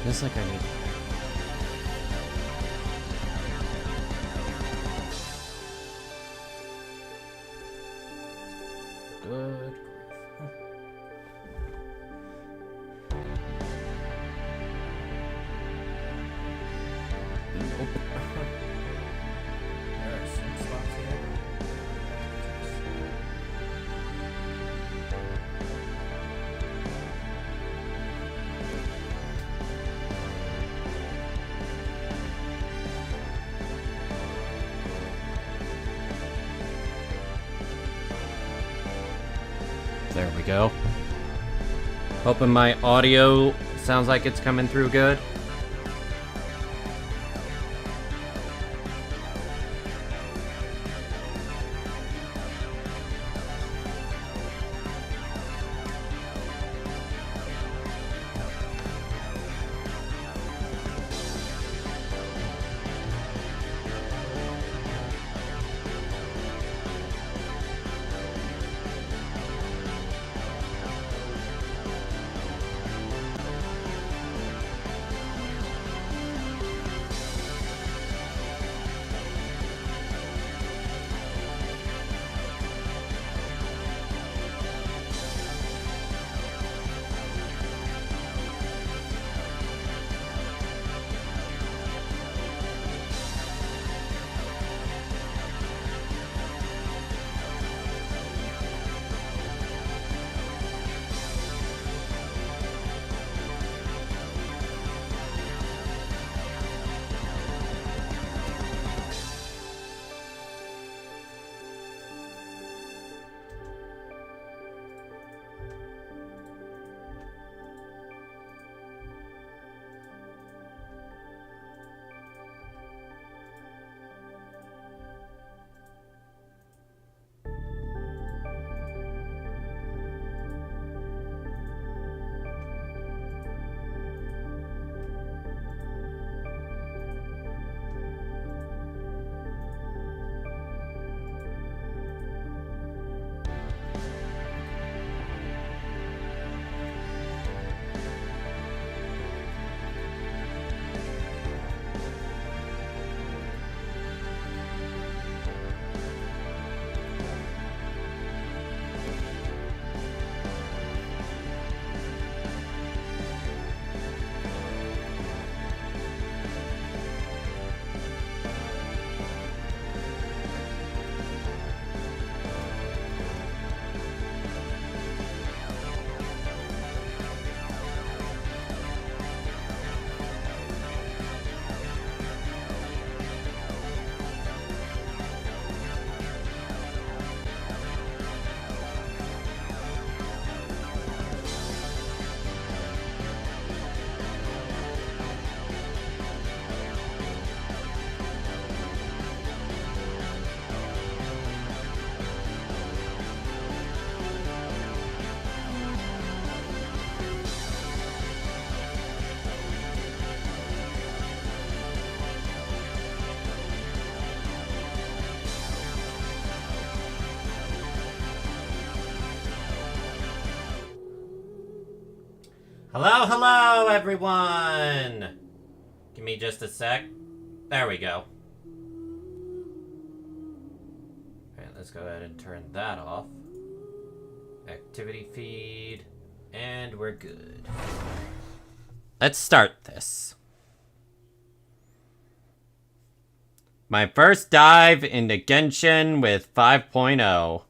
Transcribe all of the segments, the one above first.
It's like I need... Good. Nope. There are some spots here. There we go. Hoping my audio sounds like it's coming through good. Hello, hello, everyone! Give me just a sec. There we go. Alright, let's go ahead and turn that off. Activity feed. And we're good. Let's start this. My first dive into Genshin with 5.0.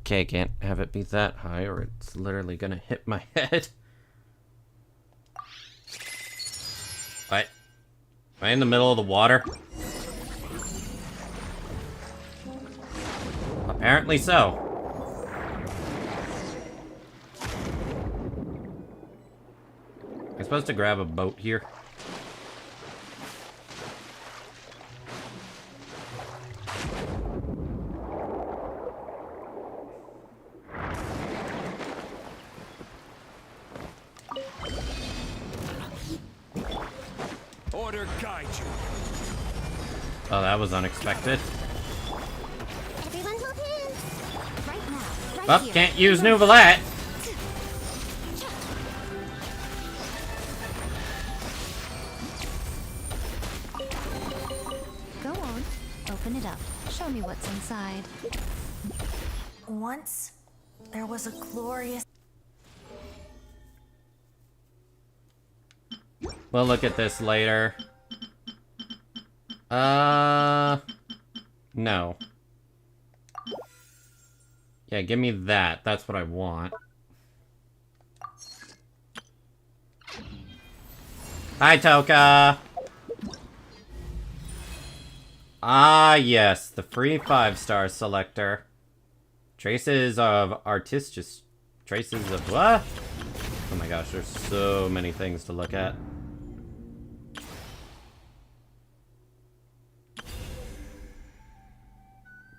Okay, can't have it be that high or it's literally gonna hit my head. What? Am I in the middle of the water? Apparently so. Am I supposed to grab a boat here? Order guide you. Oh, that was unexpected. Well, can't use Nouvelette. Go on, open it up. Show me what's inside. Once, there was a glorious... We'll look at this later. No. Yeah, give me that. That's what I want. Hi, Toka! Ah, yes. The free 5-star selector. Traces of artistic... Traces of what? Oh my gosh, there's so many things to look at.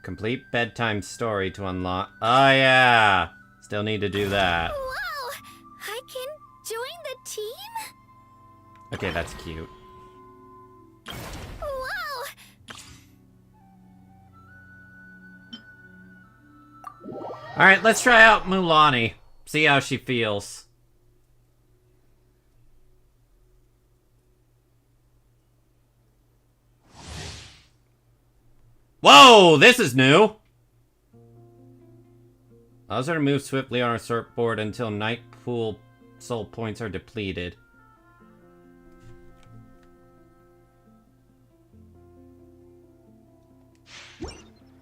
Complete bedtime story to unlock. Oh yeah! Still need to do that. Wow! I can join the team? Okay, that's cute. Wow! Alright, let's try out Mulani. See how she feels. Whoa, this is new! Allows her to move swiftly on her surfboard until night pool soul points are depleted.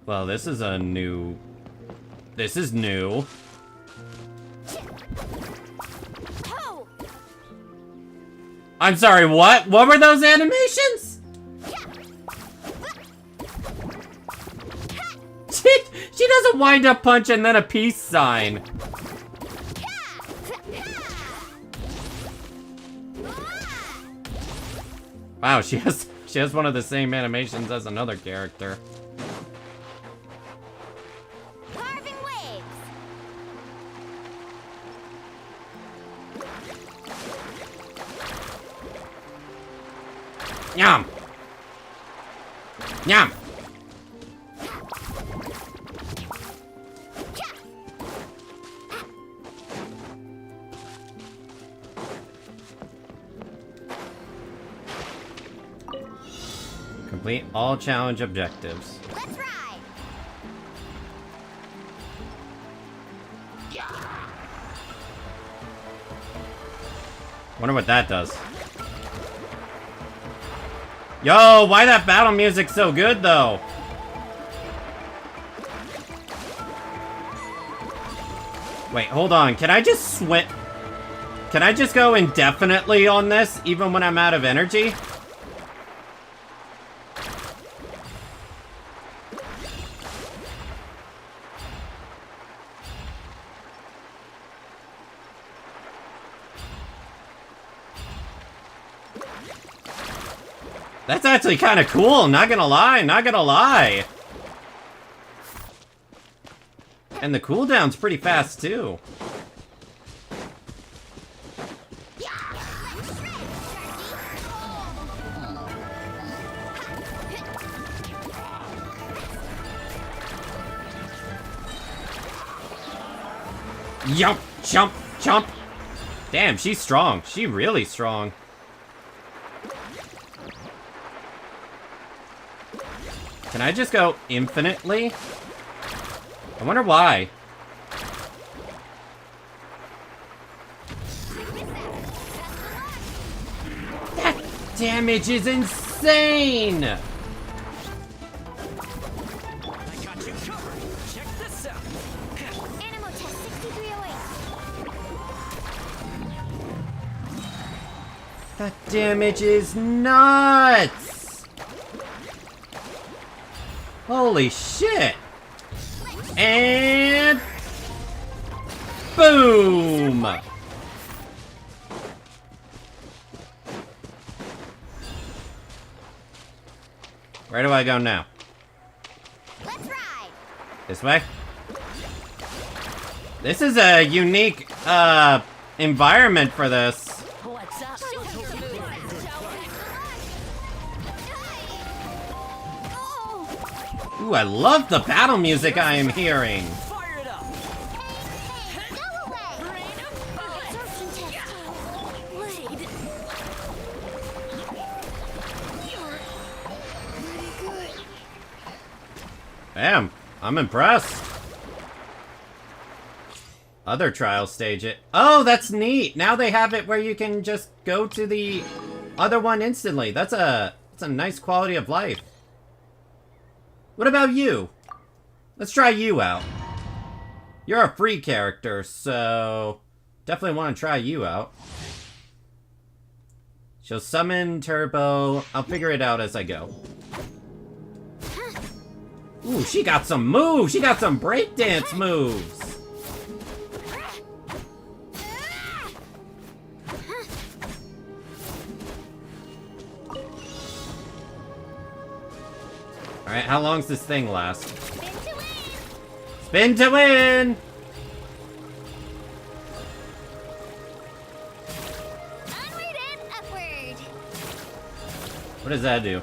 Well, this is a new... This is new. I'm sorry, what? What were those animations? She does a wind-up punch and then a peace sign. Wow, she has one of the same animations as another character. Carving waves! Yum! Yum! Complete all challenge objectives. Let's ride! Wonder what that does. Yo, why that battle music so good though? Wait, hold on. Can I just switch? Can I just go indefinitely on this, even when I'm out of energy? That's actually kind of cool, not gonna lie, not gonna lie. And the cooldown's pretty fast, too. Yump, jump, jump. Damn, she's strong. She's really strong. Can I just go infinitely? I wonder why. That damage is insane! I got you covered. Check this out. Animal test 6308. That damage is nuts! Holy shit! And... boom! Where do I go now? Let's ride! This way? This is a unique, environment for this. What's up? Ooh, I love the battle music I am hearing. Fire it up. Damn, I'm impressed. Other trial stage it. Oh, that's neat. Now they have it where you can just go to the other one instantly. That's a nice quality of life. What about you? Let's try you out. You're a free character, so definitely want to try you out. She'll summon Turbo. I'll figure it out as I go. Ooh, she got some moves. She got some breakdance moves. Alright, how long's this thing last? Spin to win! Onward and upward. What does that do?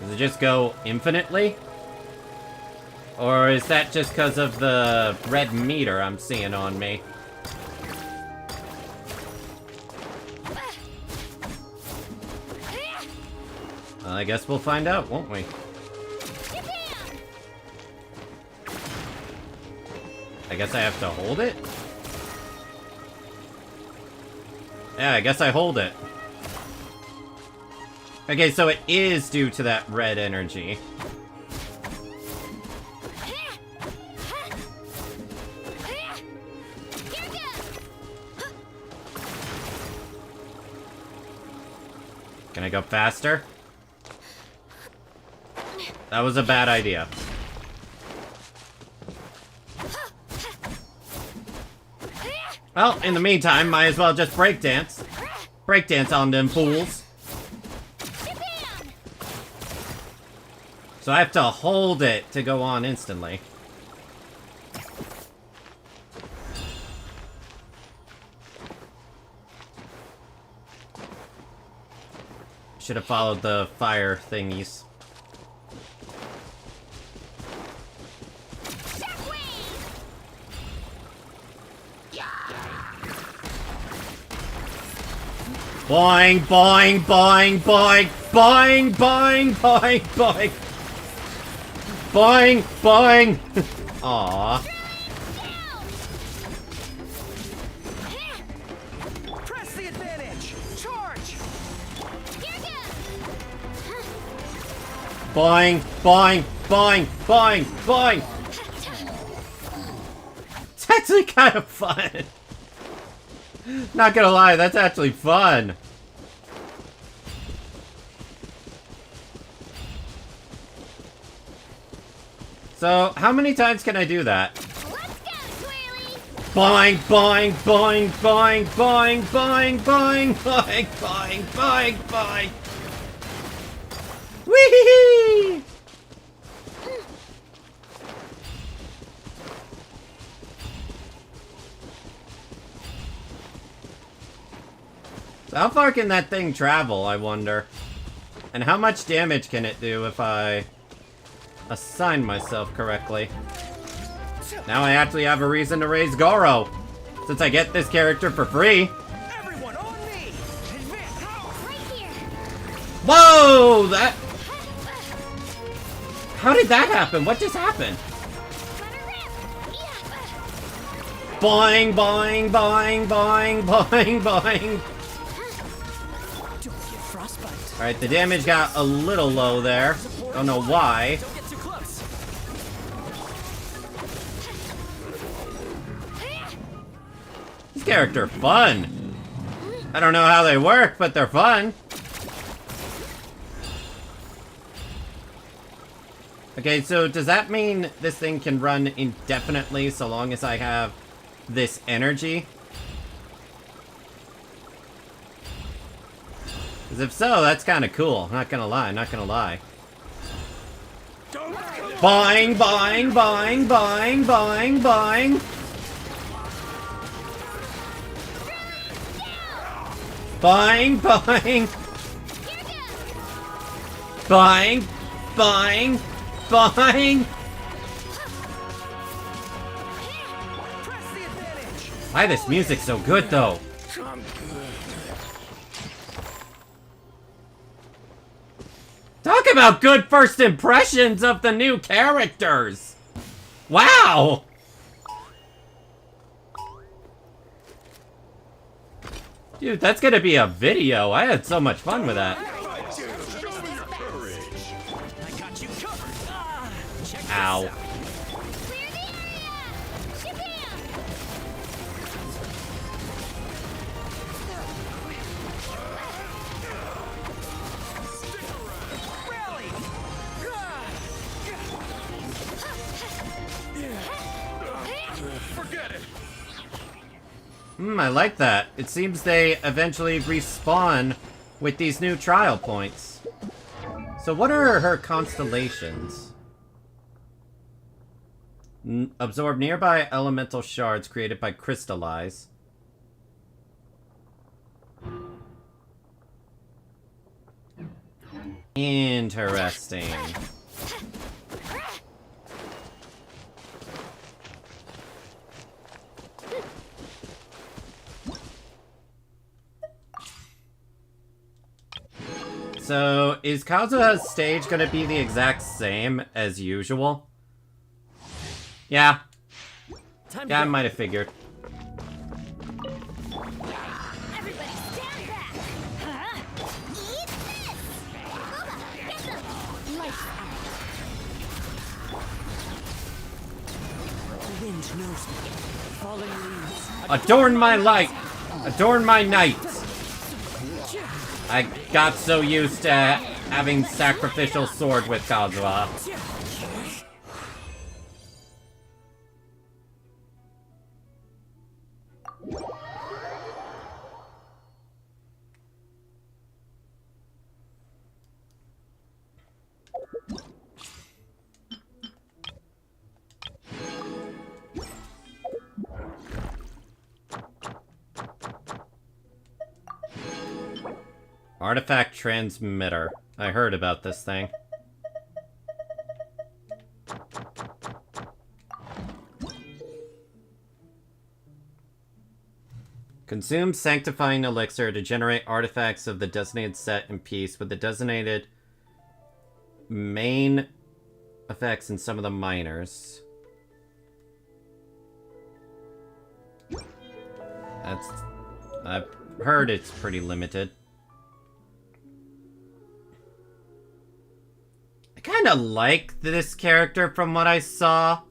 Does it just go infinitely? Or is that just because of the red meter I'm seeing on me? Well, I guess we'll find out, won't we? I guess I have to hold it? Yeah, I guess I hold it. Okay, so it is due to that red energy. Can I go faster? That was a bad idea. Well, in the meantime, might as well just breakdance. Breakdance on them fools. So I have to hold it to go on instantly. Should have followed the fire thingies. Boing, boing, boing, boing, boing, boing, boing, boing. Boing, boing. Aww. Press the advantage. Charge. Boing, boing, boing, boing, boing. It's actually kind of fun. Not gonna lie, that's actually fun. So, how many times can I do that? Let's go, Twirly. Boing, boing, boing, boing, boing, boing, boing, boing, boing, boing, boing. Whee! So how far can that thing travel, I wonder? And how much damage can it do if I assign myself correctly? Now I actually have a reason to raise Goro, since I get this character for free. Everyone on me. Advance. Right here. Whoa! That... How did that happen? What just happened? Boing, boing, boing, boing, boing, boing. Don't get frostbite. Alright, the damage got a little low there. Don't know why. Don't get too close. This character fun. I don't know how they work, but they're fun. Okay, so does that mean this thing can run indefinitely so long as I have this energy? Because if so, that's kind of cool. Not gonna lie, not gonna lie. Boing, boing, boing, boing, boing, boing. Boing, boing. Boing, boing, boing. Press the advantage. Why this music's so good though? Talk about good first impressions of the new characters! Wow! Dude, that's gonna be a video. I had so much fun with that. I got you covered. Check this Ow. out. Clear the area! Shabam! Rally. Forget it. I like that. It seems they eventually respawn with these new trial points. So what are her constellations? Absorb nearby elemental shards created by crystallize. Interesting. So, is Kazuha's stage gonna be the exact same as usual? Yeah. Time Yeah, I to might have figured. Everybody stand back! Huh? Eat this! Boba, get them! Life The wind knows me. Falling leaves. Adorn my light! Adorn my night! I got so used to having sacrificial sword with Kazuha. Artifact transmitter. I heard about this thing. Consume sanctifying elixir to generate artifacts of the designated set and piece with the designated main effects and some of the minors. I've heard it's pretty limited. I kind of like this character from what I saw.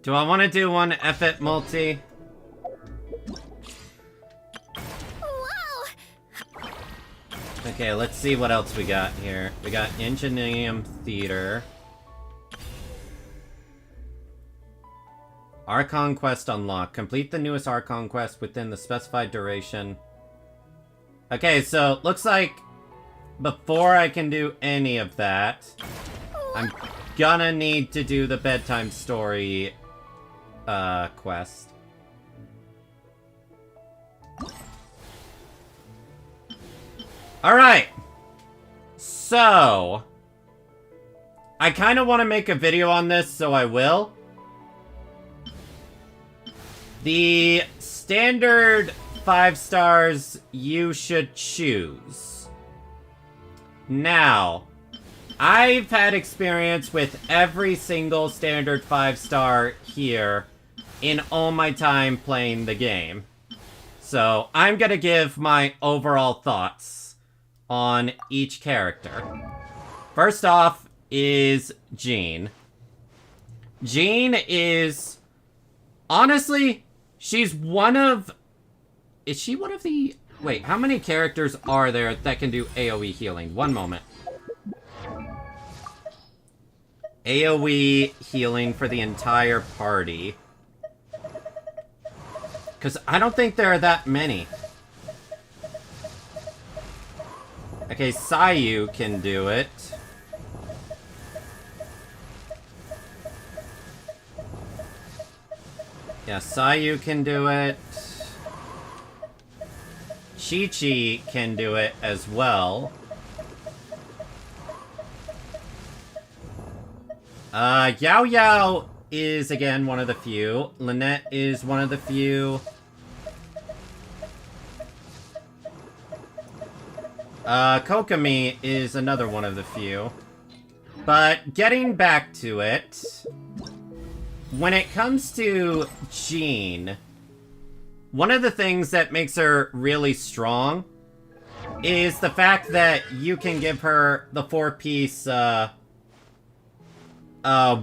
Do I want to do one F-it multi? Whoa! Okay, let's see what else we got here. We got Engineering Theater. Archon Quest unlocked. Complete the newest Archon Quest within the specified duration. Okay, so looks like before I can do any of that, I'm gonna need to do the bedtime story quest. Alright! So, I kind of want to make a video on this, so I will. The standard 5 stars you should choose. Now, I've had experience with every single standard 5-star here in all my time playing the game. So, I'm gonna give my overall thoughts on each character. First off is Jean. Jean is... honestly, she's one of... is she one of the... wait, how many characters are there that can do AoE healing? One moment. AoE healing for the entire party. Because I don't think there are that many. Okay, Sayu can do it. Yeah, Sayu can do it. Chi-Chi can do it as well. Yao Yao is, again, one of the few. Lynette is one of the few. Kokomi is another one of the few. But getting back to it, when it comes to Jean, one of the things that makes her really strong is the fact that you can give her the 4-piece,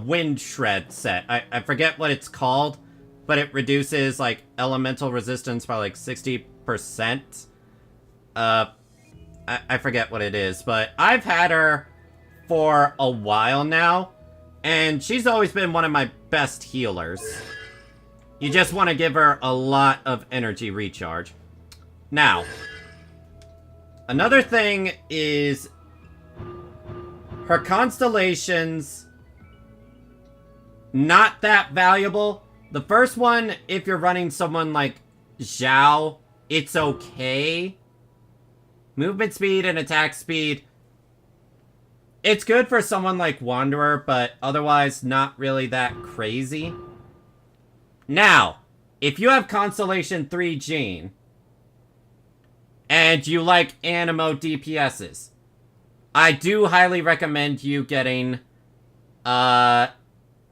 Wind Shred set. I forget what it's called, but it reduces, like, elemental resistance by, like, 60%. I forget what it is, but I've had her for a while now, and she's always been one of my best healers. You just want to give her a lot of energy recharge. Now, another thing is her constellations, not that valuable. The first one, if you're running someone like Zhao, it's okay. Movement speed and attack speed, it's good for someone like Wanderer, but otherwise not really that crazy. Now, if you have Constellation 3 Jean, and you like Animo DPSs, I do highly recommend you getting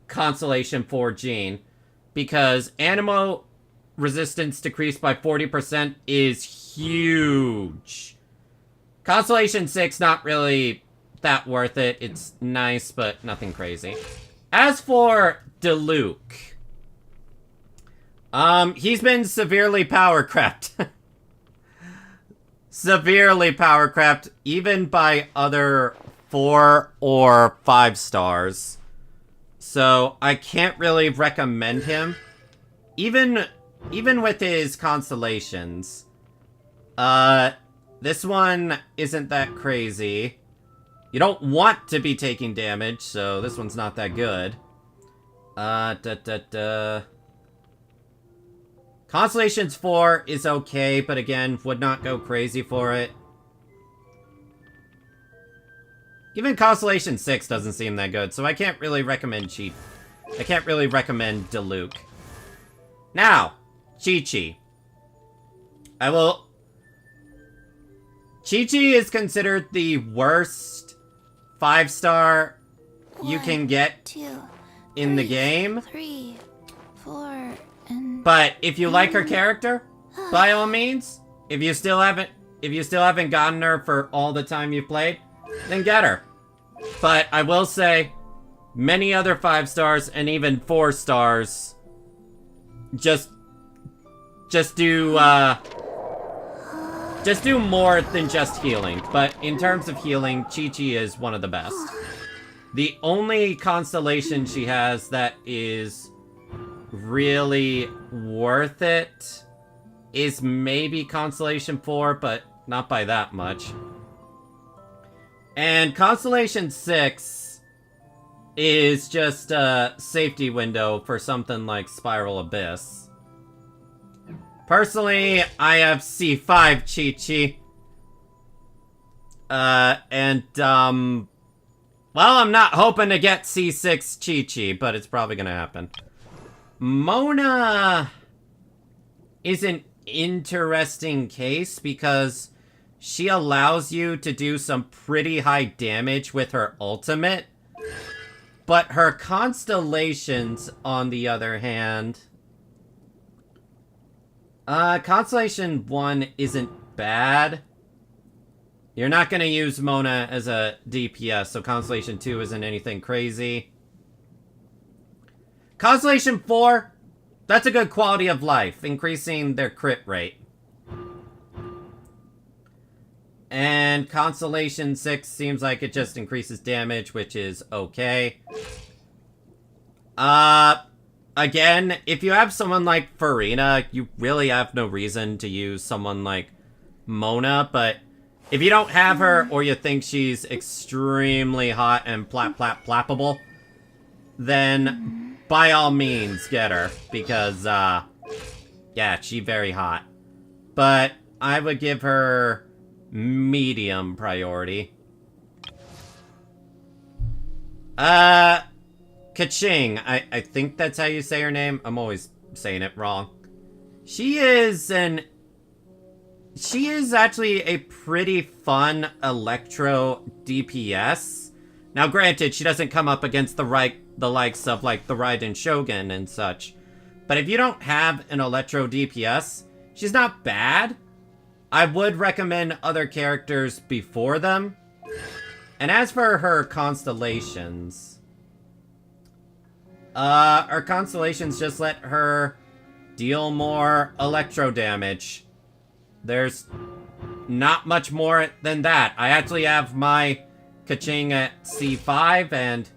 Constellation 4 Jean, because Animo resistance decreased by 40% is huge. Constellation 6, not really that worth it. It's nice, but nothing crazy. As for Diluc, he's been severely power crept. Severely power crept, even by other 4 or 5 stars. So I can't really recommend him. Even with his constellations. This one isn't that crazy. You don't want to be taking damage, so this one's not that good. Constellations 4 is okay, but again, would not go crazy for it. Even Constellation 6 doesn't seem that good, so I can't really recommend I can't really recommend Diluc. Now, Chi-Chi. Chi-Chi is considered the worst 5-star you can get 2, in the game. 3, 4, and... But if you like her character, by all means, if you still haven't gotten her for all the time you've played, then get her. But I will say, many other 5 stars and even 4 stars just do more than just healing. But in terms of healing, Chi-Chi is one of the best. The only constellation she has that is really worth it is maybe Constellation 4, but not by that much. And Constellation 6 is just a safety window for something like Spiral Abyss. Personally, I have C5 Chi-Chi. Well, I'm not hoping to get C6 Chi-Chi, but it's probably gonna happen. Mona is an interesting case because she allows you to do some pretty high damage with her ultimate. But her constellations, on the other hand... Constellation 1 isn't bad. You're not gonna use Mona as a DPS, so Constellation 2 isn't anything crazy. Constellation 4, that's a good quality of life, increasing their crit rate. And Constellation 6 seems like it just increases damage, which is okay. Again, if you have someone like Farina, you really have no reason to use someone like Mona, but if you don't have her, or you think she's extremely hot and plappable, then by all means get her, because, yeah, she's very hot. But I would give her medium priority. Kaching, I think that's how you say her name. I'm always saying it wrong. She is actually a pretty fun electro DPS. Now granted, she doesn't come up against the likes of like the Raiden Shogun and such. But if you don't have an electro DPS, she's not bad. I would recommend other characters before them. And as for her constellations, just let her deal more electro damage. There's not much more than that. I actually have my Kaching at C5, and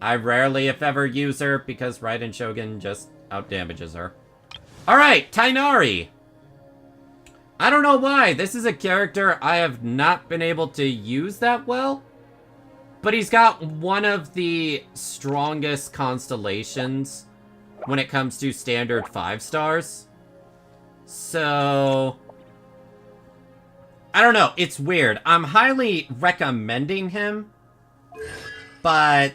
I rarely, if ever, use her because Raiden Shogun just outdamages her. Alright, Tighnari. I don't know why. This is a character I have not been able to use that well. But he's got one of the strongest constellations when it comes to standard 5 stars. So I don't know. It's weird. I'm highly recommending him. But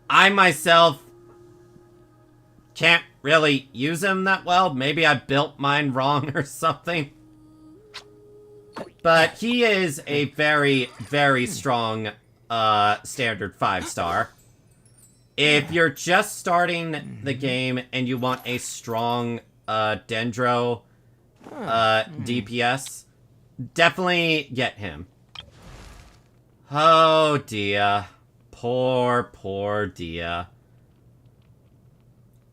I myself can't really use him that well. Maybe I built mine wrong or something. But he is a very, very strong standard 5 star. If you're just starting the game and you want a strong Dendro DPS, definitely get him. Oh, Dia. Poor Dia.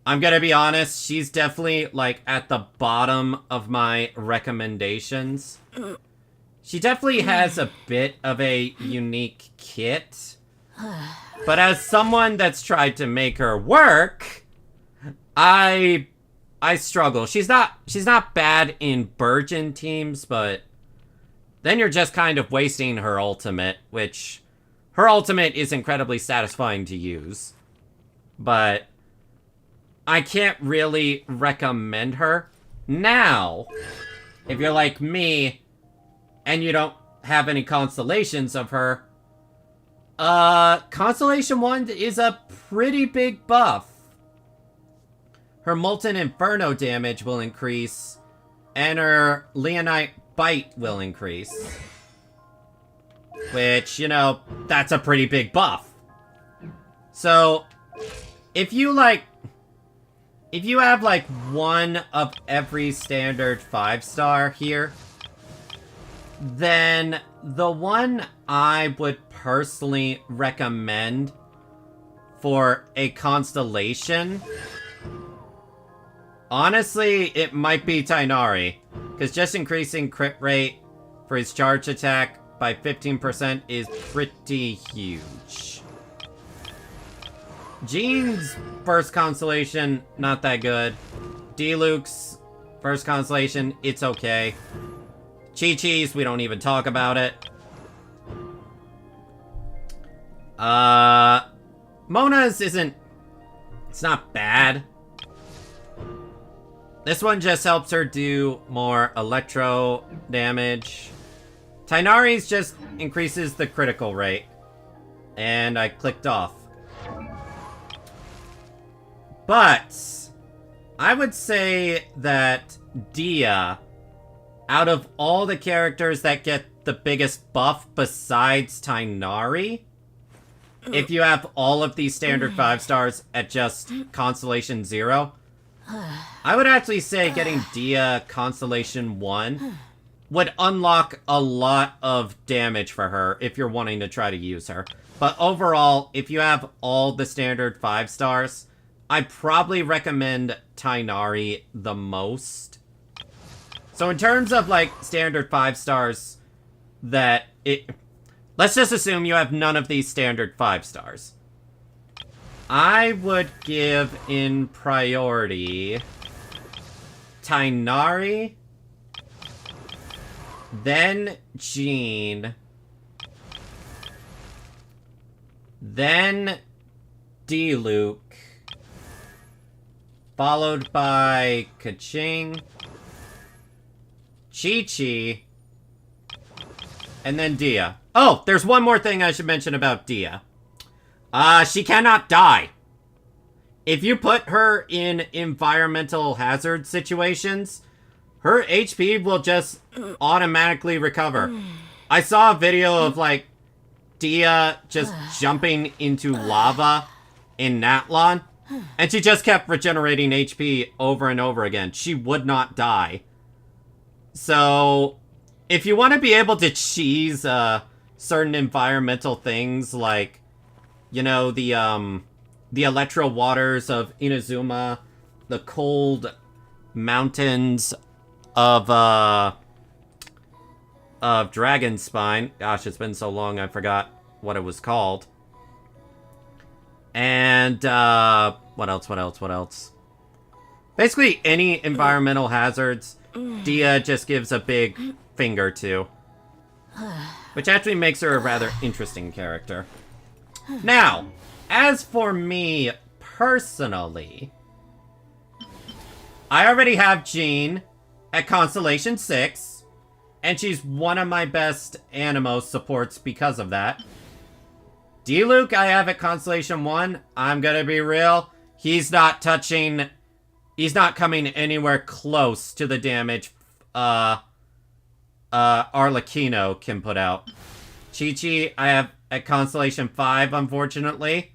I'm gonna be honest, she's definitely, like, at the bottom of my recommendations. She definitely has a bit of a unique kit. But as someone that's tried to make her work, I struggle. She's not bad in Burgeon teams, but then you're just kind of wasting her ultimate, which her ultimate is incredibly satisfying to use. But I can't really recommend her. Now, if you're like me and you don't have any constellations of her, Constellation 1 is a pretty big buff. Her Molten Inferno damage will increase, and her Leonite Bite will increase. Which, you know, that's a pretty big buff. So, if you have, like, one of every standard 5-star here, then the one I would personally recommend for a constellation, honestly, it might be Tighnari. Because just increasing crit rate for his charge attack by 15% is pretty huge. Jean's first constellation, not that good. Diluc's first constellation, it's okay. Chi-Chi's, we don't even talk about it. Mona's it's not bad. This one just helps her do more electro damage. Tighnari's just increases the critical rate. And I clicked off. But I would say that Dia, out of all the characters that get the biggest buff besides Tighnari, if you have all of these standard 5 stars at just Constellation 0, I would actually say getting Dia Constellation 1 would unlock a lot of damage for her if you're wanting to try to use her. But overall, if you have all the standard 5 stars, I probably recommend Tighnari the most. So in terms of, like, standard 5 stars let's just assume you have none of these standard 5 stars. I would give in priority Tighnari, then Jean, then Diluc, followed by Kaching, Chi-Chi, and then Dia. Oh, there's one more thing I should mention about Dia. She cannot die. If you put her in environmental hazard situations, her HP will just automatically recover. I saw a video of, like, Dia just jumping into lava in Natlon, and she just kept regenerating HP over and over again. She would not die. So, if you want to be able to cheese certain environmental things, like, you know, the electro waters of Inazuma, the cold mountains of Dragon Spine. Gosh, it's been so long I forgot what it was called. And, what else? Basically, any environmental hazards, Dia just gives a big finger to. Which actually makes her a rather interesting character. Now, as for me personally, I already have Jean at Constellation 6, and she's one of my best Animo supports because of that. D-Luke I have at Constellation 1. I'm gonna be real, he's not coming anywhere close to the damage Arlecchino can put out. Chi-Chi I have at Constellation 5, unfortunately.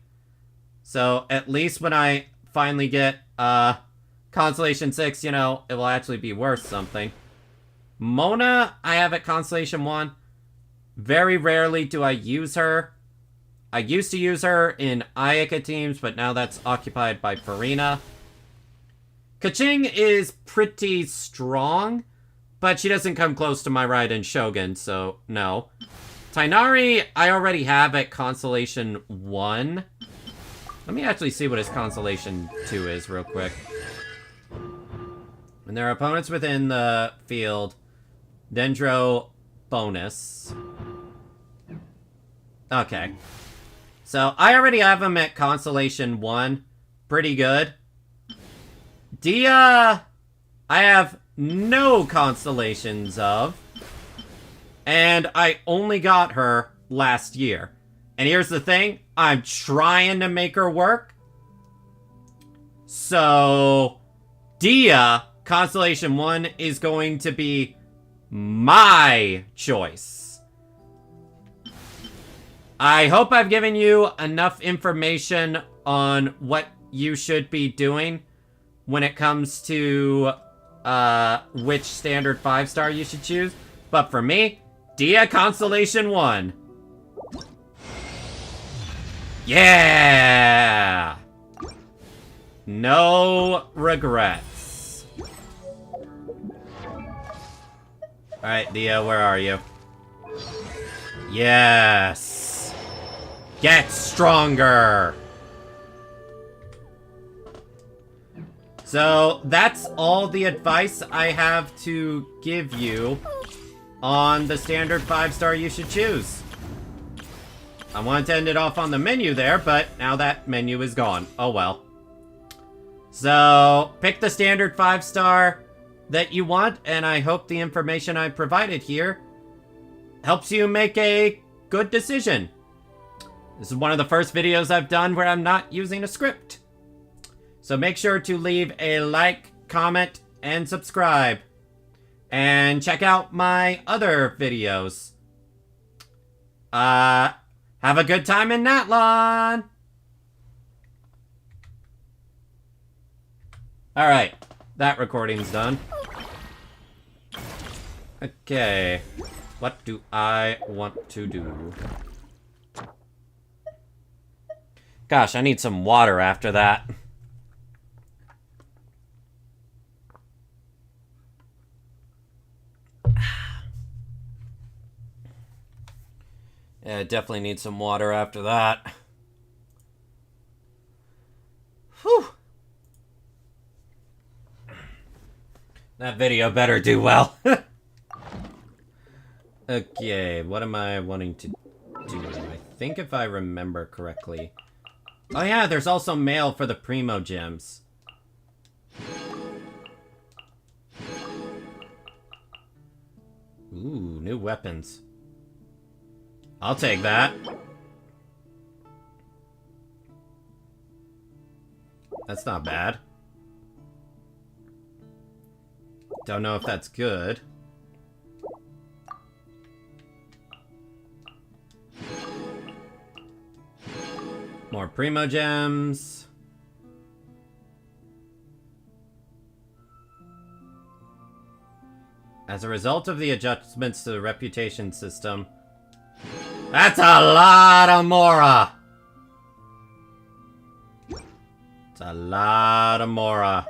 So, at least when I finally get, Constellation 6, you know, it will actually be worth something. Mona, I have at Constellation 1. Very rarely do I use her. I used to use her in Ayaka teams, but now that's occupied by Farina. Kaching is pretty strong, but she doesn't come close to my Raiden Shogun, so no. Tainari, I already have at Constellation 1. Let me actually see what his Constellation 2 is real quick. When there are opponents within the field, Dendro bonus. Okay. So, I already have him at Constellation 1. Pretty good. Dia, I have no constellations of. And I only got her last year. And here's the thing, I'm trying to make her work. So, Dia, Constellation 1, is going to be my choice. I hope I've given you enough information on what you should be doing when it comes to which standard 5-star you should choose. But for me, Dia Constellation 1. Yeah! No regrets. Alright, Dia, where are you? Yes! Get stronger! So, that's all the advice I have to give you on the standard 5-star you should choose. I wanted to end it off on the menu there, but now that menu is gone. Oh well. So, pick the standard 5-star that you want, and I hope the information I provided here helps you make a good decision. This is one of the first videos I've done where I'm not using a script. So make sure to leave a like, comment, and subscribe. And check out my other videos. Have a good time in Natlon! Alright, that recording's done. Okay, what do I want to do? Gosh, I need some water after that. Yeah, I definitely need some water after that. Whew. That video better do well. Okay, what am I wanting to do? I think if I remember correctly. Oh yeah, there's also mail for the Primo Gems. Ooh, new weapons. I'll take that. That's not bad. Don't know if that's good. More Primo Gems. As a result of the adjustments to the reputation system... That's a lot of Mora! It's a lot of Mora.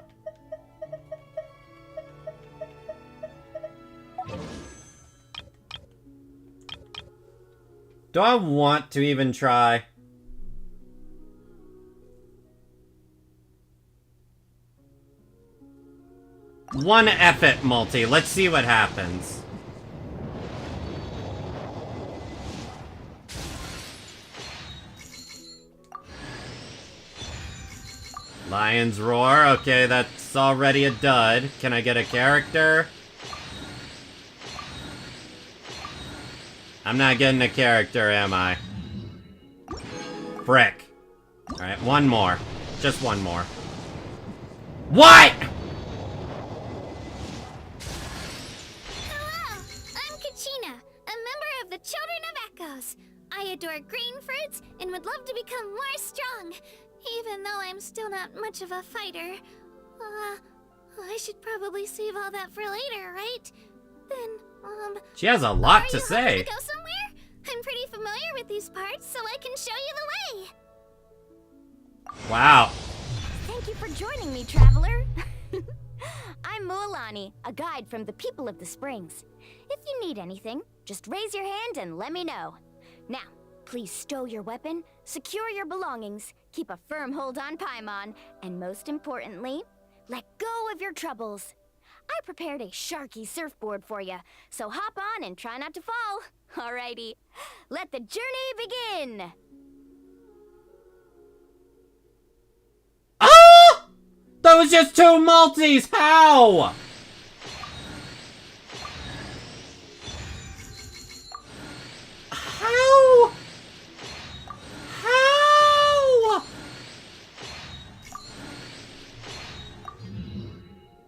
Do I want to even try? One F it, multi. Let's see what happens. Lion's Roar. Okay, that's already a dud. Can I get a character? I'm not getting a character, am I? Frick. Alright, one more. Just one more. What?! Hello, I'm Kachina, a member of the Children of Echoes. I adore green fruits and would love to become more strong, even though I'm still not much of a fighter. I should probably save all that for later, right? Then, She has a lot to are you say. hoping to go somewhere? I'm pretty familiar with these parts, so I can show you the way. Wow. Thank you for joining me, traveler. I'm Mualani, a guide from the people of the Springs. If you need anything, just raise your hand and let me know. Now, please stow your weapon, secure your belongings, keep a firm hold on Paimon, and most importantly, let go of your troubles. I prepared a Sharky surfboard for you, so hop on and try not to fall. Alrighty, let the journey begin! Oh! That was just two multis! How? How? How?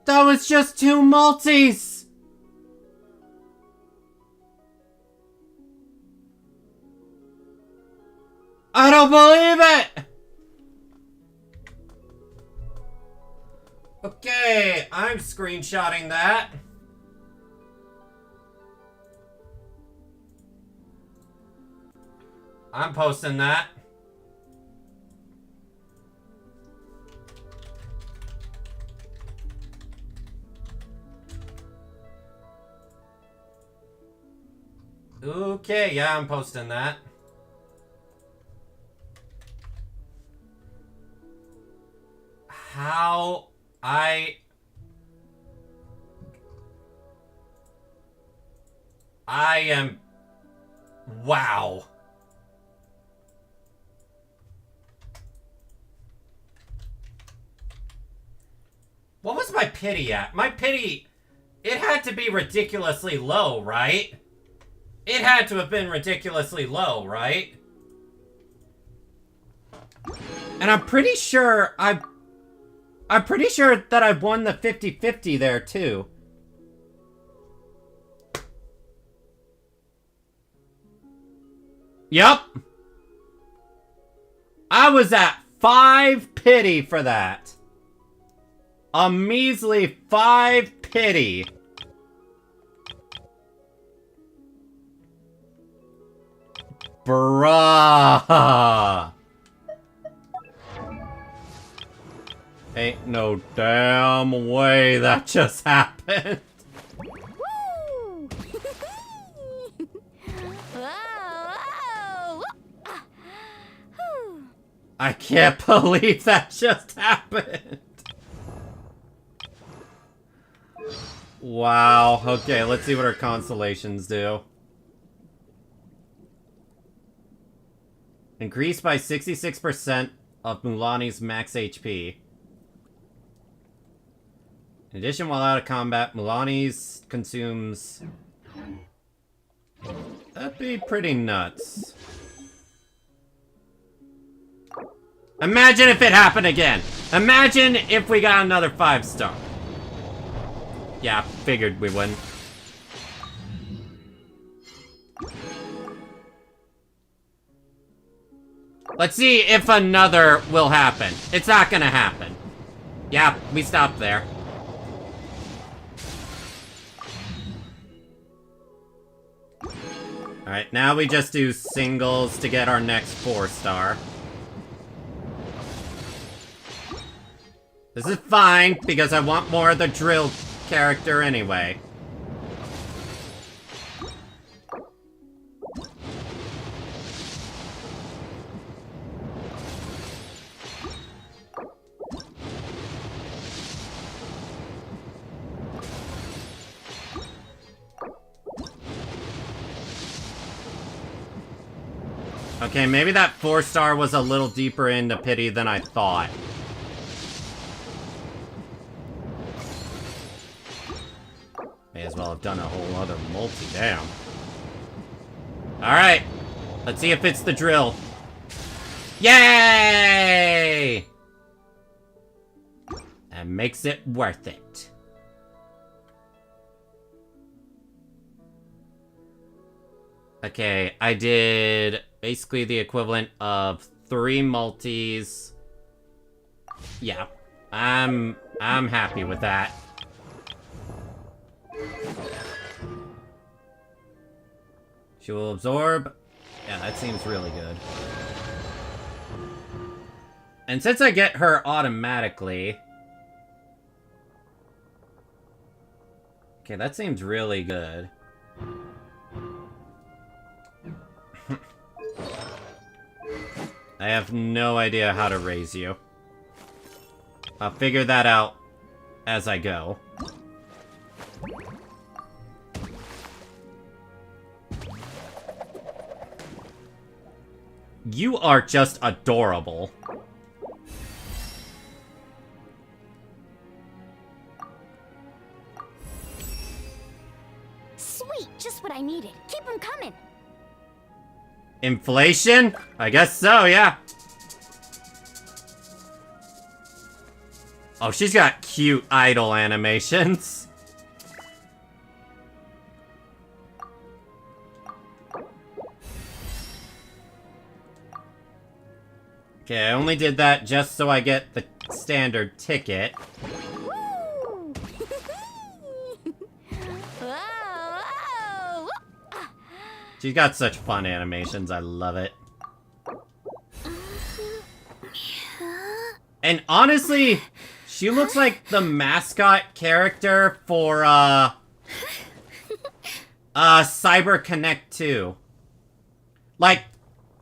That was just two multis! I don't believe it! Okay, I'm screenshotting that. I'm posting that. Okay, yeah, I'm posting that. How I am... Wow. What was my pity at? My pity... It had to be ridiculously low, right? It had to have been ridiculously low, right? And I'm pretty sure I'm pretty sure that I won the 50-50 there, too. Yup. I was at 5 pity for that. A measly 5 pity. Bruh. Ain't no damn way that just happened. Woo! Whoa, whoa. Whew. I can't believe that just happened. Wow. Okay, let's see what our constellations do. Increased by 66% of Mualani's max HP. In addition, while out of combat, Mualani's consumes... That'd be pretty nuts. Imagine if it happened again! Imagine if we got another 5-star. Yeah, figured we wouldn't. Let's see if another will happen. It's not gonna happen. Yeah, we stopped there. Alright, now we just do singles to get our next 4-star. This is fine, because I want more of the drill character anyway. Okay, maybe that 4-star was a little deeper into pity than I thought. May as well have done a whole other multi, damn. Alright, let's see if it's the drill. Yay! That makes it worth it. Okay, I did basically the equivalent of 3 multis. Yeah, I'm happy with that. She will absorb. Yeah, that seems really good. And since I get her automatically... Okay, that seems really good. I have no idea how to raise you. I'll figure that out as I go. You are just adorable. Sweet, just what I needed. Keep them coming. Inflation? I guess so, yeah. Oh, she's got cute idle animations. Okay, I only did that just so I get the standard ticket. Woo! Whoa, whoa. She's got such fun animations, I love it. And honestly, she looks like the mascot character for, Cyber Connect 2. Like,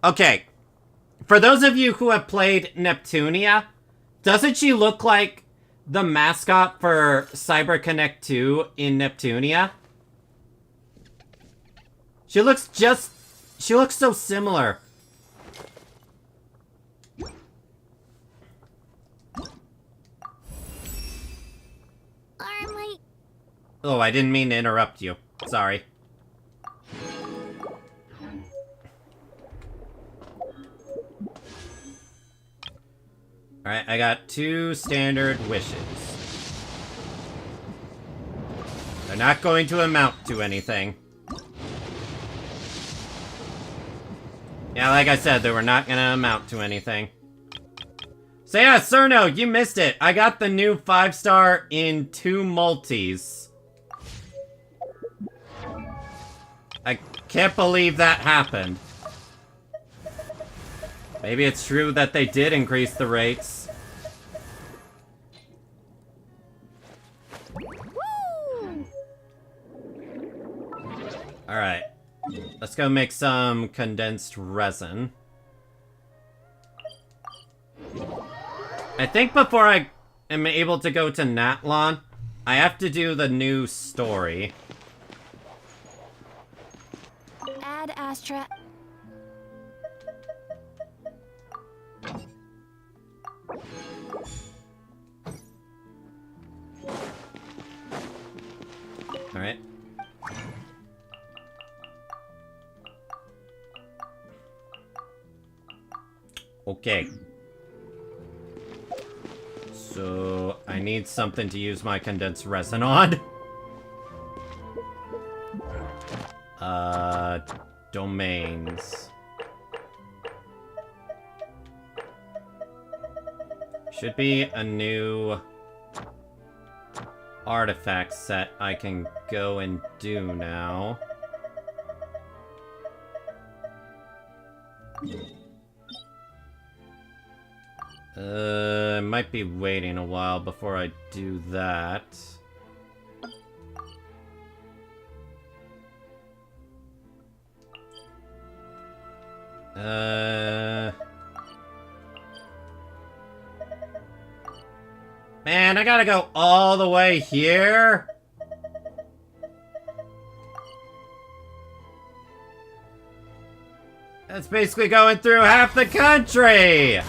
okay. For those of you who have played Neptunia, doesn't she look like the mascot for Cyber Connect 2 in Neptunia? She looks so similar. Oh, I didn't mean to interrupt you. Sorry. Alright, I got 2 standard wishes. They're not going to amount to anything. Yeah, like I said, they were not gonna amount to anything. So yeah, Cerno, you missed it. I got the new 5-star in 2 multis. I can't believe that happened. Maybe it's true that they did increase the rates. Alright. Let's go make some condensed resin. I think before I am able to go to Natlon, I have to do the new story. Add Astra. Alright. Okay. So, I need something to use my condensed resin on. Domains. Should be a new artifact set I can go and do now. Might be waiting a while before I do that. Man, I gotta go all the way here? That's basically going through half the country!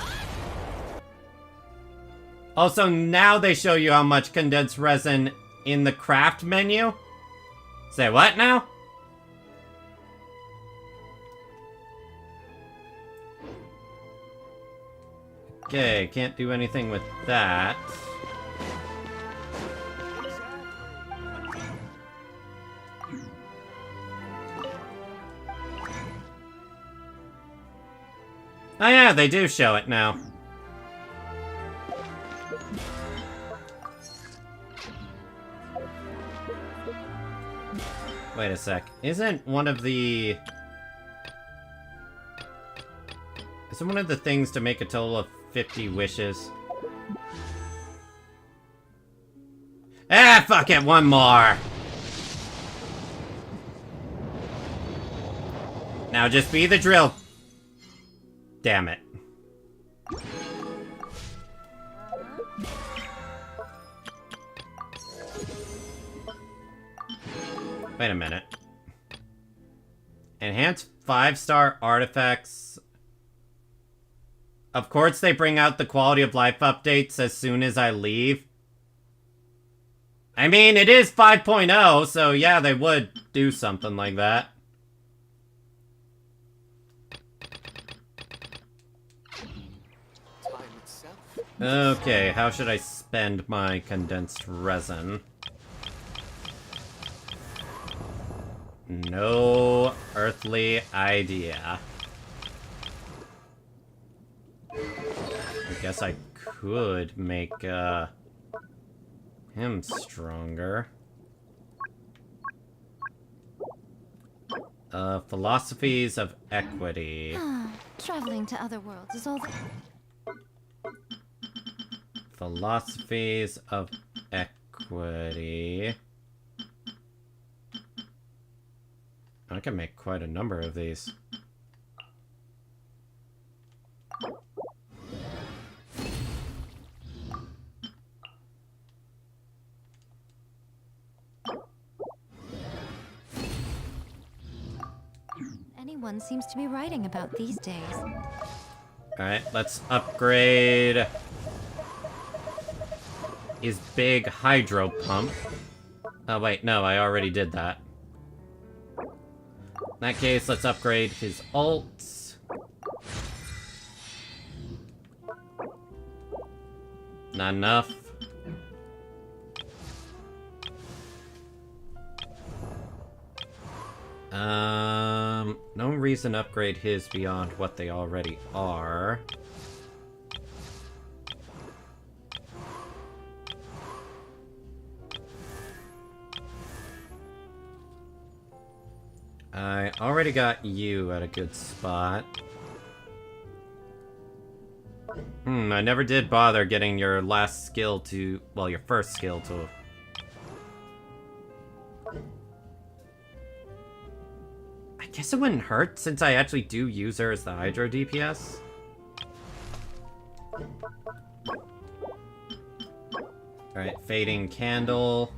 Also, now they show you how much condensed resin in the craft menu. Say what now? Okay, can't do anything with that. Oh yeah, they do show it now. Wait a sec. Isn't one of the things to make a total of 50 wishes? Ah, fuck it, one more! Now just be the drill. Damn it. Wait a minute. Enhance 5-star artifacts. Of course they bring out the quality of life updates as soon as I leave. I mean, it is 5.0, so yeah, they would do something like that. Okay, how should I spend my condensed resin? No earthly idea. I guess I could make, him stronger. Philosophies of equity. Traveling to other worlds is all that... Philosophies of equity. I can make quite a number of these. Anyone seems to be writing about these days. Alright, let's upgrade his big hydro pump. Oh wait, no, I already did that. In that case, let's upgrade his ults. Not enough. No reason to upgrade his beyond what they already are. I already got you at a good spot. I never did bother getting your last skill to... well, your first skill to... I guess it wouldn't hurt, since I actually do use her as the Hydro DPS. Alright, Fading Candle.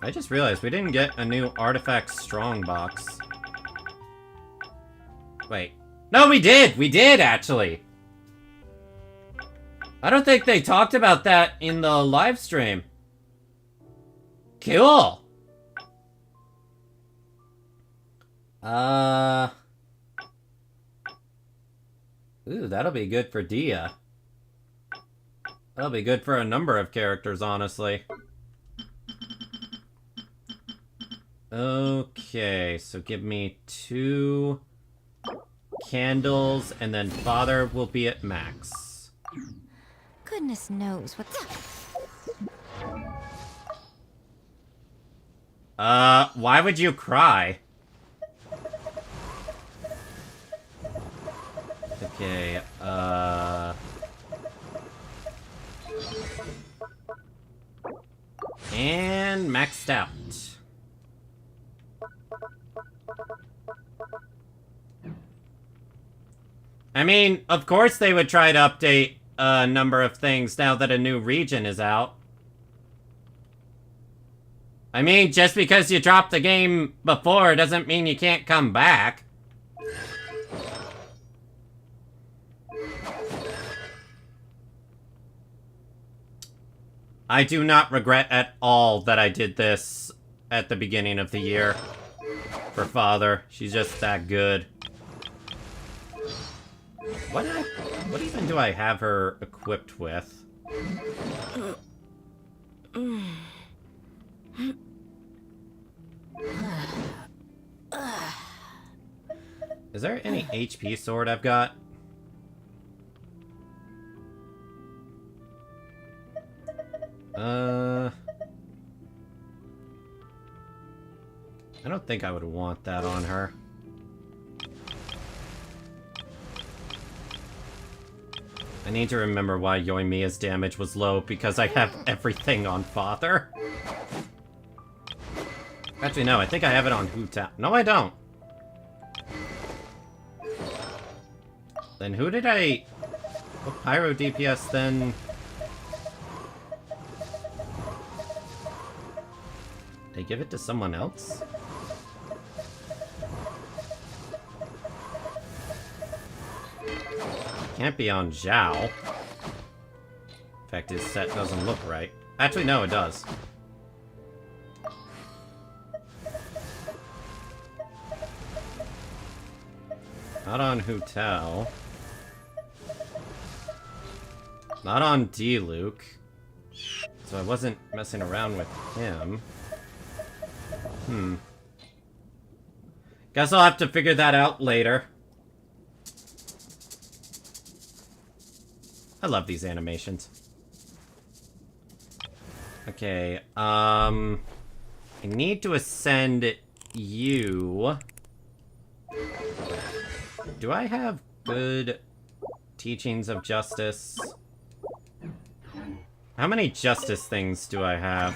I just realized we didn't get a new Artifact Strongbox. Wait. No, we did! We did, actually! I don't think they talked about that in the live stream. Cool! Ooh, that'll be good for Dia. That'll be good for a number of characters, honestly. Okay, so give me 2 candles, and then Father will be at max. Goodness knows what. Why would you cry? Okay, and maxed out. I mean, of course they would try to update a number of things now that a new region is out. I mean, just because you dropped the game before doesn't mean you can't come back. I do not regret at all that I did this at the beginning of the year for Father. She's just that good. What even do I have her equipped with? Is there any HP sword I've got? I don't think I would want that on her. I need to remember why Yoimiya's damage was low, because I have everything on Father. Actually, no, I think I have it on Hutao. No, I don't. Then who did I... What Pyro DPS then... Did I give it to someone else? Can't be on Zhao. In fact, his set doesn't look right. Actually, no, it does. Not on Hutao. Not on D-Luke. So I wasn't messing around with him. Guess I'll have to figure that out later. I love these animations. Okay, I need to ascend you. Do I have good teachings of justice? How many justice things do I have?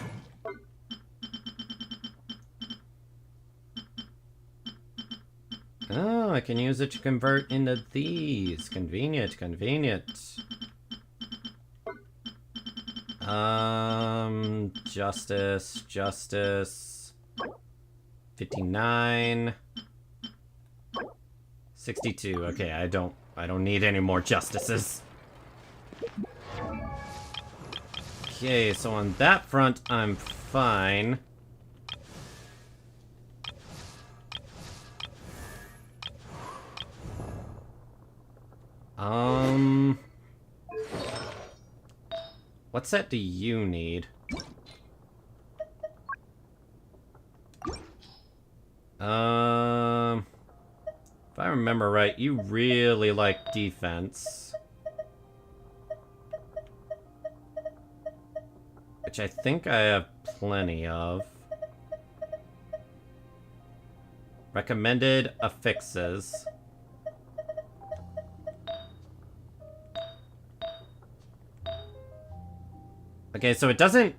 Oh, I can use it to convert into these. Convenient, convenient. Justice. 59. 62. Okay, I don't need any more justices. Okay, so on that front, I'm fine. What set do you need? If I remember right, you really like defense. Which I think I have plenty of. Recommended affixes. Okay, so it doesn't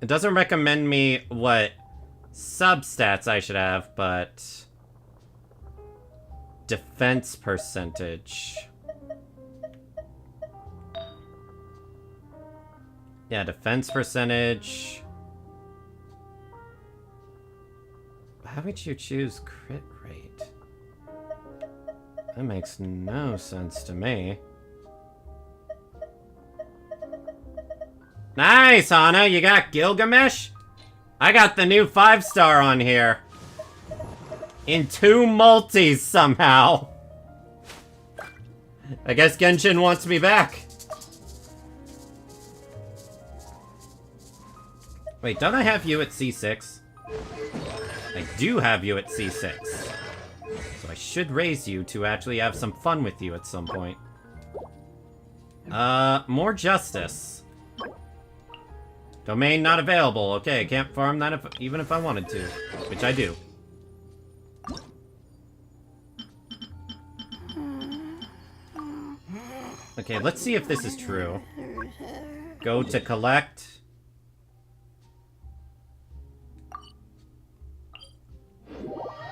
recommend me what substats I should have, but defense percentage. Yeah, defense percentage. How would you choose crit rate? That makes no sense to me. Nice, Hana! You got Gilgamesh? I got the new 5-star on here. In 2 multis, somehow. I guess Genshin wants me back. Wait, don't I have you at C6? I do have you at C6. So I should raise you to actually have some fun with you at some point. More justice. Domain not available. Okay, I can't farm that even if I wanted to. Which I do. Okay, let's see if this is true. Go to collect.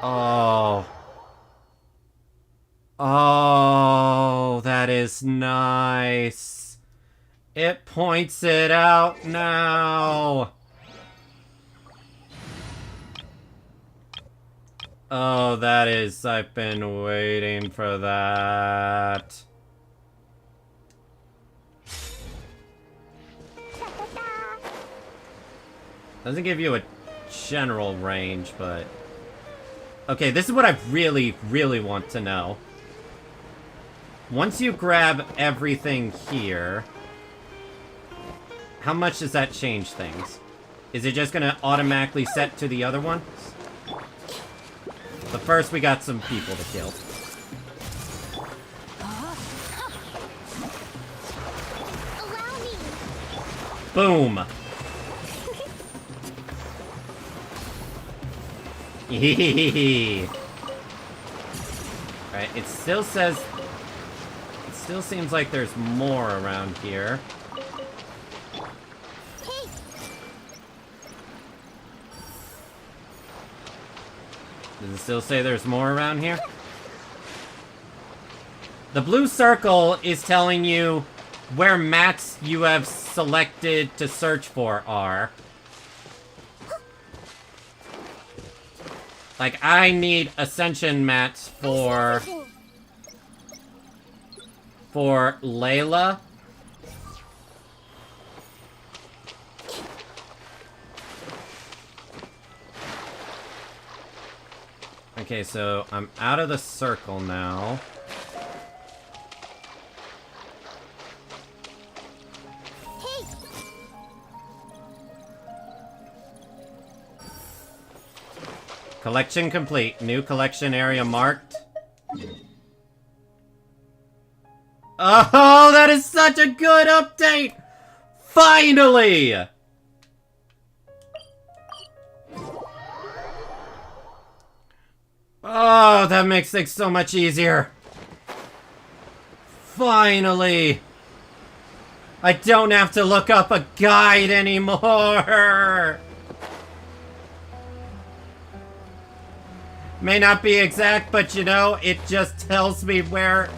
Oh. Oh, that is nice. It points it out now. Oh, that is... I've been waiting for that. Doesn't give you a general range, but... Okay, this is what I really, really want to know. Once you grab everything here, how much does that change things? Is it just gonna automatically set to the other one? But first, we got some people to kill. Allow me. Boom! Right, it still says... It still seems like there's more around here. Hey, Does it still say there's more around here? The blue circle is telling you where mats you have selected to search for are. Like, I need ascension mats for Layla. Okay, so I'm out of the circle now. hey. Collection complete. New collection area marked. Oh, that is such a good update! Finally! Oh, that makes things so much easier. Finally! I don't have to look up a guide anymore! May not be exact, but you know, it just tells me where...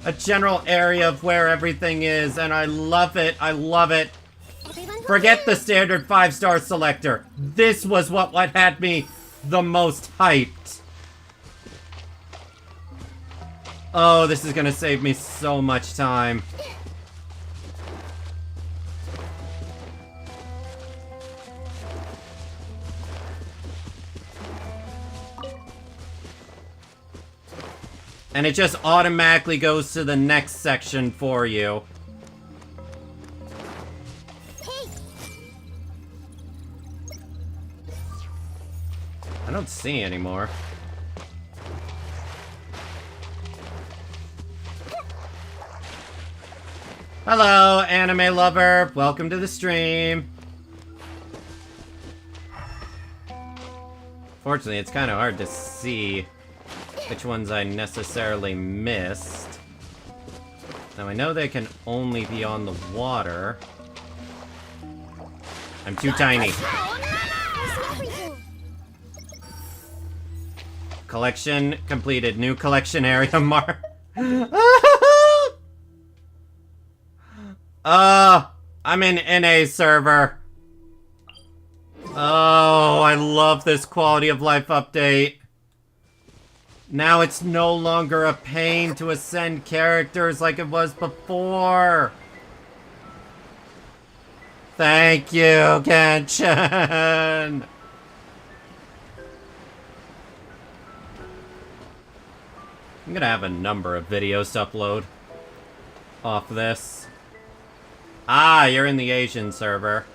a general area of where everything is, and I love it. I love it. Forget the standard 5-star selector. This was what had me the most hyped. Oh, this is gonna save me so much time. And it just automatically goes to the next section for you. Hey. I don't see anymore. Hello, anime lover. Welcome to the stream. Fortunately, it's kind of hard to see which ones I necessarily missed. Now, I know they can only be on the water. I'm too tiny. Collection completed. New collection area mark. I'm in NA server. Oh, I love this quality of life update. Now it's no longer a pain to ascend characters like it was before. Thank you, Genshin. I'm gonna have a number of videos to upload. off this. Ah, you're in the Asian server.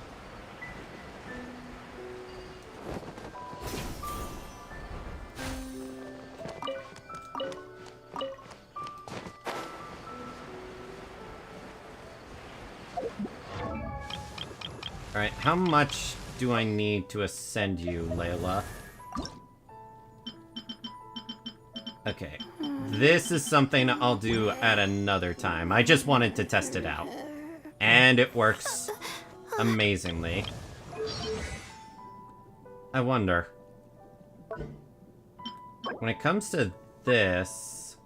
Alright, how much do I need to ascend you, Layla? Okay. This is something I'll do at another time. I just wanted to test it out. And it works amazingly. I wonder. When it comes to this...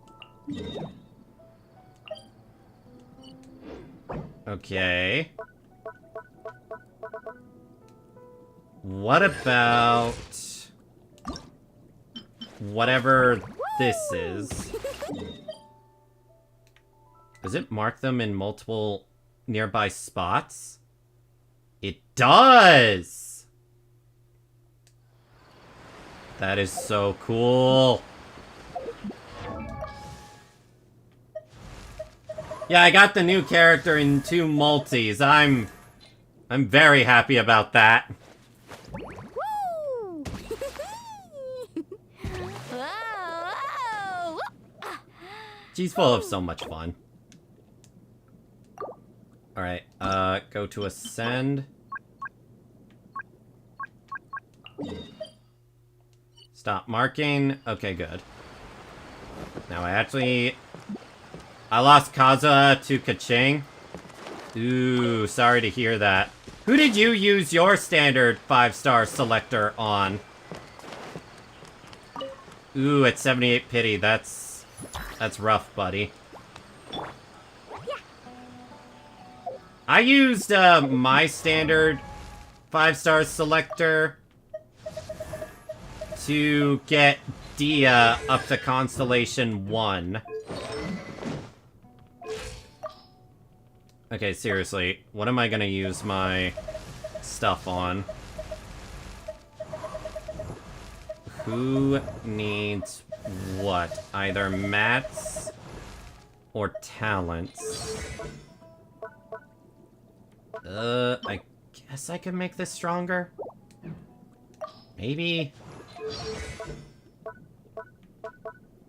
Okay. What about... whatever this is? Does it mark them in multiple nearby spots? It does! That is so cool. Yeah, I got the new character in 2 multis. I'm very happy about that. Woo! Whoa, whoa. She's full of so much fun. Alright, go to ascend. Stop marking. Okay, good. Now I lost Kaza to Kaching. Ooh, sorry to hear that. Who did you use your standard 5-star selector on? Ooh, at 78 pity, that's rough, buddy. I used my standard 5-star selector to get Dia up to Constellation 1. Okay, seriously, what am I gonna use my stuff on? Who needs what? Either mats or talents? I guess I can make this stronger? Maybe?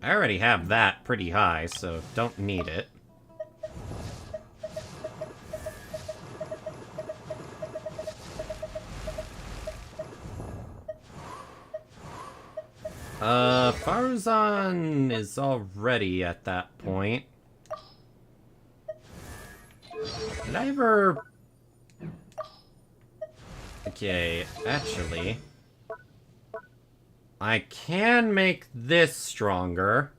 I already have that pretty high, so don't need it. Farzan is already at that point. Did I ever... Okay, actually... I can make this stronger.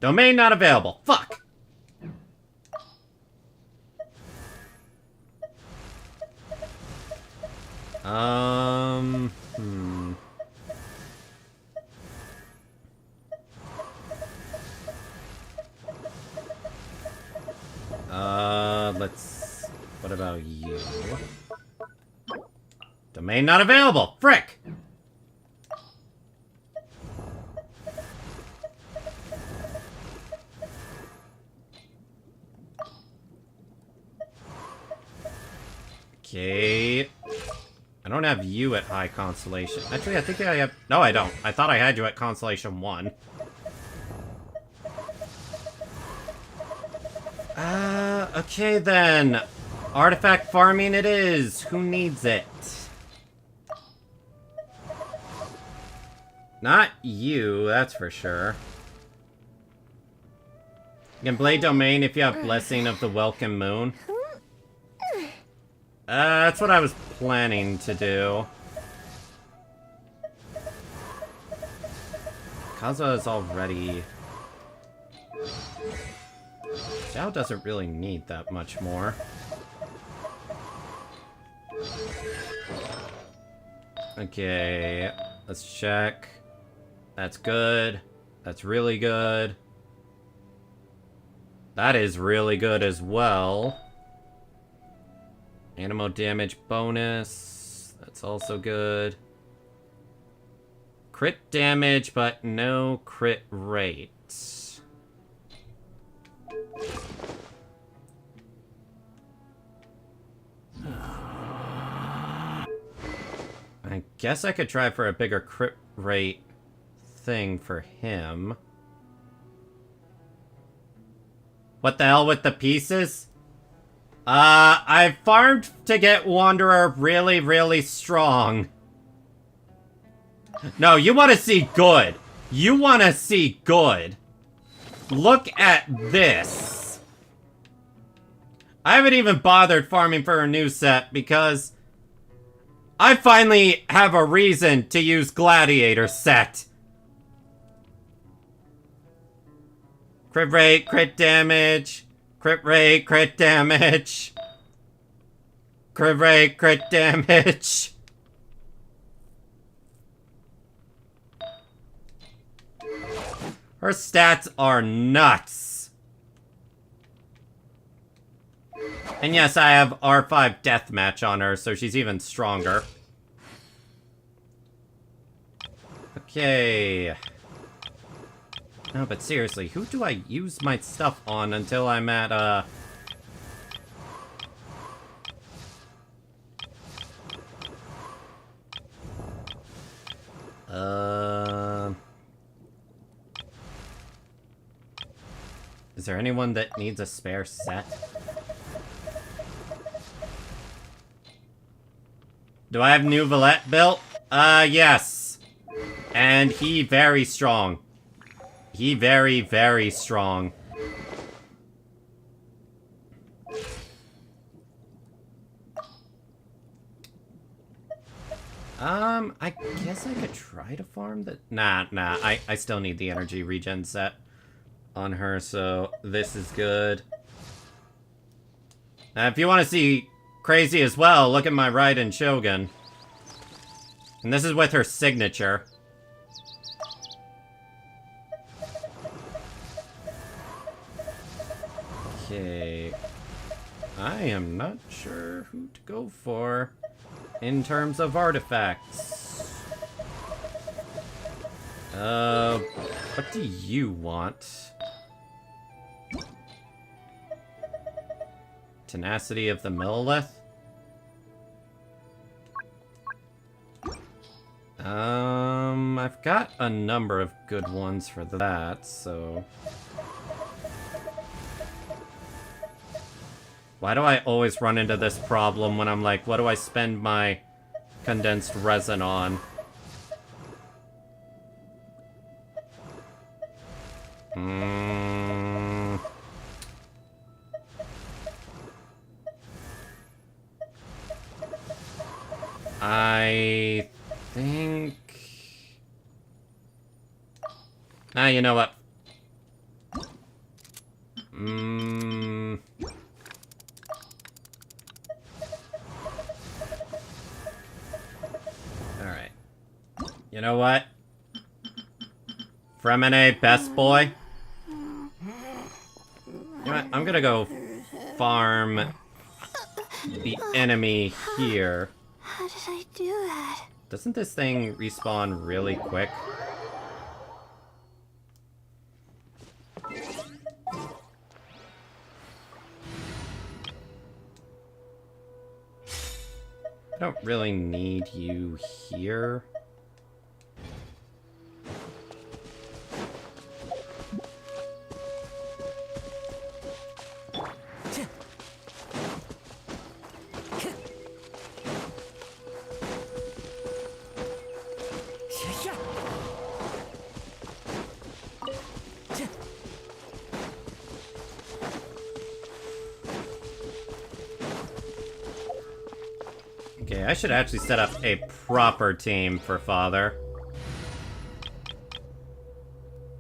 Domain not available. Fuck! Let's... What about you? Domain not available! Frick! Okay... I don't have you at high constellation. Actually, I think I have... No, I don't. I thought I had you at constellation 1. Okay then. Artifact farming it is. Who needs it? Not you, that's for sure. You can play Domain if you have Blessing of the Welcome Moon. That's what I was planning to do. Kaza is already... Zhao doesn't really need that much more. Okay, let's check. That's good. That's really good. That is really good as well. Animo damage bonus. That's also good. Crit damage, but no crit rate. I guess I could try for a bigger crit rate thing for him. What the hell with the pieces? I farmed to get Wanderer really, really strong. No, you want to see good. You want to see good. Look at this. I haven't even bothered farming for a new set because I finally have a reason to use Gladiator set. Crit rate, crit damage. Crit rate, crit damage. Crit rate, crit damage. Her stats are nuts. And yes, I have R5 deathmatch on her, so she's even stronger. Okay. No, but seriously, who do I use my stuff on until I'm at, Is there anyone that needs a spare set? Do I have New Valette built? Yes. And he very strong. He very, very strong. I guess I could try to farm the... Nah, I still need the energy regen set on her, so this is good. Now, if you want to see crazy as well, look at my Raiden Shogun. And this is with her signature. Okay. I am not sure who to go for in terms of artifacts. What do you want? Tenacity of the Millilith? I've got a number of good ones for that, so... Why do I always run into this problem when I'm like, what do I spend my condensed resin on? I think... Ah, you know what? Alright. You know what? Fremine, best boy. You know what? I'm gonna go farm the enemy here. How did I do that? Doesn't this thing respawn really quick? I don't really need you here. Okay, I should actually set up a proper team for Father.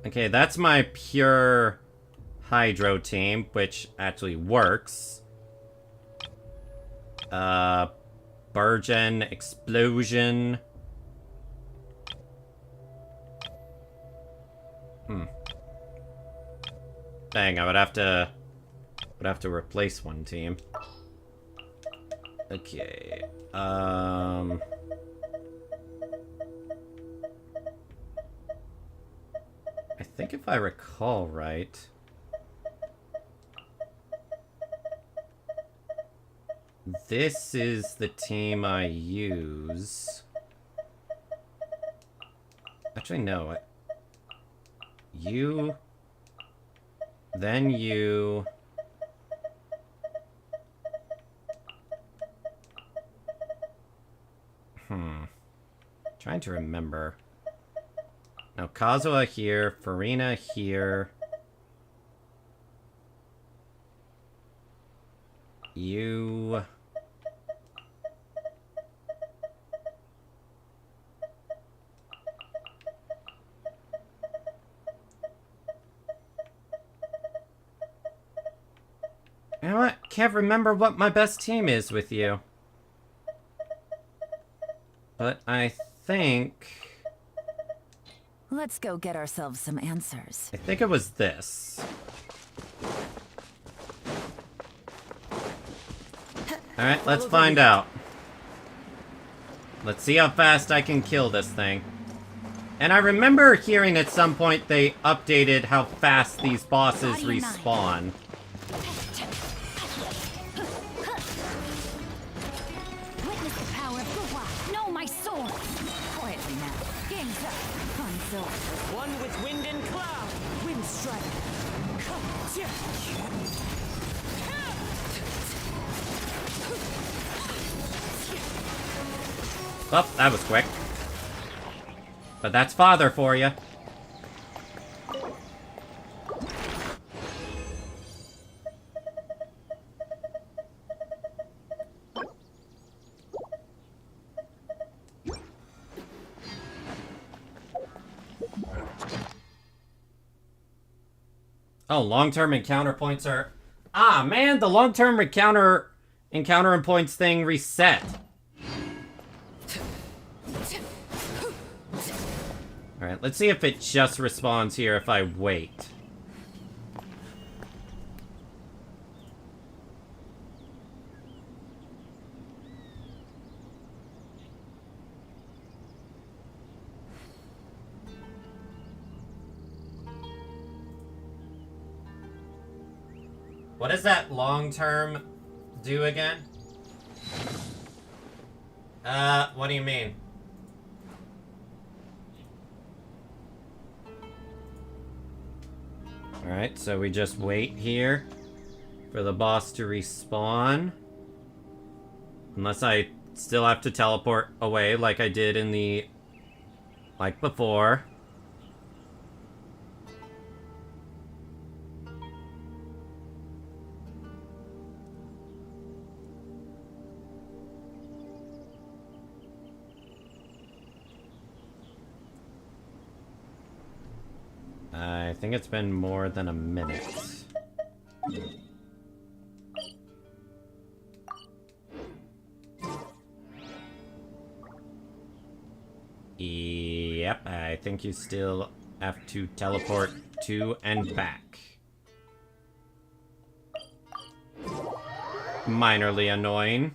Okay, that's my pure Hydro team, which actually works. Burgeon, Explosion. Dang, I would have to replace one team. Okay. I think if I recall right... this is the team I use. Actually, no. You. Then you. Trying to remember. Now, Kazuha here, Farina here. You... You know what? Can't remember what my best team is with you. But I think... Let's go get ourselves some answers. I think it was this. Alright, let's find out. Let's see how fast I can kill this thing. And I remember hearing at some point they updated how fast these bosses respawn. Witness the power of Guhua. Know my soul. Quietly now. Game's up. Console. One with wind and cloud. Wind strike. Well, that was quick. But that's father for you. Oh, long-term encounter points are... Ah, man, the long-term encounter points thing reset. Alright, let's see if it just respawns here if I wait. What does that long-term do again? What do you mean? Alright, so we just wait here for the boss to respawn. Unless I still have to teleport away like I did in the... like before. I think it's been more than a minute. Yep, I think you still have to teleport to and back. Minorly annoying.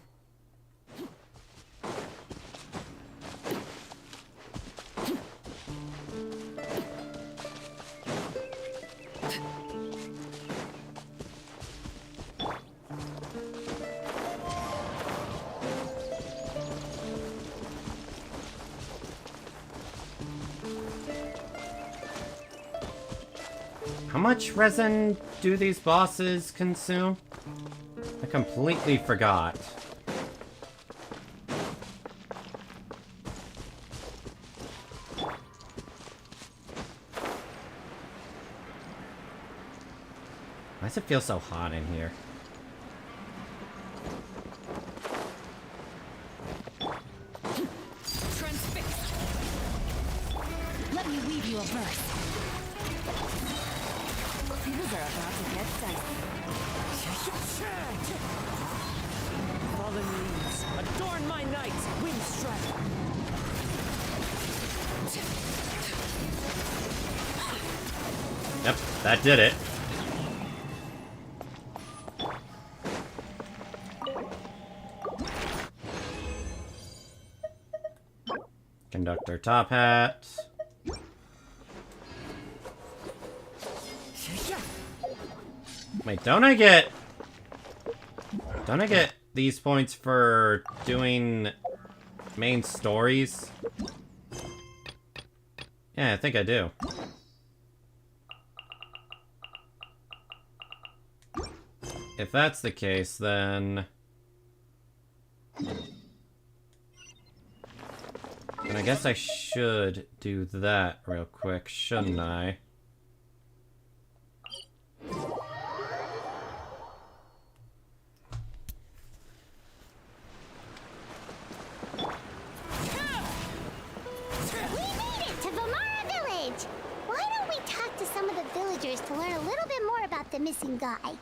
How much resin do these bosses consume? I completely forgot. Why does it feel so hot in here? Transfixed. Let me weave you a verse. Things are about to get dicey. Fallen leaves, adorn my night. Wind strike. Yep, that did it. Conductor top hat. Wait, don't I get these points for doing main stories? Yeah, I think I do. If that's the case, then... And I guess I should do that real quick, shouldn't I? To learn a little bit more about the missing guy.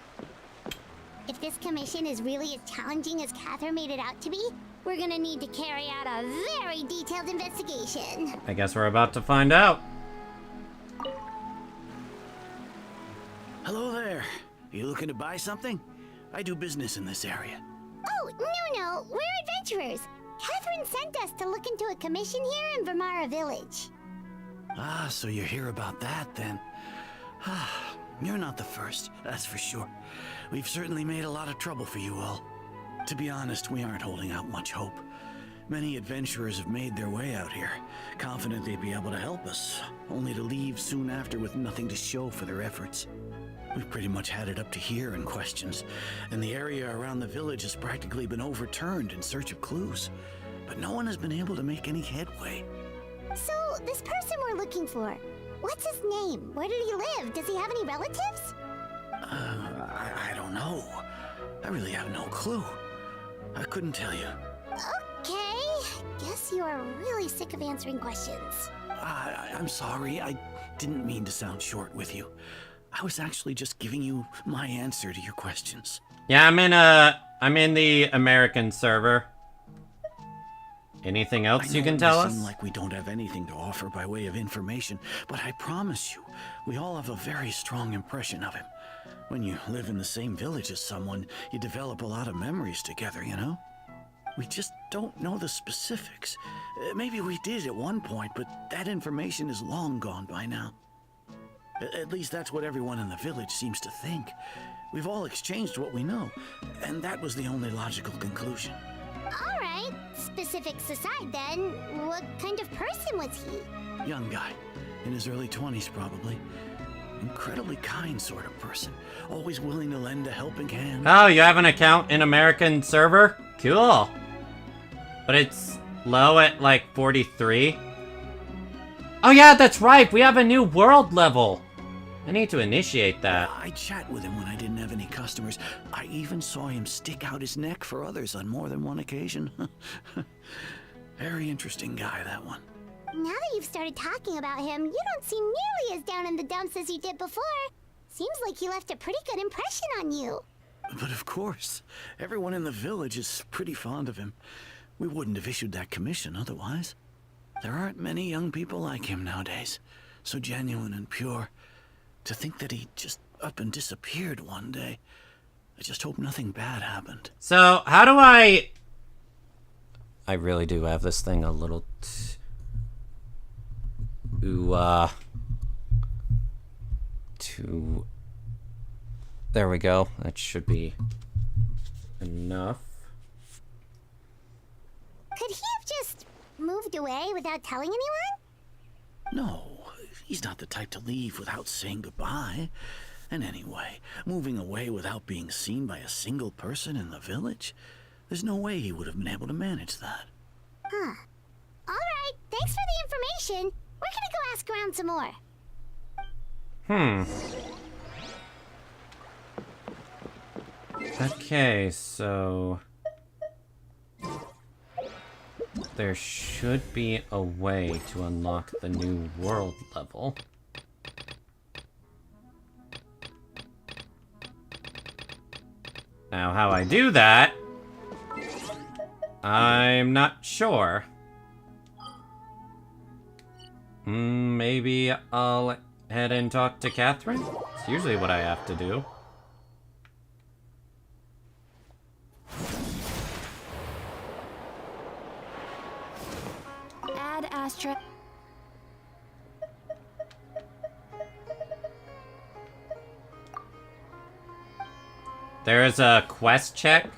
If this commission is really as challenging as Catherine made it out to be, we're gonna need to carry out a very detailed investigation. I guess we're about to find out. Hello there. Are you looking to buy something? I do business in this area. Oh, no, we're adventurers. Catherine sent us to look into a commission here in Vermara Village. Ah, so you're here about that then. You're not the first, that's for sure. We've certainly made a lot of trouble for you all. To be honest, we aren't holding out much hope. Many adventurers have made their way out here, confident they'd be able to help us, only to leave soon after with nothing to show for their efforts. We've pretty much had it up to here in questions, and the area around the village has practically been overturned in search of clues. But no one has been able to make any headway. So, this person we're looking for, what's his name? Where did he live? Does he have any relatives? I don't know. I really have no clue. I couldn't tell you. Okay, guess you are really sick of answering questions. I'm sorry, I didn't mean to sound short with you. I was actually just giving you my answer to your questions. Yeah, I'm in the American server. Anything else you can tell us? It may seem like we don't have anything to offer by way of information, but I promise you, we all have a very strong impression of him. When you live in the same village as someone, you develop a lot of memories together, you know? We just don't know the specifics. Maybe we did at one point, but that information is long gone by now. At least that's what everyone in the village seems to think. We've all exchanged what we know, and that was the only logical conclusion. All right, specifics aside then, what kind of person was he? Young guy, in his early 20s probably. Incredibly kind sort of person, always willing to lend a helping hand. Oh, you have an account in American server? Cool. But it's low at like 43. Oh yeah, that's right, we have a new world level. I need to initiate that. I chat with him when I didn't have any customers. I even saw him stick out his neck for others on more than one occasion. Very interesting guy, that one. Now that you've started talking about him, you don't seem nearly as down in the dumps as you did before. Seems like he left a pretty good impression on you. But of course, everyone in the village is pretty fond of him. We wouldn't have issued that commission otherwise. There aren't many young people like him nowadays, so genuine and pure. To think that he just up and disappeared one day. I just hope nothing bad happened. So, how do I really do have this thing a little there we go. That should be enough. Could he have just moved away without telling anyone? No, he's not the type to leave without saying goodbye. And anyway, moving away without being seen by a single person in the village? There's no way he would have been able to manage that. Huh. All right, thanks for the information. We're gonna go ask around some more. Okay, so there should be a way to unlock the new world level. Now, how I do that, I'm not sure. Maybe I'll head and talk to Catherine? It's usually what I have to do. Add Astra. There is a quest check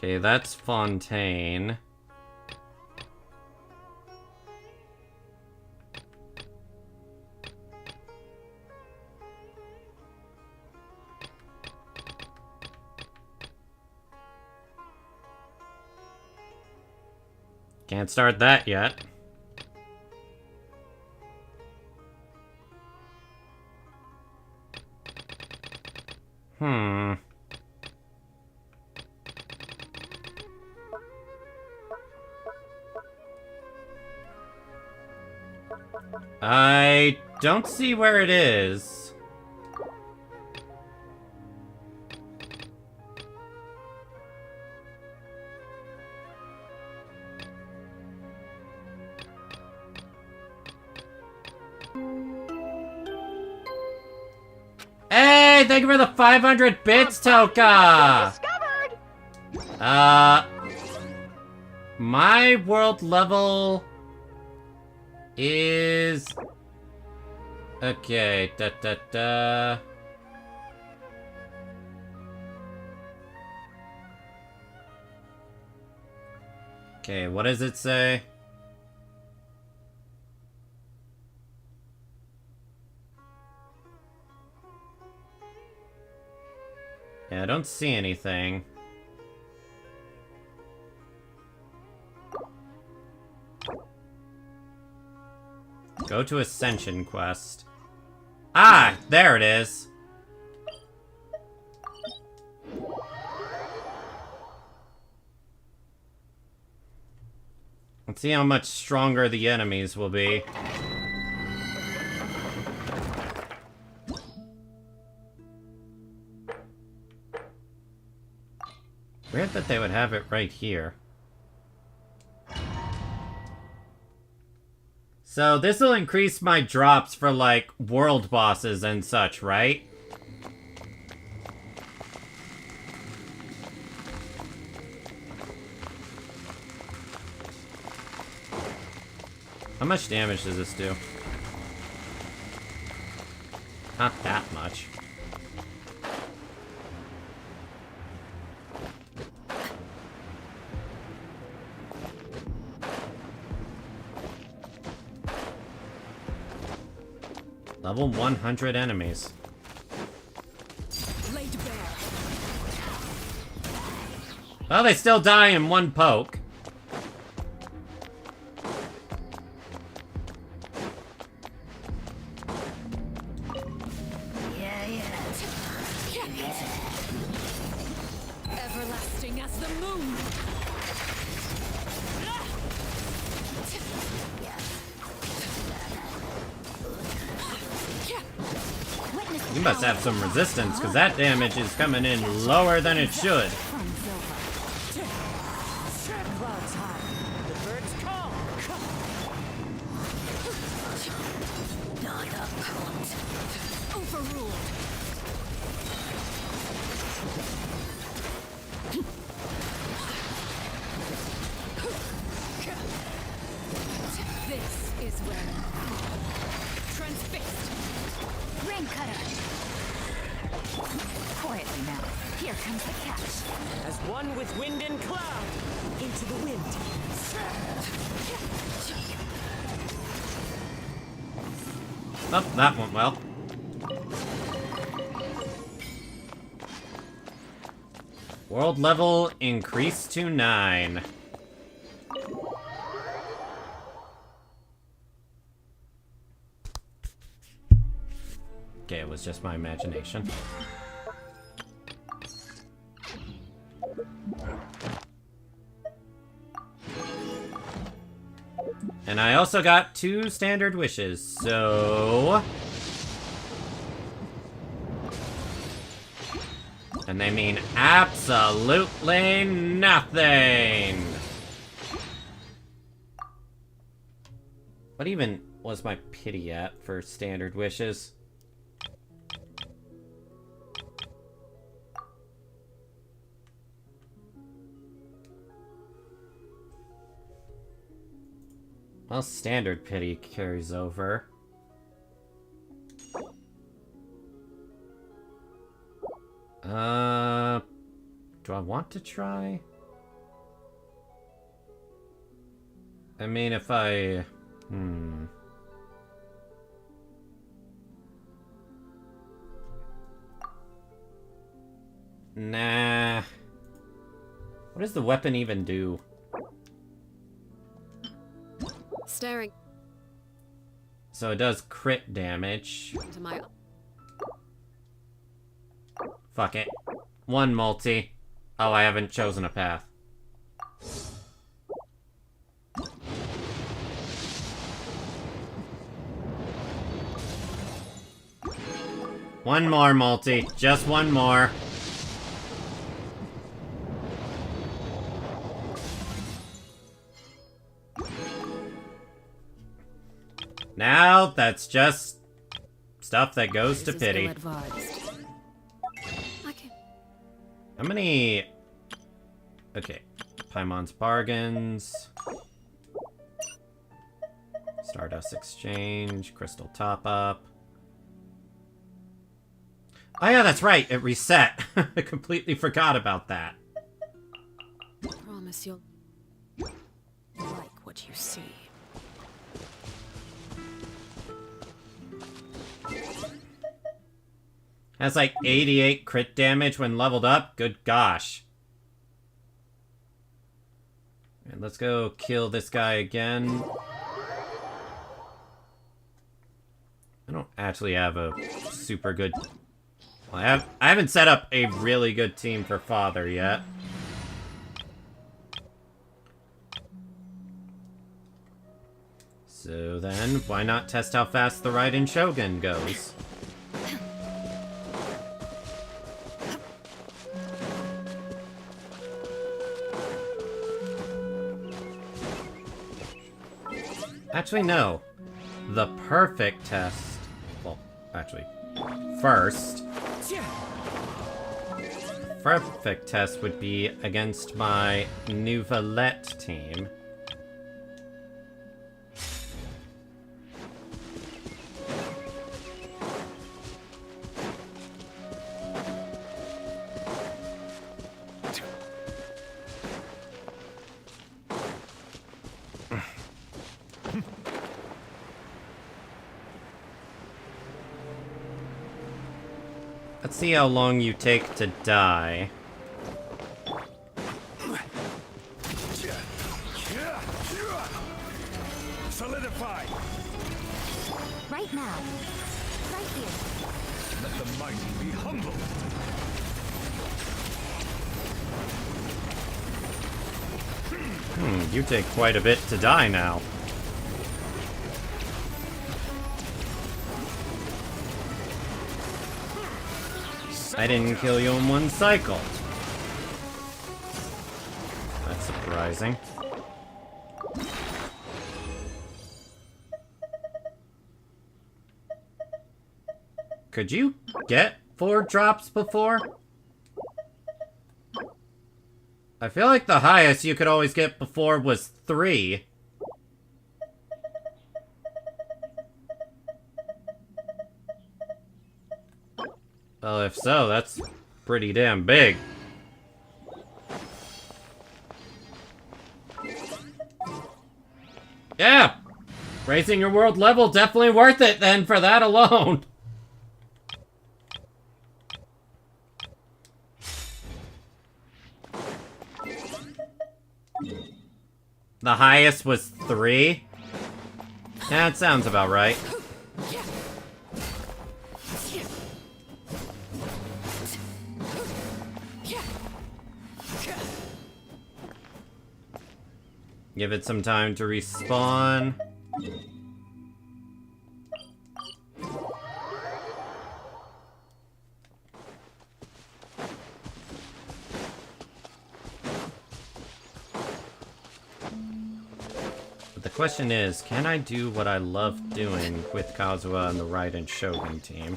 Okay, that's Fontaine. Can't start that yet. I don't see where it is. Hey, thank you for the 500 bits, Toka! My world level is... Okay, da. Okay, what does it say? Yeah, I don't see anything. Go to Ascension Quest. Ah, there it is. Let's see how much stronger the enemies will be. Weird that they would have it right here. So this will increase my drops for, like, world bosses and such, right? How much damage does this do? Not that much. Level 100 enemies. Well, they still die in one poke. Everlasting as the moon. You must have some resistance, because that damage is coming in lower than it should. Clouds high. The birds call. Overruled. This is where transfixed. Rain cutter. Quietly now. Here comes the catch. As one with wind and cloud. Into the wind. Oh, that went well. World level increased to 9. Okay, it was just my imagination. And I also got 2 standard wishes, so... And they mean absolutely nothing! What even was my pity at for standard wishes? Well, standard pity carries over. Do I want to try? I mean, if I... Nah. What does the weapon even do? Staring So it does crit damage. into my... Fuck it. One multi. Oh, I haven't chosen a path. One more multi. Just one more. Now, that's just stuff that goes to This is pity. ill-advised. I can... How many... Okay. Paimon's Bargains. Stardust Exchange. Crystal Top-Up. Oh yeah, that's right. It reset. I completely forgot about that. Promise you'll like what you see. Has like 88 crit damage when leveled up. Good gosh. And let's go kill this guy again. I don't actually have a super good... Well, I haven't set up a really good team for Father yet. So then, why not test how fast the Raiden Shogun goes? Actually, no. The perfect test... Well, actually, first... Perfect test would be against my Nouvelette team. Let's see how long you take to die. Solidify! Right now. Right here. Let the mighty be humble! You take quite a bit to die now. I didn't kill you in one cycle. That's surprising. Could you get 4 drops before? I feel like the highest you could always get before was 3. Well, if so, that's pretty damn big. Yeah! Raising your world level definitely worth it then for that alone. The highest was 3? Yeah, it sounds about right. Give it some time to respawn. But the question is, can I do what I love doing with Kazuha and the Raiden Shogun team?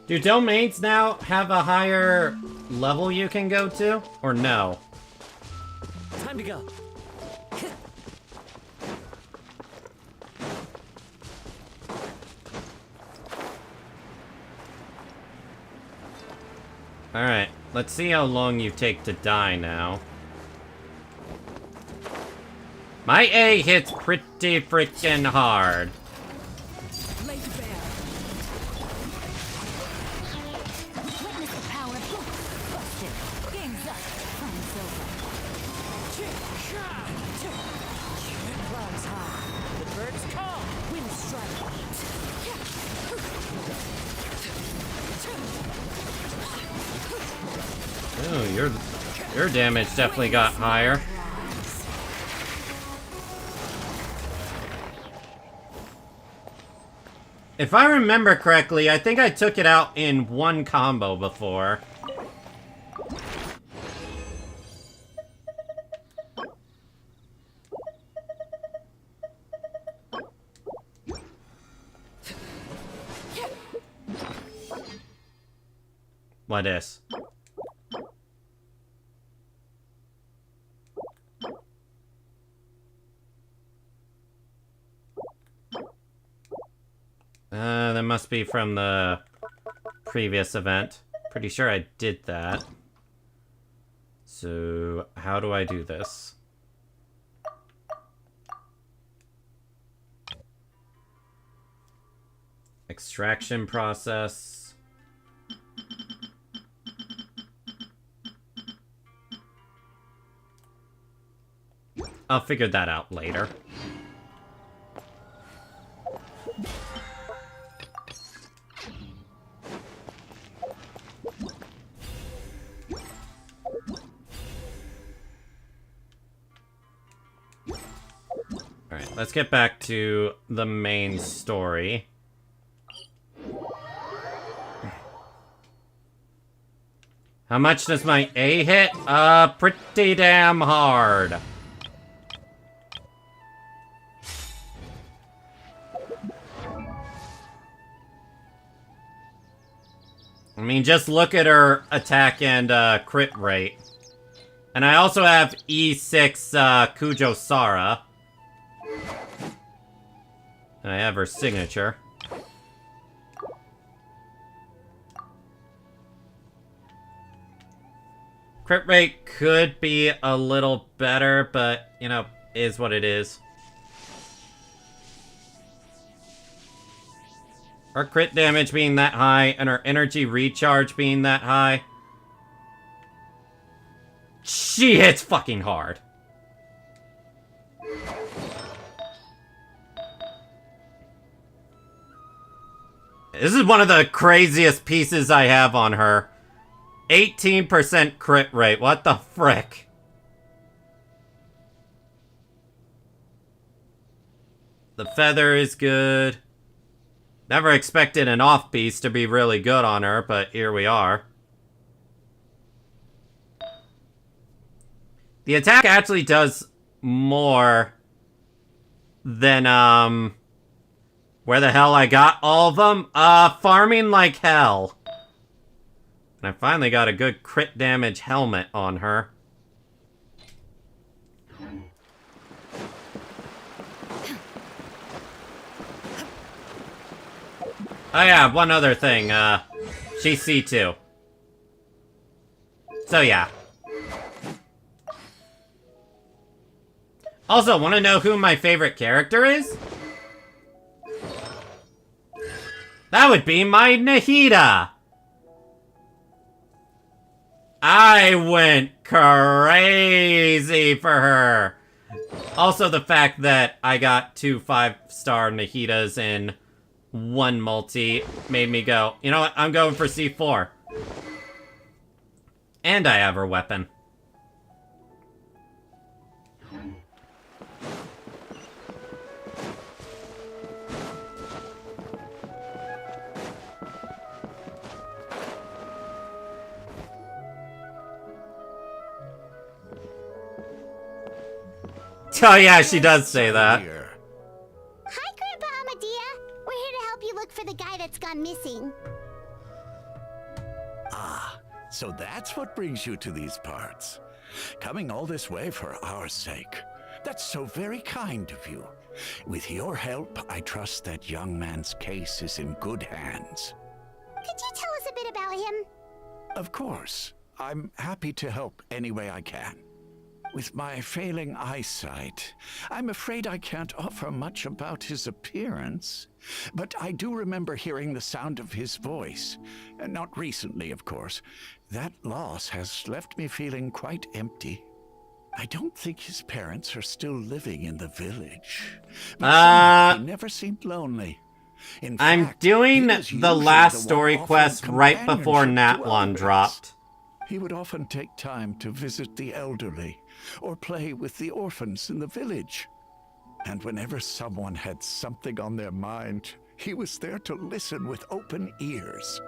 Do domains now have a higher level you can go to? Or no? Time to go. Alright, let's see how long you take to die now. My A hits pretty freaking hard. Lay to bear. Witness the power of Gugwa. Busted. Game's up. Fun's over. Clouds high. The birds call. Wind strike. Ooh, your damage definitely got higher. If I remember correctly, I think I took it out in one combo before. What is? That must be from the previous event. Pretty sure I did that. So, how do I do this? Extraction process. I'll figure that out later. Alright, let's get back to the main story. How much does my A hit? Pretty damn hard. I mean, just look at her attack and crit rate. And I also have E6 Kujo Sara. And I have her signature. Crit rate could be a little better, but, you know, is what it is. Her crit damage being that high, and her energy recharge being that high. She hits fucking hard. This is one of the craziest pieces I have on her. 18% crit rate. What the frick? The feather is good. Never expected an off-piece to be really good on her, but here we are. The attack actually does more than, where the hell I got all of them? Farming like hell. And I finally got a good crit damage helmet on her. Oh yeah, one other thing, she's C2. So yeah. Also, wanna know who my favorite character is? That would be my Nahida! I went crazy for her! Also, the fact that I got 2 5-star Nahidas in one multi made me go, you know what, I'm going for C4. And I have her weapon. Oh yeah, she does say that. Hi, Grandpa Amadea. We're here to help you look for the guy that's gone missing. Ah, so that's what brings you to these parts. Coming all this way for our sake. That's so very kind of you. With your help, I trust that young man's case is in good hands. Could you tell us a bit about him? Of course. I'm happy to help any way I can. With my failing eyesight, I'm afraid I can't offer much about his appearance. But I do remember hearing the sound of his voice. Not recently, of course. That loss has left me feeling quite empty. I don't think his parents are still living in the village. But somehow he never seemed lonely. In I'm fact, doing he was the usually last one story offering quest right before companionship to Natlon others. dropped. He would often take time to visit the elderly or play with the orphans in the village. And whenever someone had something on their mind, he was there to listen with open ears.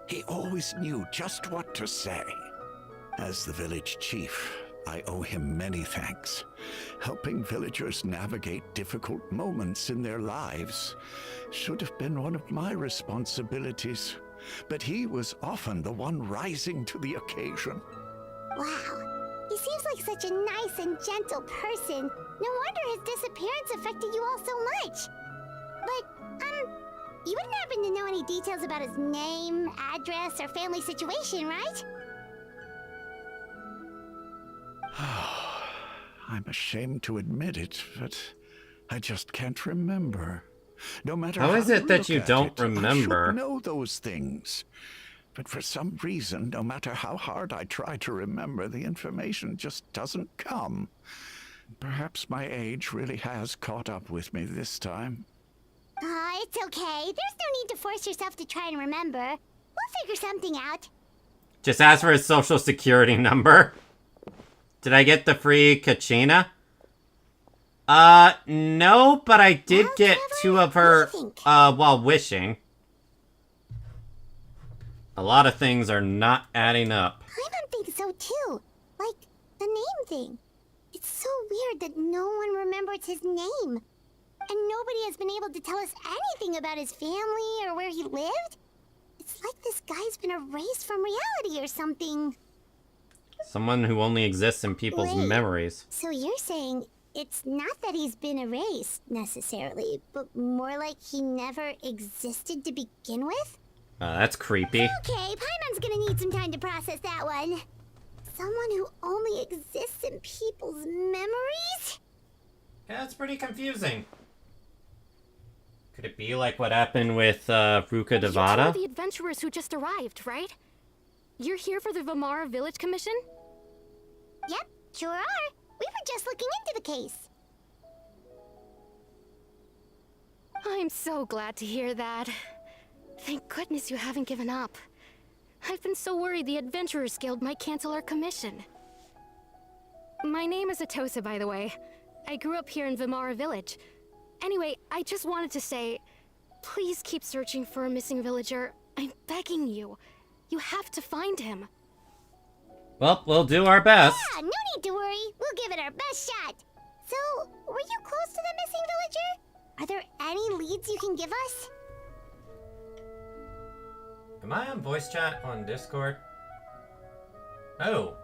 He always knew just what to say. As the village chief, I owe him many thanks. Helping villagers navigate difficult moments in their lives should have been one of my responsibilities. But he was often the one rising to the occasion. Wow, he seems like such a nice and gentle person. No wonder his disappearance affected you all so much. But, you wouldn't happen to know any details about his name, address, or family situation, right? I'm ashamed to admit it, but I just can't remember. No matter How is you it that look you at don't it, remember? I should know those things. But for some reason, no matter how hard I try to remember, the information just doesn't come. Perhaps my age really has caught up with me this time. It's okay. There's no need to force yourself to try and remember. We'll figure something out. Just ask for his social security number. Did I get the free Kachina? No, but I did get Trevor, 2 of what her, do you think? while wishing. A lot of things are not adding up. I don't think so too. Like, the name thing. It's so weird that no one remembers his name. And nobody has been able to tell us anything about his family or where he lived. It's like this guy's been erased from reality or something. Someone who only exists in people's Wait. memories. So you're saying it's not that he's been erased, necessarily, but more like he never existed to begin with? That's creepy. Okay, Paimon's gonna need some time to process that one. Someone who only exists in people's memories? Yeah, that's pretty confusing. Could it be like what happened with, Ruka You're Devada? the adventurers who just arrived, right? You're here for the Vamara Village Commission? Yep, sure are. We were just looking into the case. I'm so glad to hear that. Thank goodness you haven't given up. I've been so worried the Adventurers Guild might cancel our commission. My name is Atosa, by the way. I grew up here in Vamara Village. Anyway, I just wanted to say, please keep searching for a missing villager. I'm begging you. You have to find him. Well, we'll do our best. Yeah, no need to worry. We'll give it our best shot. So, were you close to the missing villager? Are there any leads you can give us? Am I on voice chat on Discord? Oh.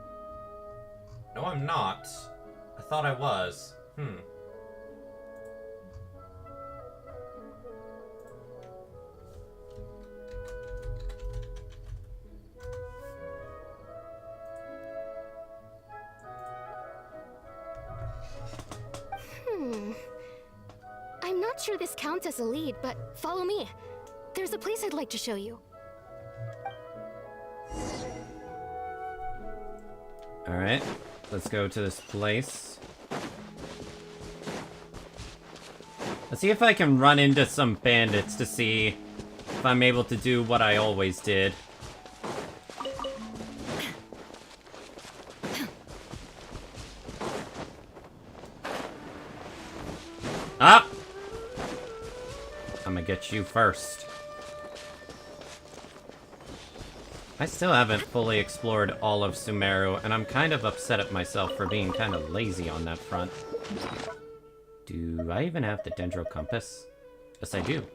No, I'm not. I thought I was. I'm not sure this counts as a lead, but follow me. There's a place I'd like to show you. Alright, let's go to this place. Let's see if I can run into some bandits to see if I'm able to do what I always did. Up! I'm gonna get you first. I still haven't fully explored all of Sumeru, and I'm kind of upset at myself for being kind of lazy on that front. Do I even have the Dendro Compass? Yes, I do.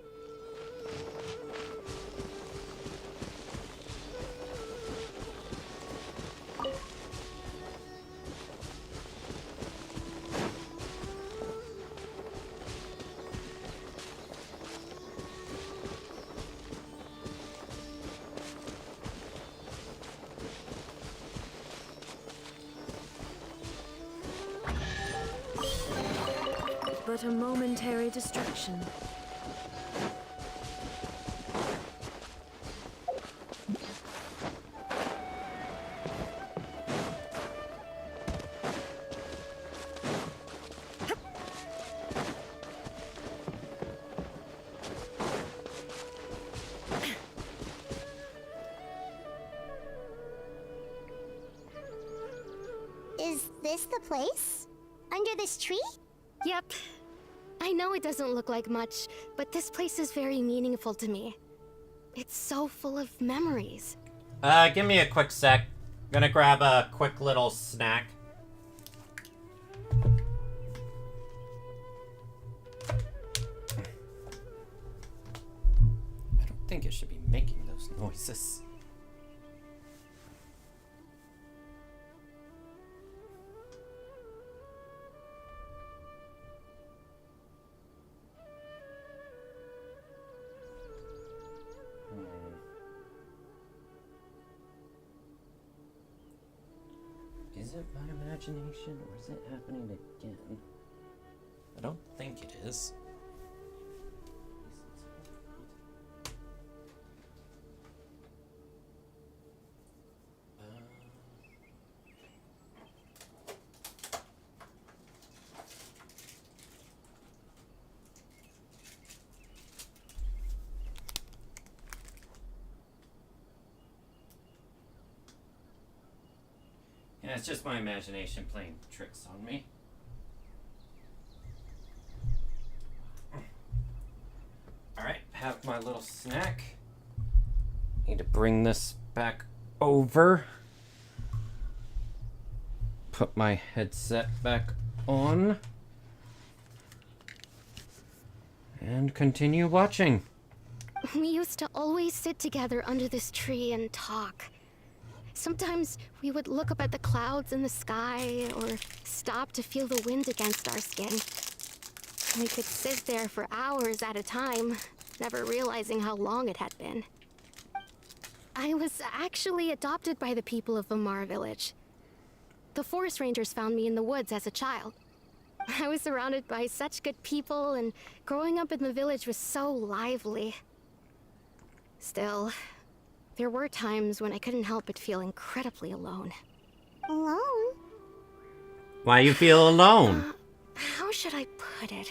but a momentary distraction. Is this the place? Under this tree? Yep. I know it doesn't look like much, but this place is very meaningful to me. It's so full of memories. Give me a quick sec. Gonna grab a quick little snack. I don't think it should be making those noises. Is it my imagination, or is it happening again? I don't think it is. Yeah, it's just my imagination playing tricks on me. Alright, have my little snack. Need to bring this back over. Put my headset back on. And continue watching. We used to always sit together under this tree and talk. Sometimes we would look up at the clouds in the sky or stop to feel the wind against our skin. We could sit there for hours at a time, never realizing how long it had been. I was actually adopted by the people of Vamar village. The forest rangers found me in the woods as a child. I was surrounded by such good people, and growing up in the village was so lively. Still, there were times when I couldn't help but feel incredibly alone. Alone? Why you feel alone? How should I put it?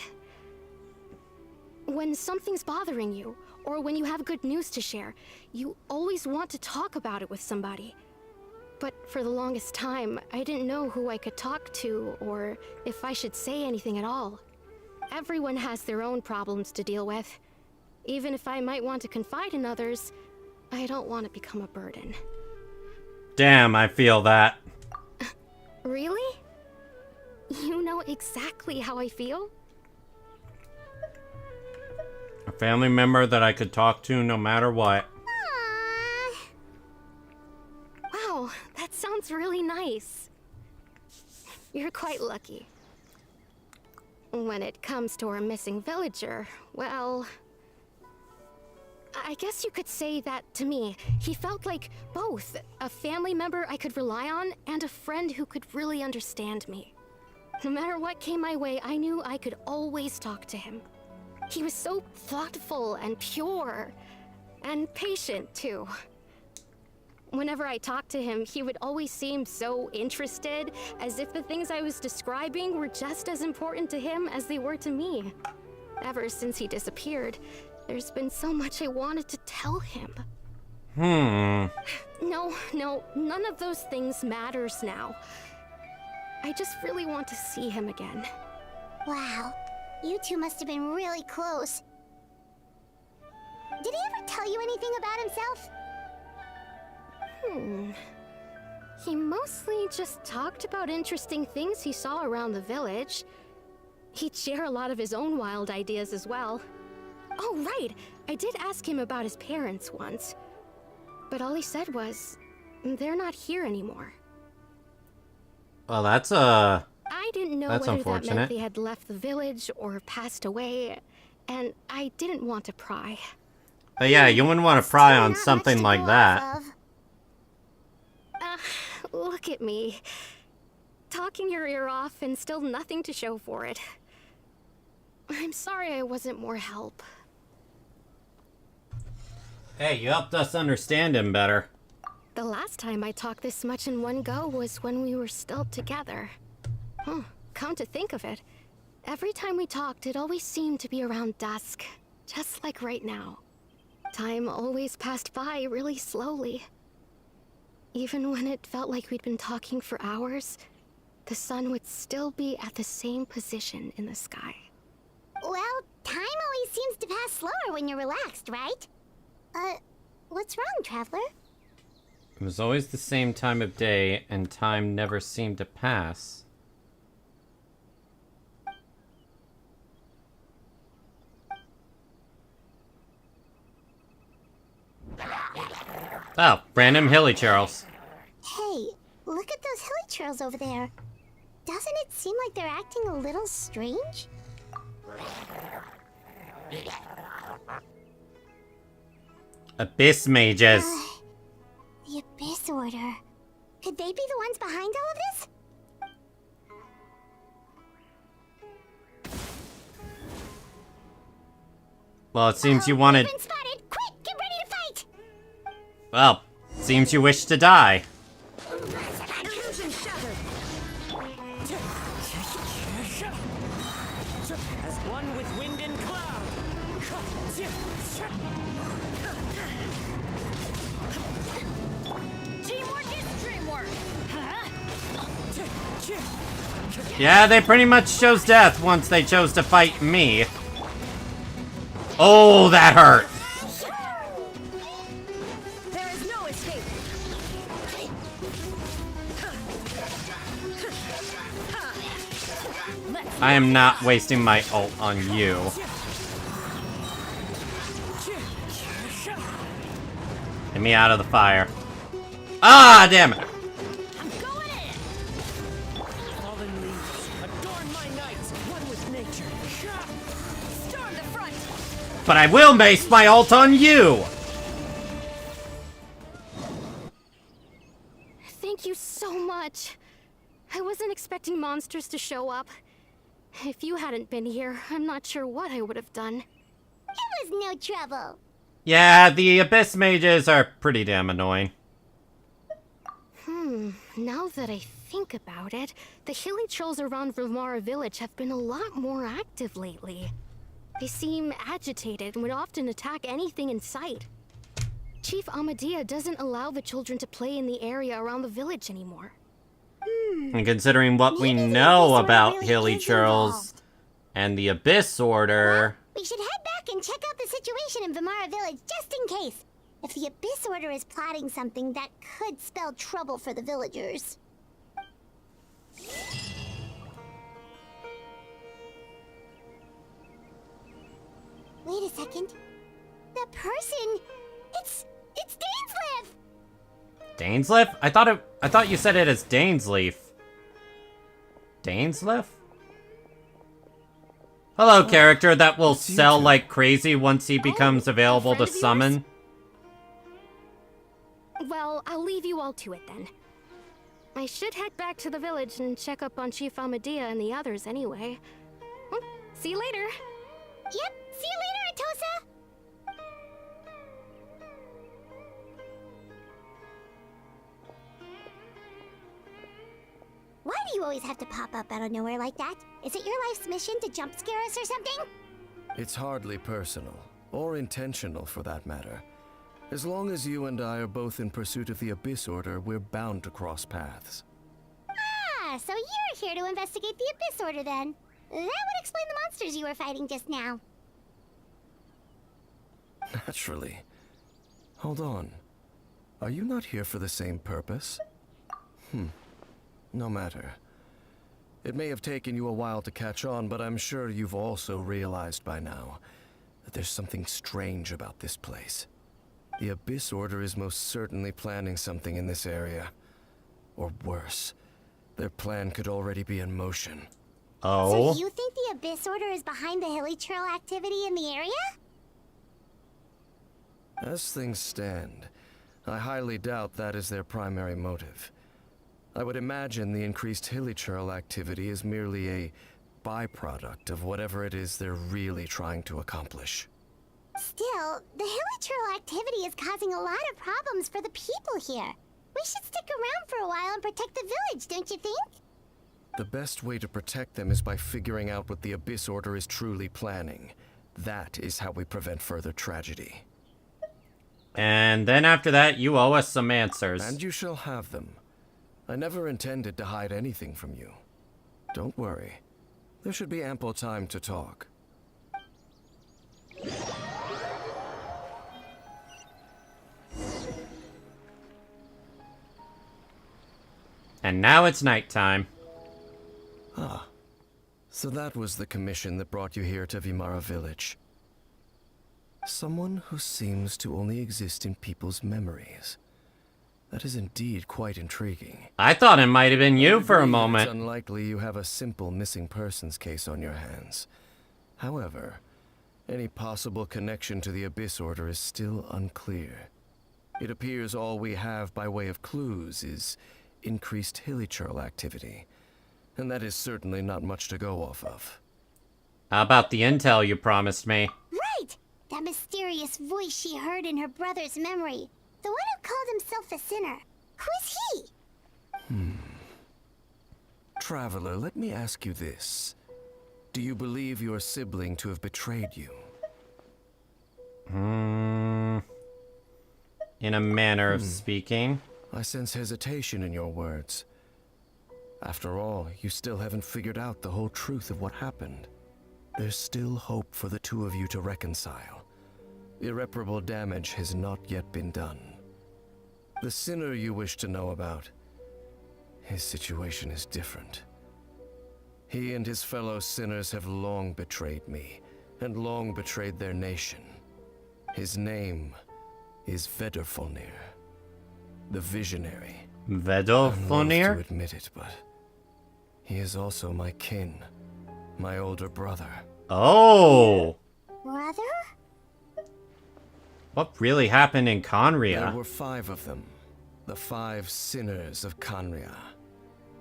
When something's bothering you, or when you have good news to share, you always want to talk about it with somebody. But for the longest time, I didn't know who I could talk to, or if I should say anything at all. Everyone has their own problems to deal with. Even if I might want to confide in others, I don't want to become a burden. Damn, I feel that. Really? You know exactly how I feel? A family member that I could talk to no matter what. Wow, that sounds really nice. You're quite lucky. When it comes to our missing villager, well, I guess you could say that to me. He felt like both a family member I could rely on and a friend who could really understand me. No matter what came my way, I knew I could always talk to him. He was so thoughtful and pure, and patient too. Whenever I talked to him, he would always seem so interested, as if the things I was describing were just as important to him as they were to me. Ever since he disappeared, there's been so much I wanted to tell him. No, none of those things matters now. I just really want to see him again. Wow, you two must have been really close. Did he ever tell you anything about himself? He mostly just talked about interesting things he saw around the village. He'd share a lot of his own wild ideas as well. Oh, right! I did ask him about his parents once. But all he said was, they're not here anymore. Well, that's I didn't know that's whether that unfortunate. meant they had left the village or passed away, and I didn't want to pry. But yeah, you wouldn't want to pry Still on not something much to like go that. off of. Look at me. Talking your ear off and still nothing to show for it. I'm sorry I wasn't more help. Hey, you helped us understand him better. The last time I talked this much in one go was when we were still together. Huh, come to think of it, every time we talked, it always seemed to be around dusk, just like right now. Time always passed by really slowly. Even when it felt like we'd been talking for hours, the sun would still be at the same position in the sky. Well, time always seems to pass slower when you're relaxed, right? What's wrong, Traveler? It was always the same time of day, and time never seemed to pass. Oh, random hilly Charles. Hey, look at those hilly churls over there. Doesn't it seem like they're acting a little strange? Abyss mages. The Abyss Order. Could they be the ones behind all of this? Well, it seems you wanted... Been spotted! Quick, get ready to fight! Well, seems you wish to die. Illusion shattered. As one with wind and cloud. Teamwork is dreamwork! Yeah, they pretty much chose death once they chose to fight me. Oh, that hurt. There is no escape! I am not wasting my ult on you. Get me out of the fire. Ah, damn it. I'm going in! Fallen leaves, adorn my nights, one with nature. Storm the front! But I will base my ult on you. Thank you so much. I wasn't expecting monsters to show up. If you hadn't been here, I'm not sure what I would have done. It was no trouble. Yeah, the Abyss mages are pretty damn annoying. Now that I think about it, the hilly trolls around Vamara village have been a lot more active lately. They seem agitated and would often attack anything in sight. Chief Amadea doesn't allow the children to play in the area around the village anymore. And considering what we Maybe the know Abyss Order about really hilly is churls involved. and the Abyss Order... We should head back and check out the situation in Vamara village just in case. If the Abyss Order is plotting something that could spell trouble for the villagers. Wait a second. That person, it's Dainsleif! Dainsleif? I thought you said it as Dainsleif. Dainsleif? Hello, character that will sell like crazy once he becomes available to friend of yours? summon. Well, I'll leave you all to it then. I should head back to the village and check up on Chief Amadea and the others anyway. See you later. Yep, see you later, Atosa! Why do you always have to pop up out of nowhere like that? Is it your life's mission to jump scare us or something? It's hardly personal, or intentional for that matter. As long as you and I are both in pursuit of the Abyss Order, we're bound to cross paths. Ah, so you're here to investigate the Abyss Order then. That would explain the monsters you were fighting just now. Naturally. Hold on. Are you not here for the same purpose? No matter. It may have taken you a while to catch on, but I'm sure you've also realized by now that there's something strange about this place. The Abyss Order is most certainly planning something in this area. Or worse, their plan could already be in motion. Oh? So you think the Abyss Order is behind the hilly trail activity in the area? As things stand, I highly doubt that is their primary motive. I would imagine the increased hilly trail activity is merely a byproduct of whatever it is they're really trying to accomplish. Still, the hilichurl activity is causing a lot of problems for the people here. We should stick around for a while and protect the village, don't you think? The best way to protect them is by figuring out what the Abyss Order is truly planning. That is how we prevent further tragedy. And then after that, you owe us some answers. And you shall have them. I never intended to hide anything from you. Don't worry. There should be ample time to talk. And now it's nighttime. Ah. So that was the commission that brought you here to Vimara Village. Someone who seems to only exist in people's memories. That is indeed quite intriguing. I thought it might have been you for a moment. It's unlikely you have a simple missing persons case on your hands. However, any possible connection to the Abyss Order is still unclear. It appears all we have by way of clues is increased hilichurl activity, and that is certainly not much to go off of. How about the intel you promised me? Right! That mysterious voice she heard in her brother's memory. The one who called himself a sinner. Who is he? Traveler, let me ask you this. Do you believe your sibling to have betrayed you? In a manner of speaking. I sense hesitation in your words. After all, you still haven't figured out the whole truth of what happened. There's still hope for the two of you to reconcile. Irreparable damage has not yet been done. The sinner you wish to know about, his situation is different. He and his fellow sinners have long betrayed me, and long betrayed their nation. His name is Vedrfolnir, the Visionary. Vedrfolnir? I'm loath to admit it, but he is also my kin, my older brother. Oh! Brother? What really happened in There Conria? were 5 of them, the 5 sinners of Conria.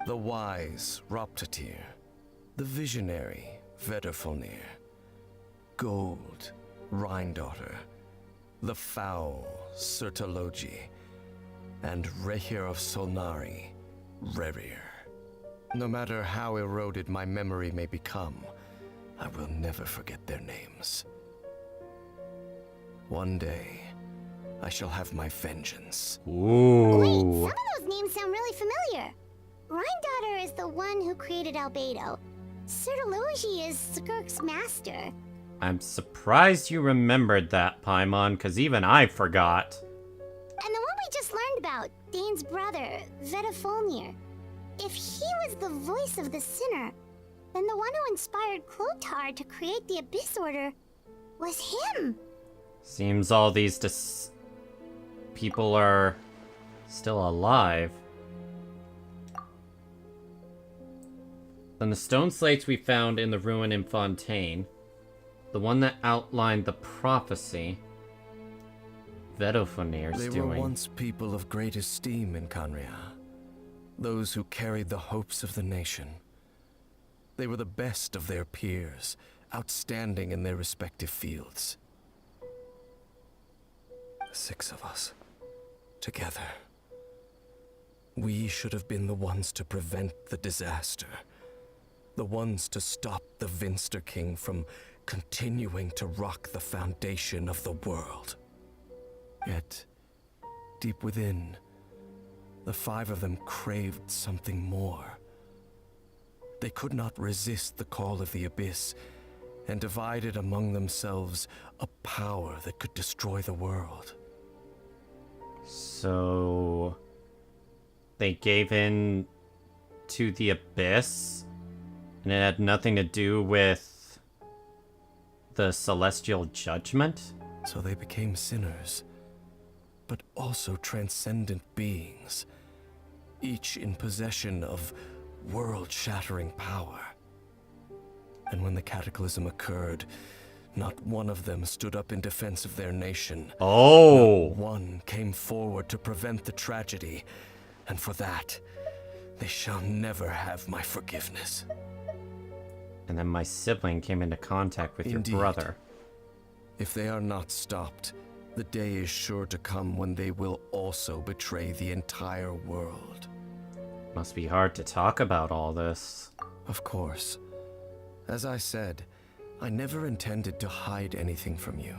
The wise Roptatir, the visionary Vedrfolnir, Gold Rhindaughter, the foul Sertologi, and Rehir of Solnari, Rerir. No matter how eroded my memory may become, I will never forget their names. One day, I shall have my vengeance. Wait, Ooh. some of those names sound really familiar. Rhindaughter is the one who created Albedo. Sertologi is Skirk's master. I'm surprised you remembered that, Paimon, because even I forgot. And the one we just learned about, Dane's brother, Vedrfolnir. If he was the voice of the sinner, then the one who inspired Clothar to create the Abyss Order was him. Seems all these people are still alive. Then the stone slates we found in the ruin in Fontaine, the one that outlined the prophecy Vedrfolnir's They doing. were once people of great esteem in Conria. Those who carried the hopes of the nation. They were the best of their peers, outstanding in their respective fields. The 6 of us, together. We should have been the ones to prevent the disaster. The ones to stop the Vinster King from continuing to rock the foundation of the world. Yet, deep within, the 5 of them craved something more. They could not resist the call of the Abyss, and divided among themselves a power that could destroy the world. So they gave in to the Abyss, and it had nothing to do with the Celestial Judgment? So they became sinners, but also transcendent beings, each in possession of world-shattering power. And when the cataclysm occurred, not one of them stood up in defense of their nation. Oh! Not one came forward to prevent the tragedy, and for that, they shall never have my forgiveness. And then my sibling came into contact with Indeed. your brother. If they are not stopped, the day is sure to come when they will also betray the entire world. Must be hard to talk about all this. Of course. As I said, I never intended to hide anything from you.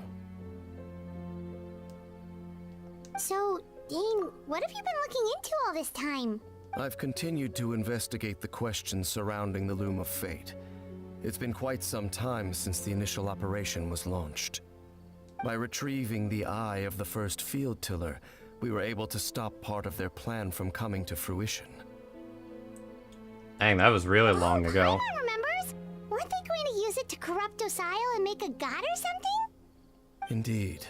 So, Dane, what have you been looking into all this time? I've continued to investigate the questions surrounding the Loom of Fate. It's been quite some time since the initial operation was launched. By retrieving the eye of the first field tiller, we were able to stop part of their plan from coming to fruition. Dang, that was really long ago. Paimon remembers? Weren't they going to use it to corrupt Osial and make a god or something? Indeed.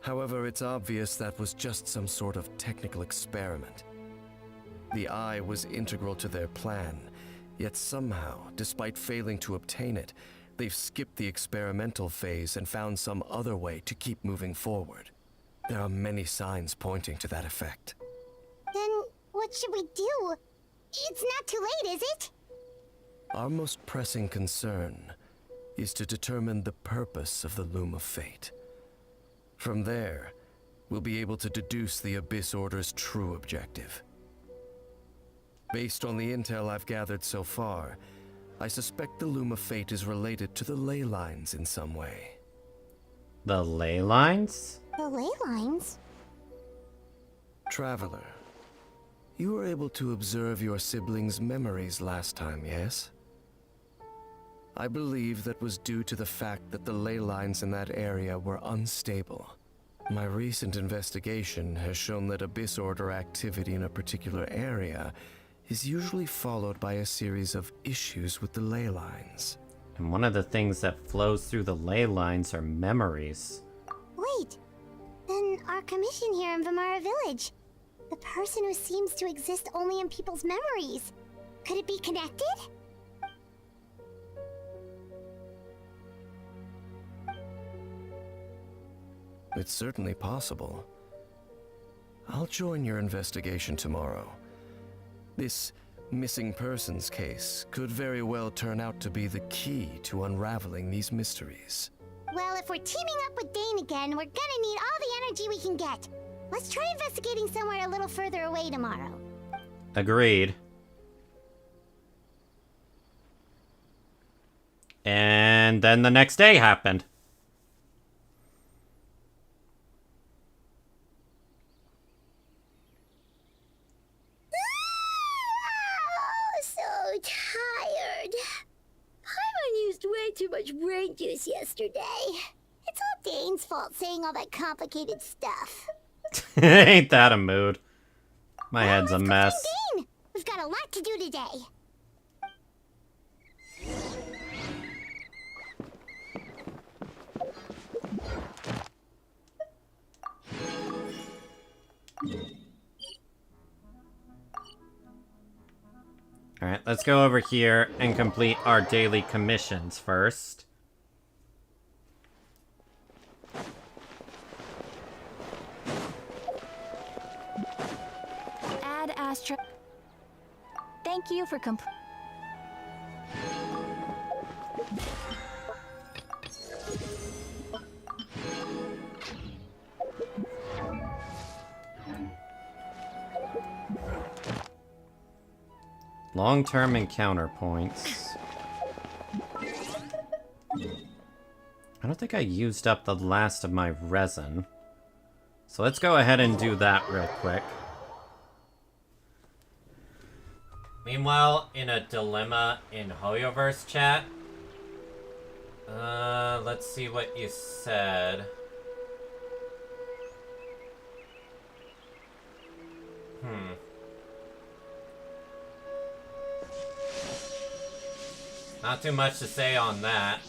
However, it's obvious that was just some sort of technical experiment. The eye was integral to their plan, yet somehow, despite failing to obtain it, they've skipped the experimental phase and found some other way to keep moving forward. There are many signs pointing to that effect. Then, what should we do? It's not too late, is it? Our most pressing concern is to determine the purpose of the Loom of Fate. From there, we'll be able to deduce the Abyss Order's true objective. Based on the intel I've gathered so far, I suspect the Loom of Fate is related to the ley lines in some way. The ley lines? The ley lines? Traveler, you were able to observe your siblings' memories last time, yes? I believe that was due to the fact that the ley lines in that area were unstable. My recent investigation has shown that Abyss Order activity in a particular area is usually followed by a series of issues with the ley lines. And one of the things that flows through the ley lines are memories. Wait, then our commission here in Vimara Village. The person who seems to exist only in people's memories. Could it be connected? It's certainly possible. I'll join your investigation tomorrow. This missing persons case could very well turn out to be the key to unraveling these mysteries. Well, if we're teaming up with Dane again, we're gonna need all the energy we can get. Let's try investigating somewhere a little further away tomorrow. Agreed. And then the next day happened. So tired. Paimon used way too much brain juice yesterday. It's all Dane's fault saying all that complicated stuff. Ain't that a mood? My head's a Let's go mess. find Dane. We've got a lot to do today. Alright, let's go over here and complete our daily commissions first. Add Astra. Thank you for Long-term encounter points. I don't think I used up the last of my resin. So let's go ahead and do that real quick. Meanwhile, in a dilemma in Hoyoverse chat. Let's see what you said. Not too much to say on that.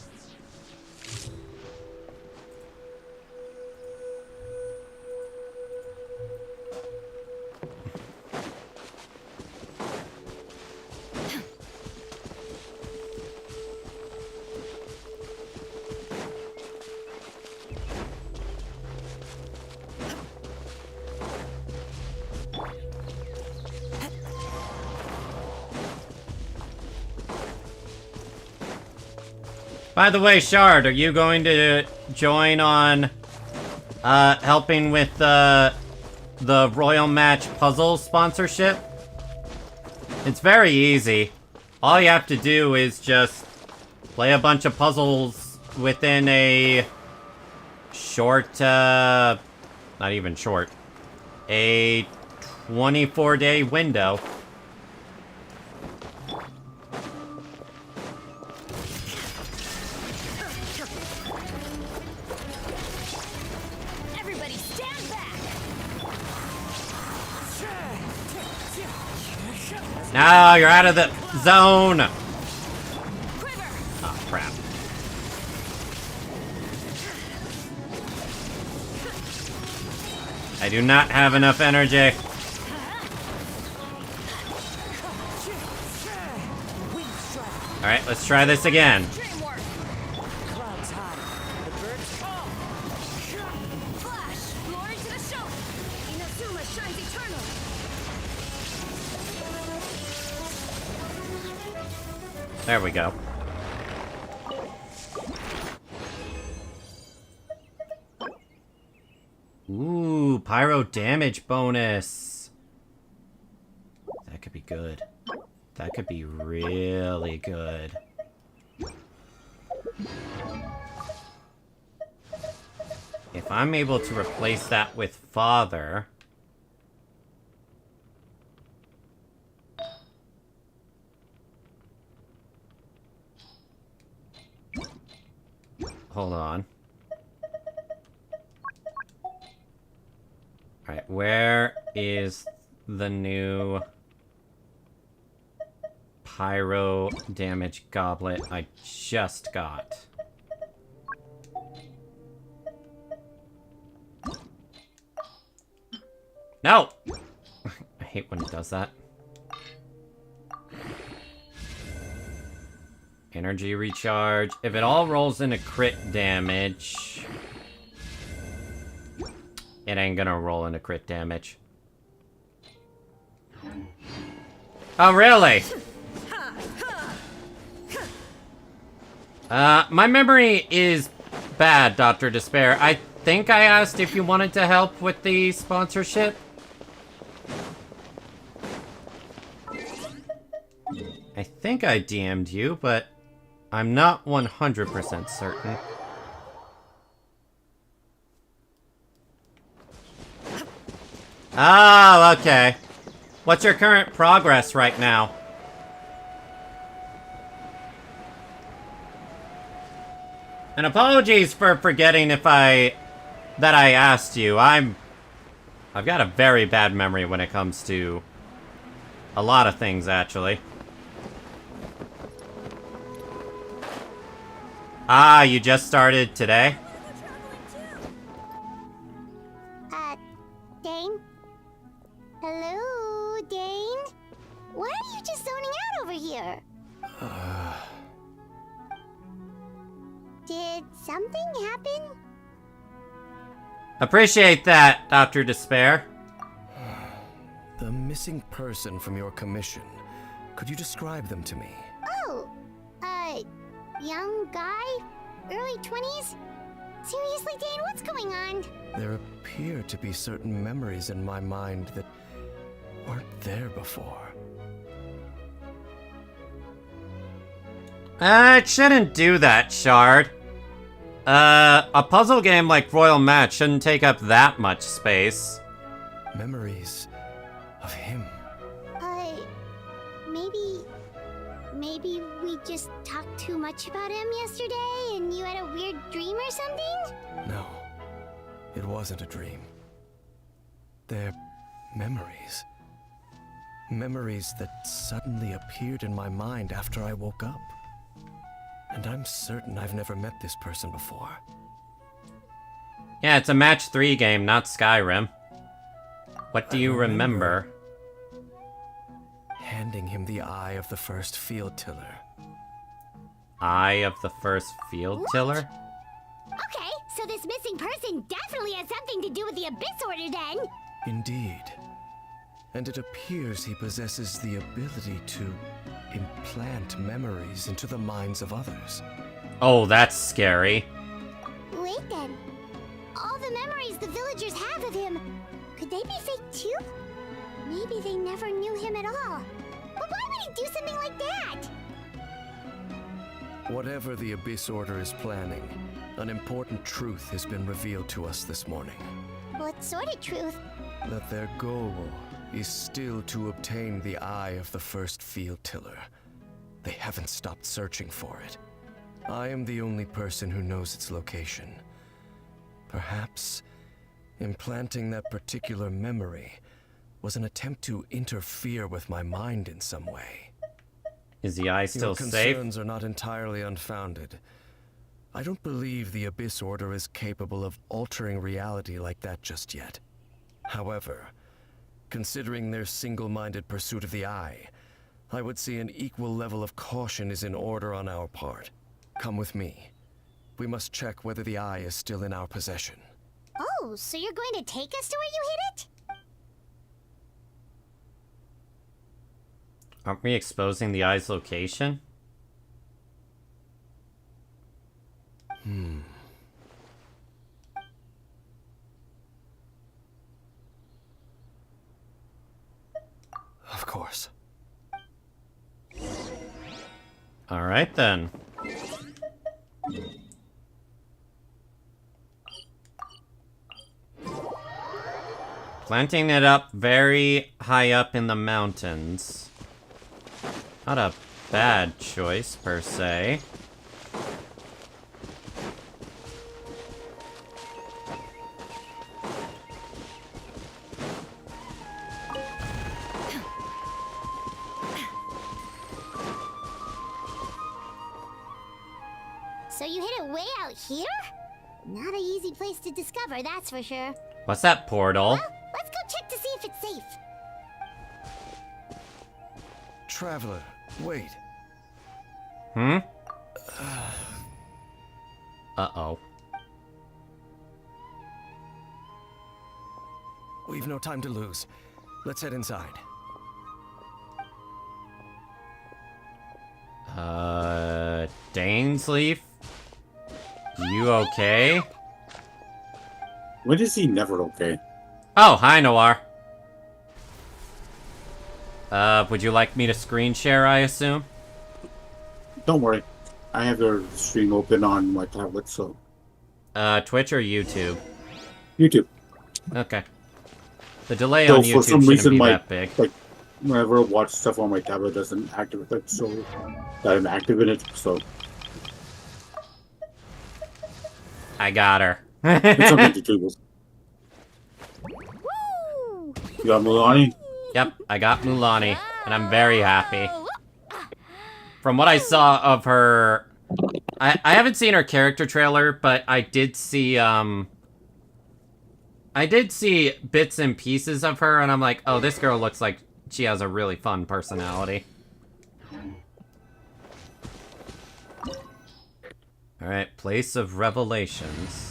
By the way, Shard, are you going to join on helping with the Royal Match puzzle sponsorship? It's very easy. All you have to do is just play a bunch of puzzles within a short, not even short, a 24-day window. Everybody stand back! No, you're out of the zone! Quiver! Oh, crap. I do not have enough energy. Alright, let's try this again. Dreamwork! Clouds high. The birds call. Flash! Glory to the show! Inazuma shines eternal! There we go. Ooh, pyro damage bonus. That could be good. That could be really good. If I'm able to replace that with Father... Hold on. Alright, where is the new pyro damage goblet I just got? No! I hate when it does that. Energy recharge. If it all rolls into crit damage... It ain't gonna roll into crit damage. Oh, really? My memory is bad, Dr. Despair. I think I asked if you wanted to help with the sponsorship. I think I DM'd you, but I'm not 100% certain. Oh, okay. What's your current progress right now? And apologies for forgetting that I asked you. I've got a very bad memory when it comes to a lot of things, actually. Ah, you just started today? Dane? Hello, Dane? Why are you just zoning out over here? Did something happen? Appreciate that, Dr. Despair. The missing person from your commission. Could you describe them to me? Oh, young guy? Early 20s? Seriously, Dane, what's going on? There appear to be certain memories in my mind that weren't there before. It shouldn't do that, Shard. A puzzle game like Royal Match shouldn't take up that much space. Memories of him. Maybe we just talked too much about him yesterday and you had a weird dream or something? No, it wasn't a dream. They're memories. Memories that suddenly appeared in my mind after I woke up. And I'm certain I've never met this person before. Yeah, it's a match 3 game, not Skyrim. What do you remember? Handing him the eye of the first field tiller. Eye of the first field tiller? Okay, so this missing person definitely has something to do with the Abyss Order then. Indeed. And it appears he possesses the ability to implant memories into the minds of others. Oh, that's scary. Wait then. All the memories the villagers have of him, could they be fake too? Maybe they never knew him at all. But why would he do something like that? Whatever the Abyss Order is planning, an important truth has been revealed to us this morning. What sort of truth? That their goal is still to obtain the eye of the first field tiller. They haven't stopped searching for it. I am the only person who knows its location. Perhaps implanting that particular memory was an attempt to interfere with my mind in some way. Is the eye still Your safe? concerns are not entirely unfounded. I don't believe the Abyss Order is capable of altering reality like that just yet. However, considering their single-minded pursuit of the eye, I would say an equal level of caution is in order on our part. Come with me. We must check whether the eye is still in our possession. Oh, so you're going to take us to where you hid it? Aren't we exposing the eye's location? Of course. Alright then. Planting it up very high up in the mountains. Not a bad choice, per se. So you hid it way out here? Not an easy place to discover, that's for sure. What's that portal? Well, let's go check to see if it's safe. Traveler, wait. Uh-oh. We've no time to lose. Let's head inside. Dainsleaf? You okay? When is he never okay? Oh, hi, Noir. Would you like me to screen share, I assume? Don't worry. I have your stream open on my tablet, so... Twitch or YouTube? YouTube. Okay. The delay So on for YouTube some shouldn't reason, be my, that big. like, whenever I watch stuff on my tablet, it doesn't activate it, so that I'm active in it, so... I got her. It's something to do with. You got Mulani? Yep, I got Mulani, and I'm very happy. From what I saw of her... I haven't seen her character trailer, but I did see, bits and pieces of her, and I'm like, oh, this girl looks like she has a really fun personality. Alright, Place of Revelations.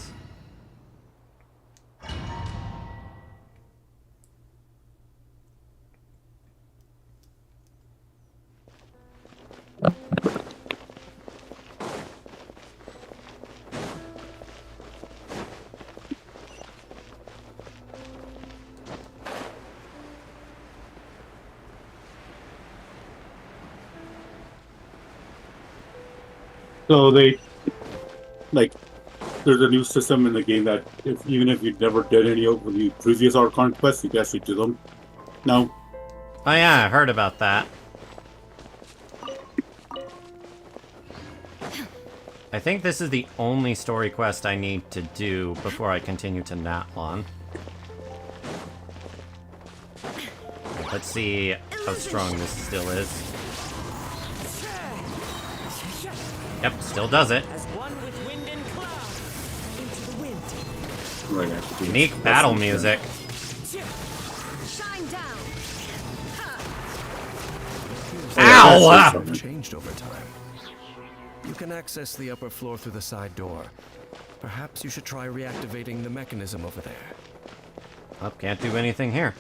So they... Like, there's a new system in the game that even if you never did any of the previous Archon quests, you can actually do them now. Oh yeah, I heard about that. I think this is the only story quest I need to do before I continue to Natlon. Let's see how strong this still is. Yep, still does it. As one with wind and cloud. Into the wind. Right after Unique battle music. Shine down. Ow! Have changed over time. You can access the upper floor through the side door. Perhaps you should try reactivating the mechanism over there. Oh, can't do anything here.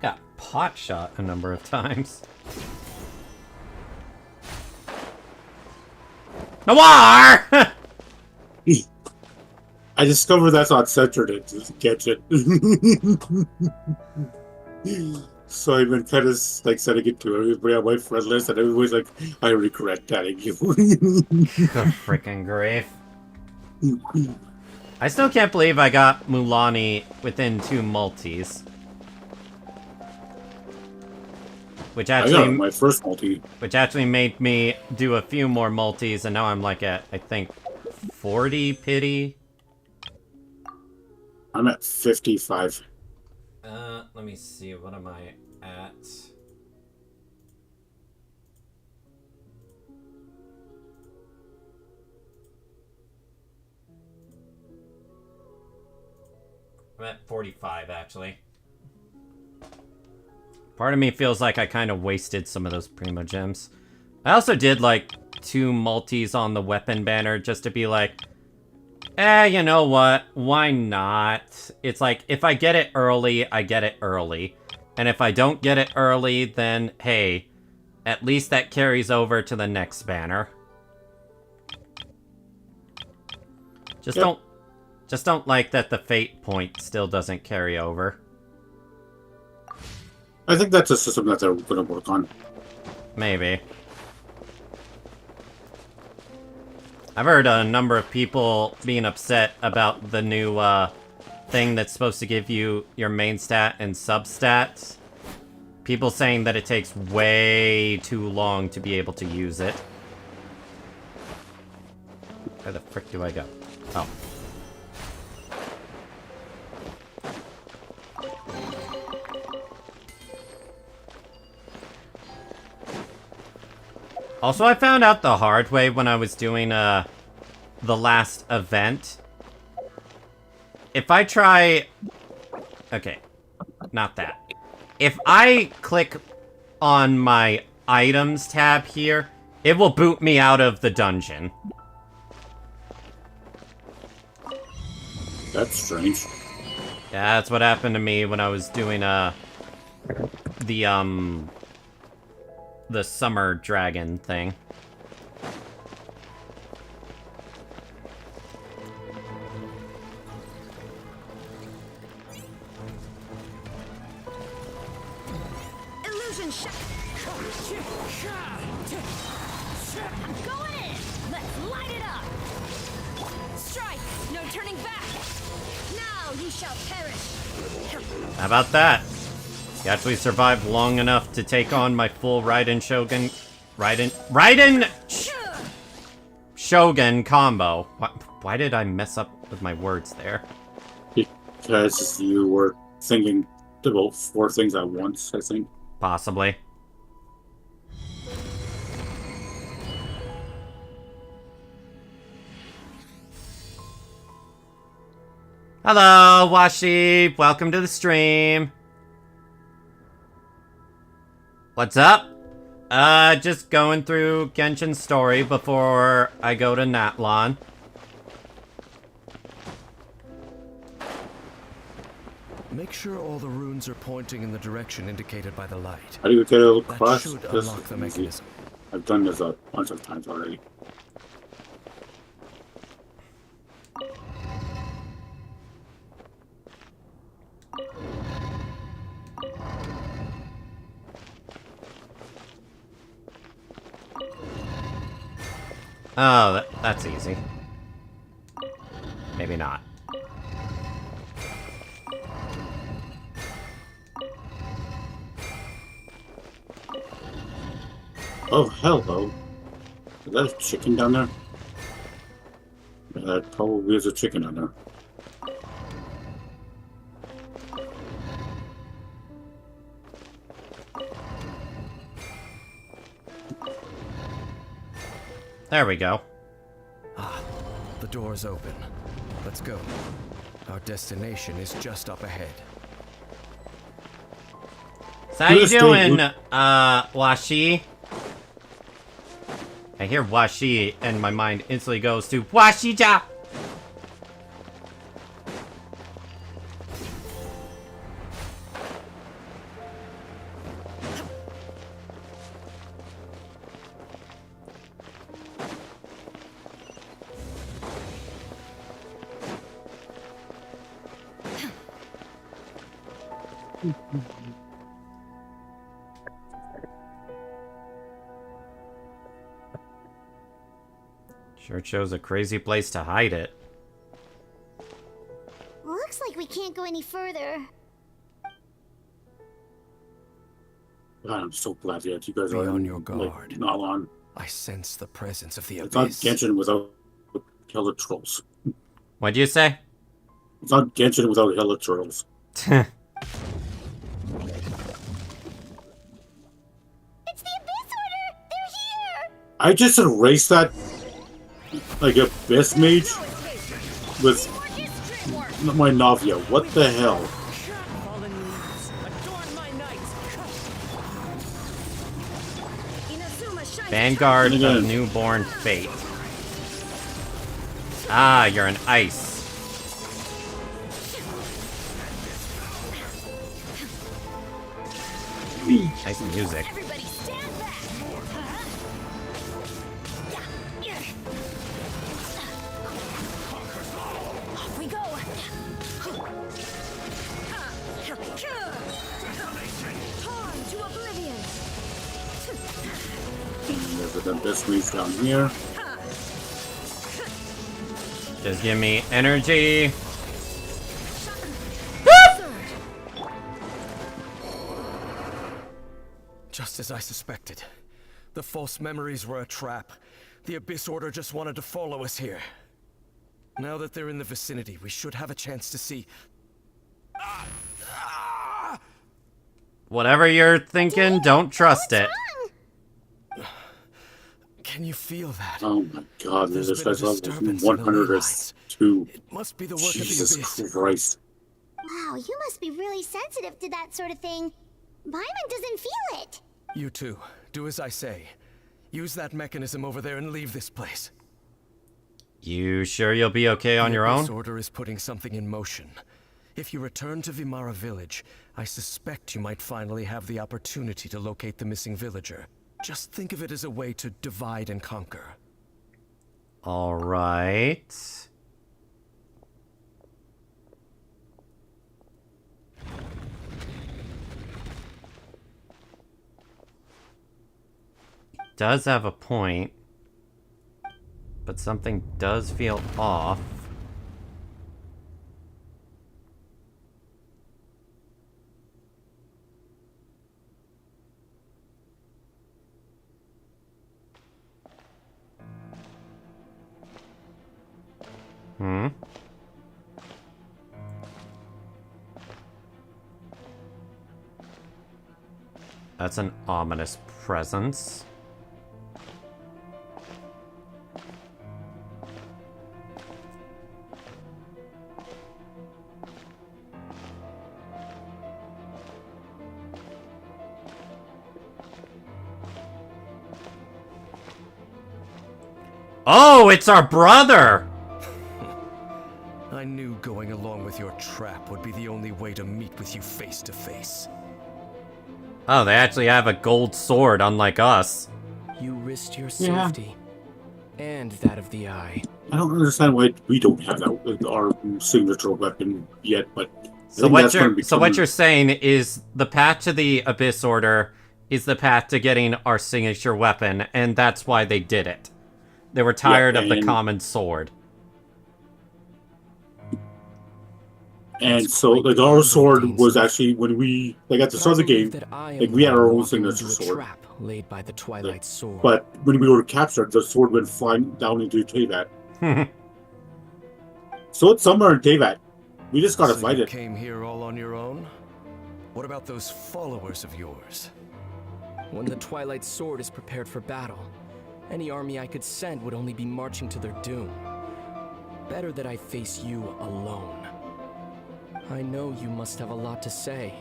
Got pot shot a number of times. A war! I discovered that's not censored it to catch it. So I've been kind of like sending it to everybody on my friend list, and everybody's like, I regret telling you. Good freaking grief. I still can't believe I got Mulaney within 2 multis. Which I actually, got my first multi. which actually made me do a few more multis, and now I'm like at, I think, 40 pity. I'm at 55. Let me see, what am I at? I'm at 45, actually. Part of me feels like I kind of wasted some of those Primo Gems. I also did, like, 2 multis on the weapon banner just to be like, you know what? Why not? It's like, if I get it early, I get it early. And if I don't get it early, then, hey, at least that carries over to the next banner. Just don't like that the fate point still doesn't carry over. I think that's a system that they're going to work on. Maybe. I've heard a number of people being upset about the new thing that's supposed to give you your main stat and substats. People saying that it takes way too long to be able to use it. Where the frick do I go? Oh. Also, I found out the hard way when I was doing the last event. If I try... Okay, not that. If I click on my items tab here, it will boot me out of the dungeon. That's strange. Yeah, that's what happened to me when I was doing the summer dragon thing. Illusion shot. I'm going in. Let's light it up. Strike. No turning back. Now you shall perish. How about that? You actually survived long enough to take on my full Raiden Shogun... Shogun combo. Why did I mess up with my words there? Because you were thinking about 4 things at once, I think. Possibly. Hello, Washi. Welcome to the stream. What's up? Just going through Genshin's story before I go to Natlon. Make sure all the runes are pointing in the direction indicated by the light. How do you get it That across? should This unlock the is easy. mechanism. I've done this a bunch of times already. Oh, that's easy. Maybe not. Oh, hello. Is that a chicken down there? That probably is a chicken down there. There we go. Ah, the door's open. Let's go. Our destination is just up ahead. So how you doing, Washi? I hear Washi, and my mind instantly goes to Washija! Sure chose a crazy place to hide it. Looks like we can't go any further. God, I'm so glad that you guys Be are on your like, guard. not on. I sense the presence of the It's not abyss. Genshin without hella trolls. What'd you say? It's not Genshin without hella trolls. It's the Abyss Order! They're here! I just erased that, like, Abyss Mage with my Navia. What the hell? Fallen leaves, adorn my night. Vanguard Again. of Newborn Fate. Ah, you're an ice. Nice music. Everybody stand back! Off we go! Torn to oblivion! There's an Abyss Mage down here. Just give me energy. Just as I suspected. The false memories were a trap. The Abyss Order just wanted to follow us here. Now that they're in the vicinity, we should have a chance to see... Whatever you're thinking, don't trust it. Can you feel that? Oh my god, There's this been a guy's level disturbance in the ley lines. 102. It must be the work of the Jesus Abyss. Christ. Wow, you must be really sensitive to that sort of thing. Paimon doesn't feel it. You too. Do as I say. Use that mechanism over there and leave this place. You sure you'll be okay on your The own? Abyss Order is putting something in motion. If you return to Vimara village, I suspect you might finally have the opportunity to locate the missing villager. Just think of it as a way to divide and conquer. All right. Does have a point, but something does feel off. Hmm? That's an ominous presence. Oh, it's our brother! I knew going along with your trap would be the only way to meet with you face to face. Oh, they actually have a gold sword, unlike us. You risked your Yeah. safety. And that of the eye. I don't understand why we don't have that with our signature weapon yet, but I So think what that's gonna you're be so what coming. you're saying is the path to the Abyss Order is the path to getting our signature weapon, and that's why they did it. They were tired of the and- common sword. And so, like, our sword was actually, when we, like, at the start of the game, like, we had our own signature sword. Trap laid by the Twilight Sword. But when we were captured, the sword went flying down into Teyvat. So it's somewhere in Teyvat. We just gotta So fight you it. came here all on your own? What about those followers of yours? When the Twilight Sword is prepared for battle, any army I could send would only be marching to their doom. Better that I face you alone. I know you must have a lot to say.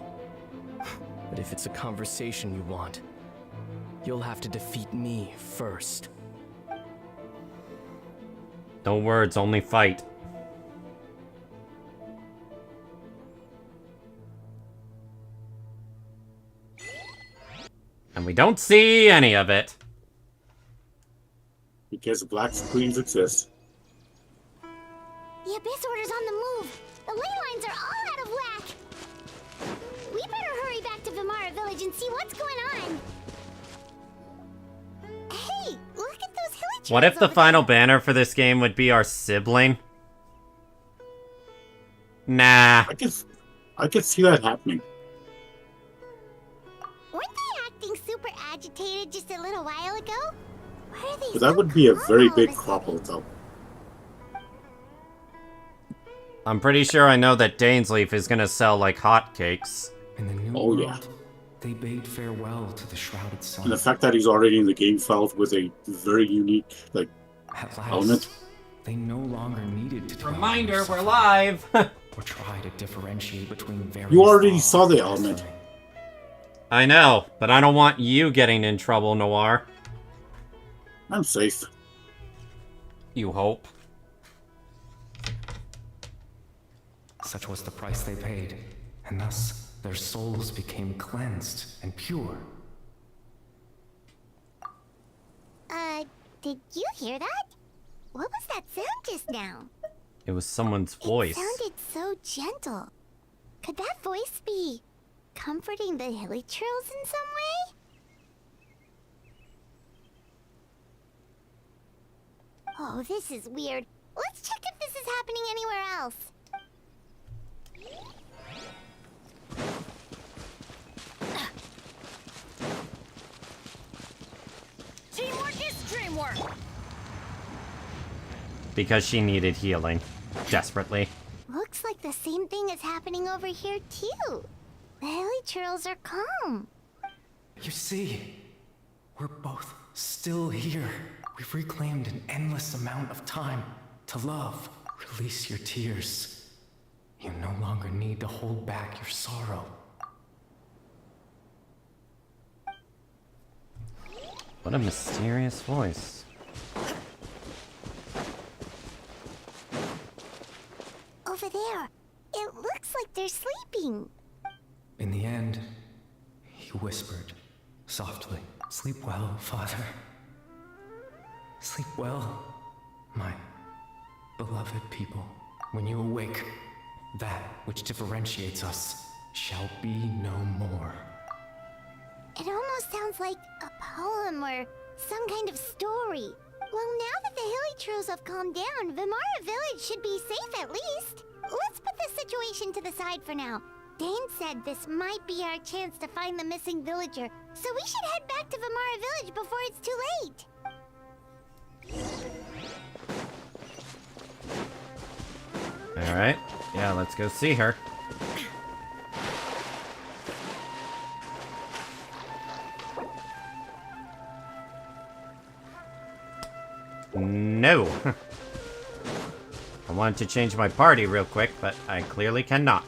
But if it's a conversation you want, you'll have to defeat me first. No words, only fight. And we don't see any of it. Because black screens exist. The Abyss Order's on the move. The ley lines are all out of whack. We better hurry back to Vimara Village and see what's going on. Hey, look at those hilly trails. What if the over final there. banner for this game would be our sibling? Nah. I could see that happening. Weren't they acting super agitated just a little while ago? Why are they But so that would be a calm very all big of a sudden? problem, though. I'm pretty sure I know that Dainsleif is gonna sell like hotcakes. In the new Oh, world, yeah. they bade farewell to the shrouded sun. And the fact that he's already in the game felt with a very unique, like, At last, element. they no longer needed to dwell Reminder, in we're suffering live! or try to differentiate between various You already laws saw the of element. destiny. I know, but I don't want you getting in trouble, Noir. I'm safe. You hope. Such was the price they paid, and thus their souls became cleansed and pure. Did you hear that? What was that sound just now? It was someone's voice. It sounded so gentle. Could that voice be comforting the hilly trails in some way? Oh, this is weird. Let's check if this is happening anywhere else. Teamwork is dreamwork. Because she needed healing. Desperately. Looks like the same thing is happening over here too. The hilly trails are calm. You see, we're both still here. We've reclaimed an endless amount of time to love. Release your tears. You no longer need to hold back your sorrow. What a mysterious voice. Over there. It looks like they're sleeping. In the end, he whispered softly, "Sleep well, Father. Sleep well, my beloved people. When you awake, that which differentiates us shall be no more." It almost sounds like a poem or some kind of story. Well, now that the hilly trails have calmed down, Vimara Village should be safe at least. Let's put this situation to the side for now. Dane said this might be our chance to find the missing villager, so we should head back to Vimara Village before it's too late. Alright. Yeah, let's go see her. No! I wanted to change my party real quick, but I clearly cannot.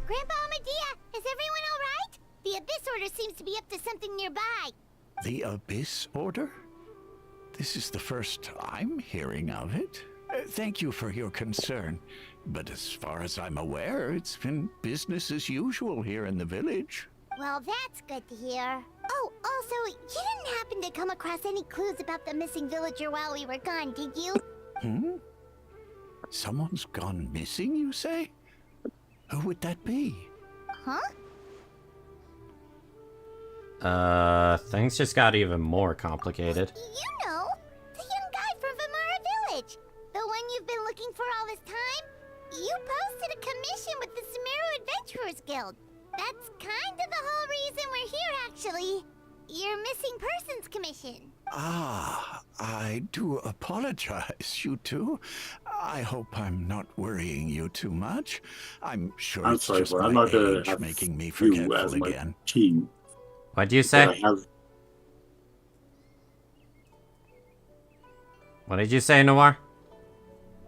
Grandpa Medea, is everyone all right? The Abyss Order seems to be up to something nearby. The Abyss Order? This is the first I'm hearing of it. Thank you for your concern. But as far as I'm aware, it's been business as usual here in the village. Well, that's good to hear. Oh, also, you didn't happen to come across any clues about the missing villager while we were gone, did you? Hmm? Someone's gone missing, you say? Who would that be? Huh? Things just got even more complicated. You know, the young guy from Vimara Village. The one you've been looking for all this time. You posted a commission with the Sumeru Adventurers Guild. That's kind of the whole reason we're here, actually. Your missing persons commission. Ah, I do apologize, you two. I hope I'm not worrying you too much. I'm sure I'm it's sorry, just but I'm my not gonna age have making me you forgetful as my again. team. What'd you But say? I have, What did you say, Noir?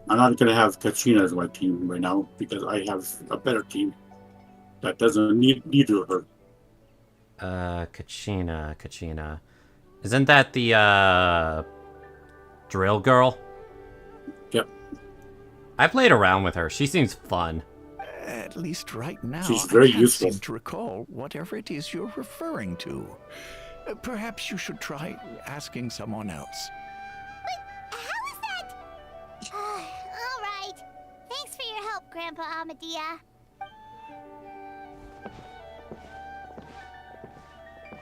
I'm not gonna have Katrina as my team right now because I have a better team that doesn't need neither of her. Kachina. Isn't that the, Drill Girl? Yep. I played around with her. She seems fun. At least right now, She's very I can't useful. seem to recall whatever it is you're referring to. Perhaps you should try asking someone else. But how is that? All right. Thanks for your help, Grandpa Amadia.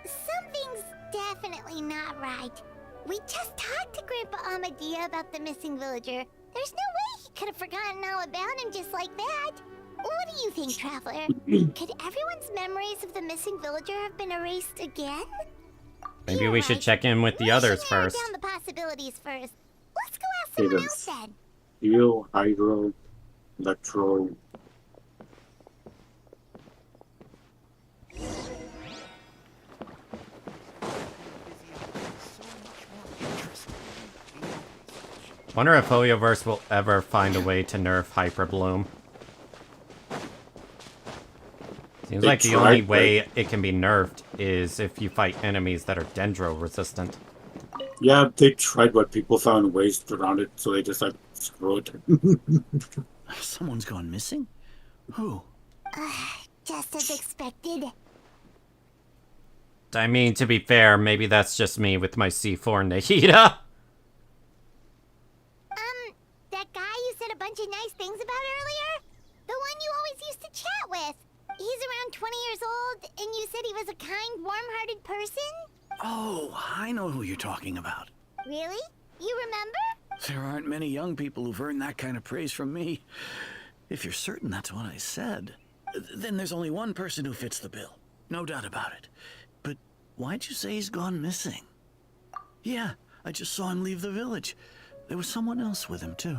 Something's definitely not right. We just talked to Grandpa Amadia about the missing villager. There's no way he could have forgotten all about him just like that. What do you think, Traveler? Could everyone's memories of the missing villager have been erased again? Maybe You're we should right. check in with the We others should narrow first. down the possibilities first. Let's go ask someone else then. Steel, hydro, electro. Wonder if Hoyoverse will ever find a way to nerf Hyper Bloom. Seems They like the tried, only but- way it can be nerfed is if you fight enemies that are Dendro resistant. Yeah, they tried, but people found ways around it, so they just like screw it. Someone's gone missing? Who? Just as expected. I mean, to be fair, maybe that's just me with my C4 Nahida. That guy you said a bunch of nice things about earlier? The one you always used to chat with. He's around 20 years old, and you said he was a kind, warm-hearted person? Oh, I know who you're talking about. Really? You remember? There aren't many young people who've earned that kind of praise from me. If you're certain that's what I said, then there's only one person who fits the bill. No doubt about it. But why'd you say he's gone missing? Yeah, I just saw him leave the village. There was someone else with him, too.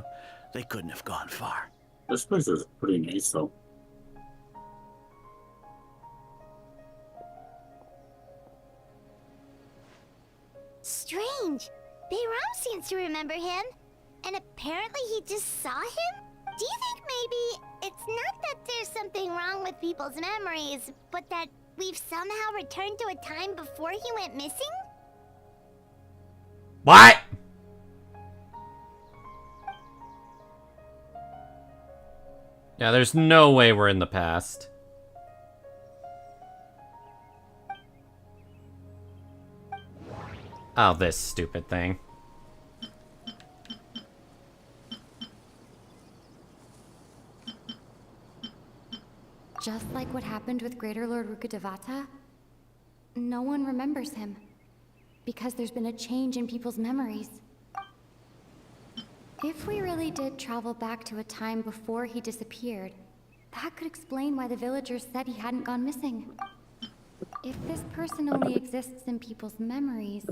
They couldn't have gone far. This place is pretty nice, though. Strange. Bayram seems to remember him. And apparently he just saw him? Do you think maybe it's not that there's something wrong with people's memories, but that we've somehow returned to a time before he went missing? What? Yeah, there's no way we're in the past. Oh, this stupid thing. Just like what happened with Greater Lord Rukkhadevata, no one remembers him. Because there's been a change in people's memories. If we really did travel back to a time before he disappeared, that could explain why the villagers said he hadn't gone missing. If this person only exists in people's memories,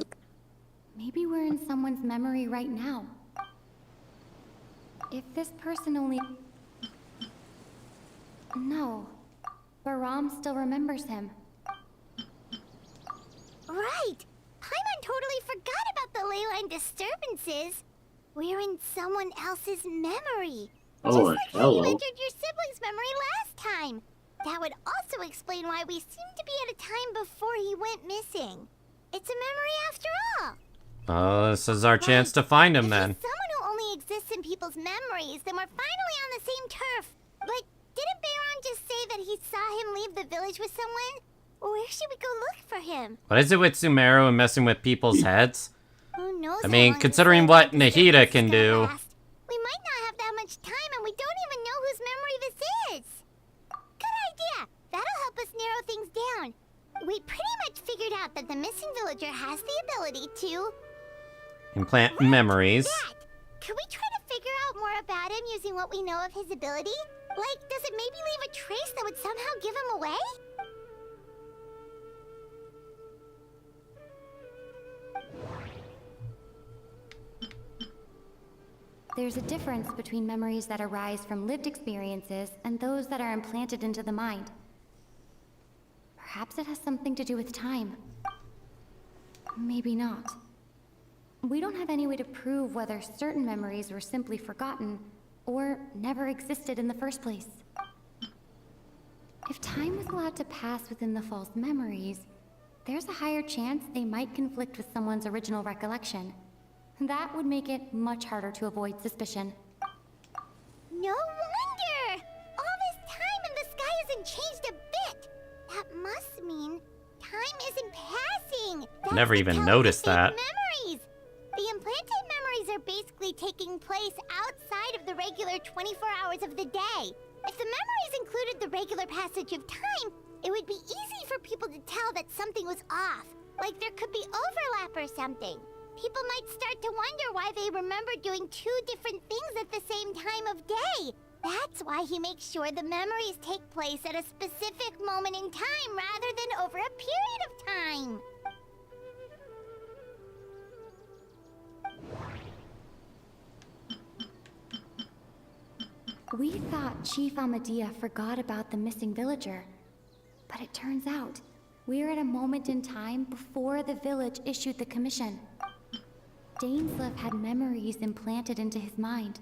maybe we're in someone's memory right now. If this person only... No. Baram still remembers him. Right! Paimon totally forgot about the ley line disturbances. We're in someone else's memory. Oh, Just like how you hello. entered your sibling's memory last time. That would also explain why we seem to be at a time before he went missing. It's a memory after all. Oh, this is our chance to find him then. If he's someone who only exists in people's memories, then we're finally on the same turf. But didn't Bayron just say that he saw him leave the village with someone? Where should we go look for him? What is it with Sumeru and messing with people's heads? Who knows? I how mean, long considering this what ley line Nahida disturbance can is gonna do. last. We might not have that much time, and we don't even know whose memory this is. Good idea. That'll help us narrow things down. We pretty much figured out that the missing villager has the ability to... Implant memories. That. Could we try to figure out more about him using what we know of his ability? Like, does it maybe leave a trace that would somehow give him away? There's a difference between memories that arise from lived experiences and those that are implanted into the mind. Perhaps it has something to do with time. Maybe not. We don't have any way to prove whether certain memories were simply forgotten or never existed in the first place. If time was allowed to pass within the false memories, there's a higher chance they might conflict with someone's original recollection. That would make it much harder to avoid suspicion. No wonder! All this time and the sky hasn't changed a bit! That must mean time isn't passing! That's Never the even telling noticed of fake that. memories! The implanted memories are basically taking place outside of the regular 24 hours of the day. If the memories included the regular passage of time, it would be easy for people to tell that something was off. Like there could be overlap or something. People might start to wonder why they remember doing two different things at the same time of day. That's why he makes sure the memories take place at a specific moment in time rather than over a period of time. We thought Chief Amadea forgot about the missing villager. But it turns out, we're at a moment in time before the village issued the commission. Dainsleif had memories implanted into his mind.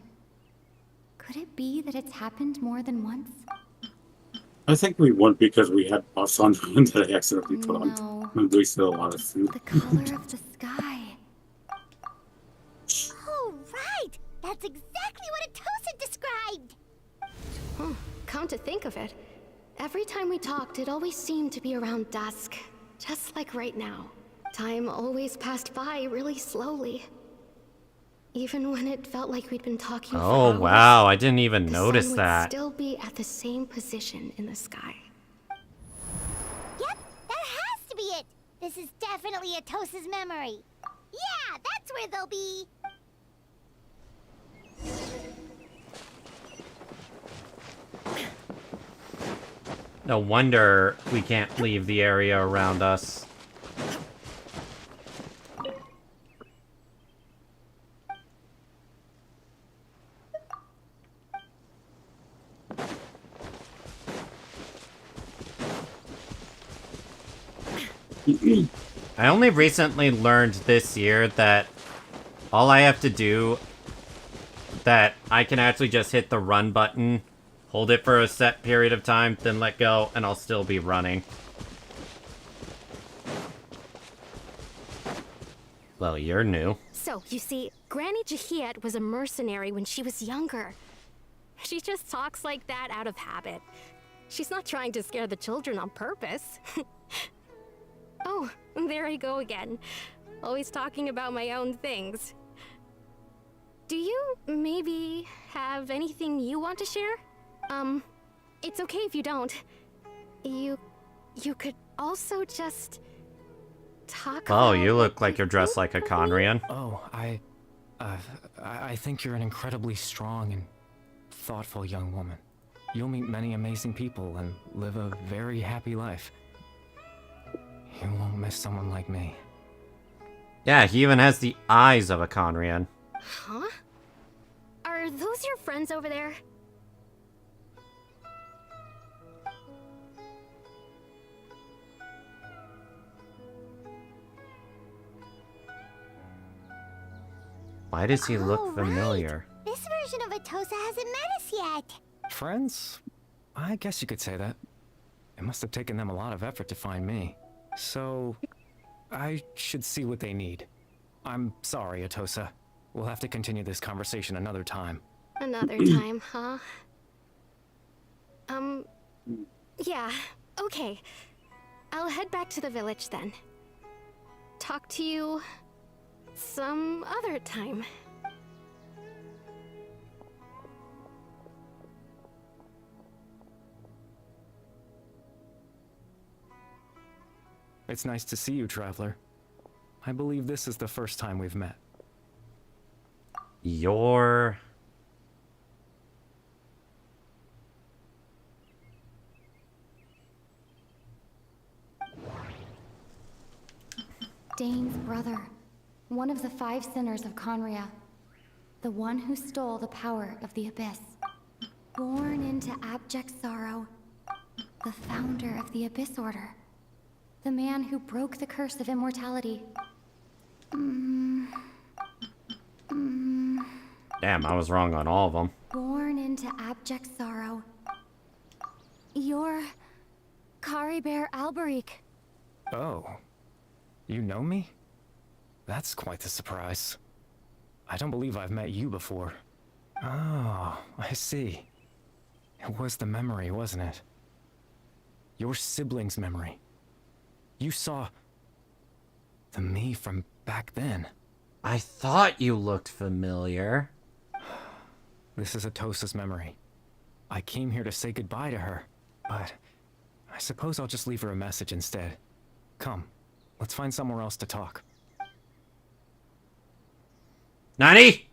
Could it be that it's happened more than once? I think we won because we had buffs on that I accidentally put on. No. And we still a lot of food. The color of the sky. Oh, right! That's exactly what Atosa described! Come to think of it, every time we talked, it always seemed to be around dusk. Just like right now. Time always passed by really slowly. Even when it felt like we'd been talking for hours, Oh, wow. I didn't even notice the sun that. would still be at the same position in the sky. Yep, that has to be it! This is definitely Atosa's memory. Yeah, that's where they'll be! No wonder we can't leave the area around us. I only recently learned this year that all I have to do, that I can actually just hit the run button, hold it for a set period of time, then let go, and I'll still be running. Well, you're new. So, you see, Granny Jahiet was a mercenary when she was younger. She just talks like that out of habit. She's not trying to scare the children on purpose. Oh, there I go again. Always talking about my own things. Do you maybe have anything you want to share? It's okay if you don't. You could also just talk Oh, about you look what like you're dressed like a think of me. Conrian. Oh, I think you're an incredibly strong and thoughtful young woman. You'll meet many amazing people and live a very happy life. You won't miss someone like me. Yeah, he even has the eyes of a Conrian. Huh? Are those your friends over there? Why does he look Oh, familiar? Right. This version of Atosa hasn't met us yet. Friends? I guess you could say that. It must have taken them a lot of effort to find me. So, I should see what they need. I'm sorry, Atosa. We'll have to continue this conversation another time. Another time, huh? Yeah, okay. I'll head back to the village then. Talk to you some other time. It's nice to see you, Traveler. I believe this is the first time we've met. You're... Dane's brother. One of the 5 sinners of Conria. The one who stole the power of the Abyss. Born into abject sorrow. The founder of the Abyss Order. The man who broke the curse of immortality. Damn, I was wrong on all of them. Born into abject sorrow. You're... Caribert Alberic. Oh. You know me? That's quite the surprise. I don't believe I've met you before. Oh, I see. It was the memory, wasn't it? Your sibling's memory. You saw the me from back then. I thought you looked familiar. This is Atosa's memory. I came here to say goodbye to her, but I suppose I'll just leave her a message instead. Come, let's find somewhere else to talk. Nani?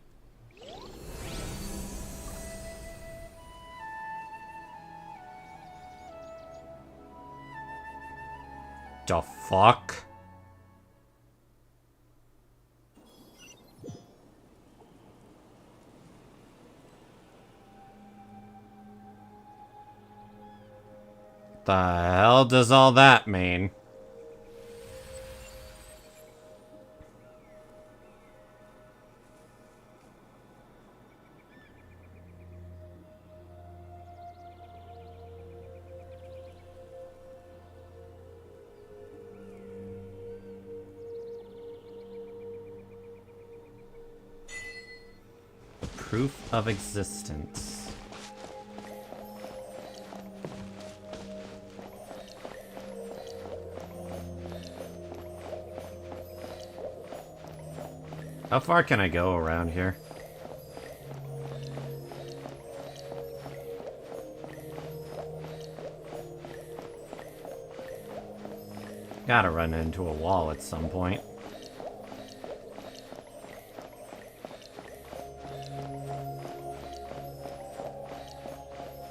The fuck? The hell does all that mean? Proof of existence. How far can I go around here? Gotta run into a wall at some point.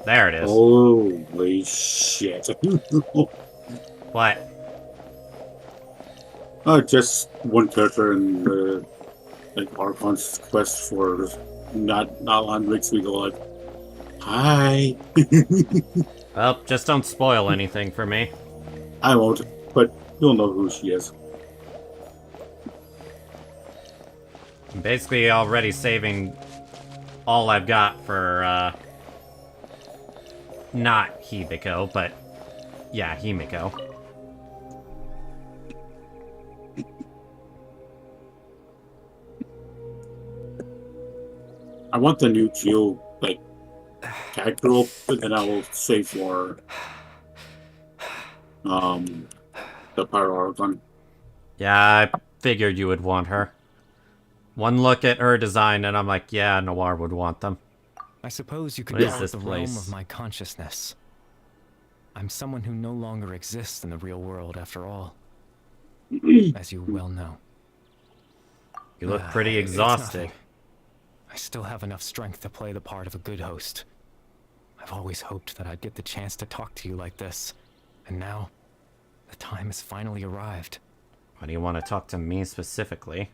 There it is. Holy shit. What? Just one character in the Archon's quest for not long weeks ago, like, hi. Well, just don't spoil anything for me. I won't, but you'll know who she is. I'm basically already saving all I've got for, not Hibiko, but yeah, Himiko. I want the new Geo, character role, but then I will save for, the Pyro Archon. Yeah, I figured you would want her. One look at her design and I'm like, yeah, Noir would want them. I suppose you could What is call it this the place? realm of my consciousness. I'm someone who no longer exists in the real world, after all. As you well know. You look pretty It's exhausted. nothing. I still have enough strength to play the part of a good host. I've always hoped that I'd get the chance to talk to you like this. And now, the time has finally arrived. Why do you want to talk to me specifically?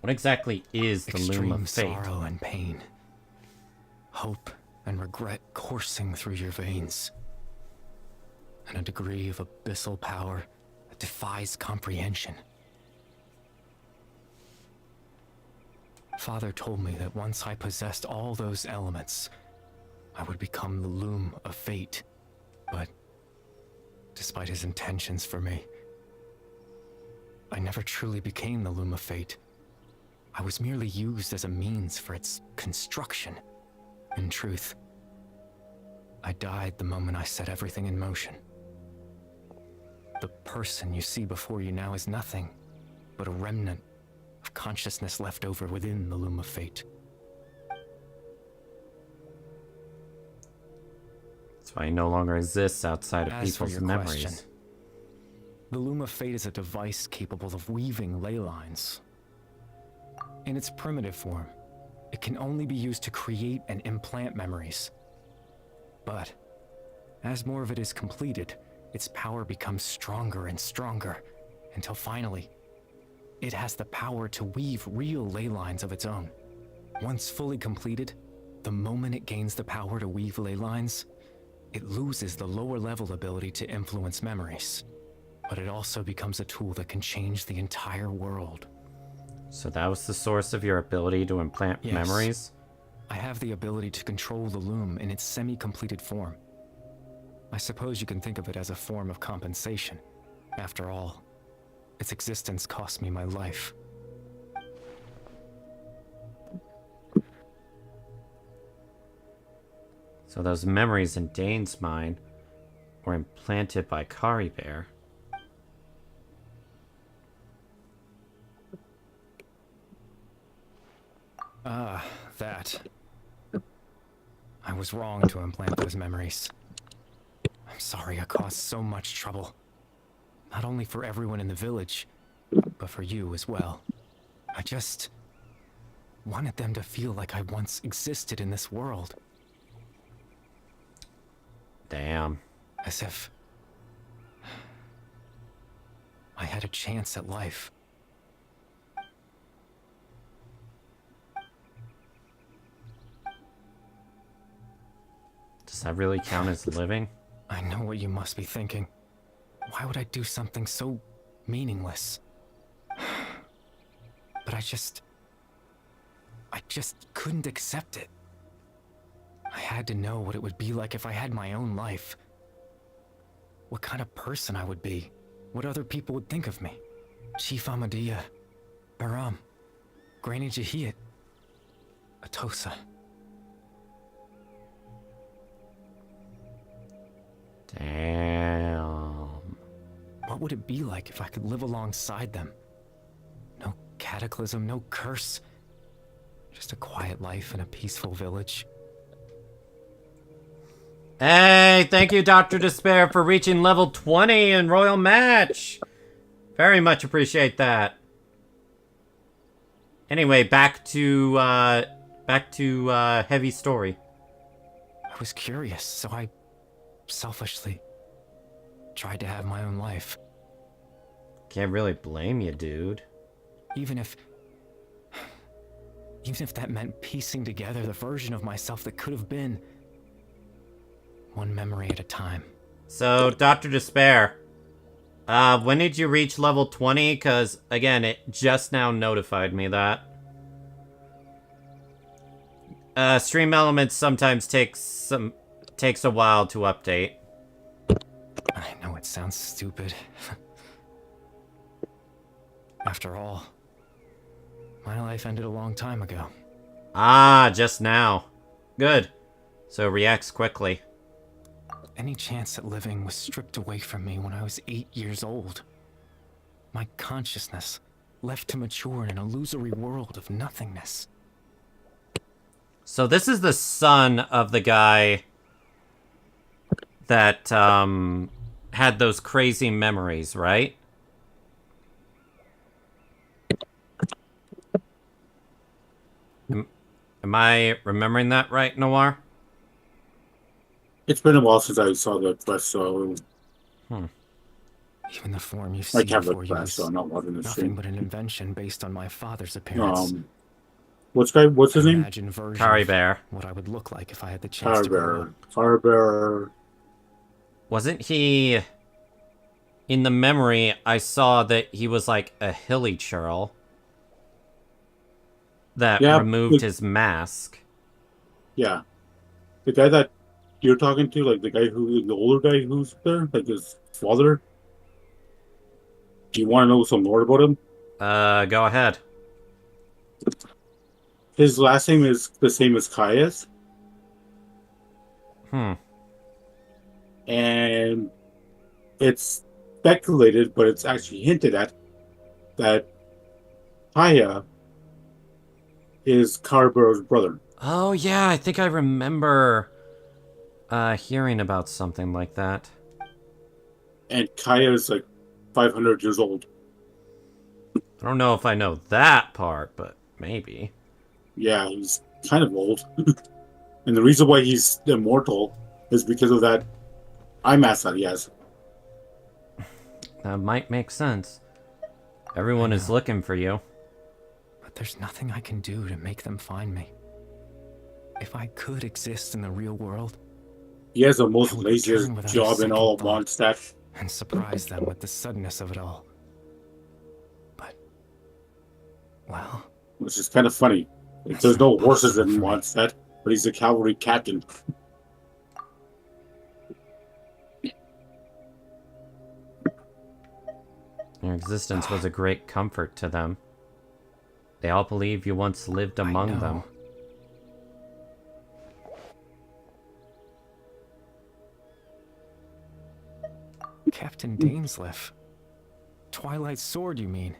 What exactly is the Loom of Fate? Extreme sorrow and pain. Hope and regret coursing through your veins. And a degree of abyssal power that defies comprehension. Father told me that once I possessed all those elements, I would become the Loom of Fate. But despite his intentions for me, I never truly became the Loom of Fate. I was merely used as a means for its construction. In truth, I died the moment I set everything in motion. The person you see before you now is nothing but a remnant of consciousness left over within the Loom of Fate. That's why he no longer exists outside of As for people's your memories. question, the Loom of Fate is a device capable of weaving ley lines. In its primitive form, it can only be used to create and implant memories. But as more of it is completed, its power becomes stronger and stronger, until finally, it has the power to weave real ley lines of its own. Once fully completed, the moment it gains the power to weave ley lines, it loses the lower level ability to influence memories. But it also becomes a tool that can change the entire world. So that was the source of your ability to implant Yes. memories? I have the ability to control the loom in its semi-completed form. I suppose you can think of it as a form of compensation. After all, Its existence cost me my life. So those memories in Dane's mind were implanted by Kari Bear. Ah, that. I was wrong to implant those memories. I'm sorry I caused so much trouble. Not only for everyone in the village, but for you as well. I just wanted them to feel like I once existed in this world. Damn. As if I had a chance at life. Does that really count as living? I know what you must be thinking. Why would I do something so meaningless? But I just couldn't accept it. I had to know what it would be like if I had my own life. What kind of person I would be. What other people would think of me. Chief Amadea, Baram, Granny Jahiyat, Atosa. Damn. What would it be like if I could live alongside them? No cataclysm, no curse. Just a quiet life in a peaceful village. Hey, thank you, Dr. Despair, for reaching level 20 in Royal Match. Very much appreciate that. Anyway, back to heavy story. I was curious, so I selfishly tried to have my own life. Can't really blame you, dude. Even if that meant piecing together the version of myself that could have been. One memory at a time. So, Dr. Despair, when did you reach level 20? Because, again, it just now notified me that. Stream Elements sometimes takes a while to update. I know it sounds stupid. After all, my life ended a long time ago. Ah, just now. Good. So reacts quickly. Any chance at living was stripped away from me when I was 8 years old. My consciousness left to mature in an illusory world of nothingness. So this is the son of the guy that had those crazy memories, right? Am I remembering that right, Noir? It's been a while since I saw the quest, so Even the form you I see can't before look you fast, is so I'm not watching the nothing stream. but an invention based on my father's appearance. What's his name? Imagined version Kari of Bear. what I would look like if I had the chance to grow up. Kari Bear. Wasn't he... In the memory, I saw that he was like a hilly churl that removed his mask. Yeah. The guy that you're talking to, like the older guy who's there, like his father. Do you want to know some more about him? Go ahead. His last name is the same as Kaya's. And it's speculated, but it's actually hinted at, that Kaya is Carborough's brother. Oh, yeah, I think I remember hearing about something like that. And Kaya is like 500 years old. I don't know if I know that part, but maybe. Yeah, he's kind of old. And the reason why he's immortal is because of that eye mask that he has. That might make sense. Everyone is looking for you. But there's nothing I can do to make them find me. If I could exist in the real world, He has the most I would laziest return without a job in second all of thought Mondstadt. and surprise them with the suddenness of it all. But, well, Which is kind of funny. Like, there's no horses in Mondstadt, but he's a cavalry captain. Your existence was a great comfort to them. They all believe you once lived among them. Captain Dainsleif. Twilight Sword, you mean?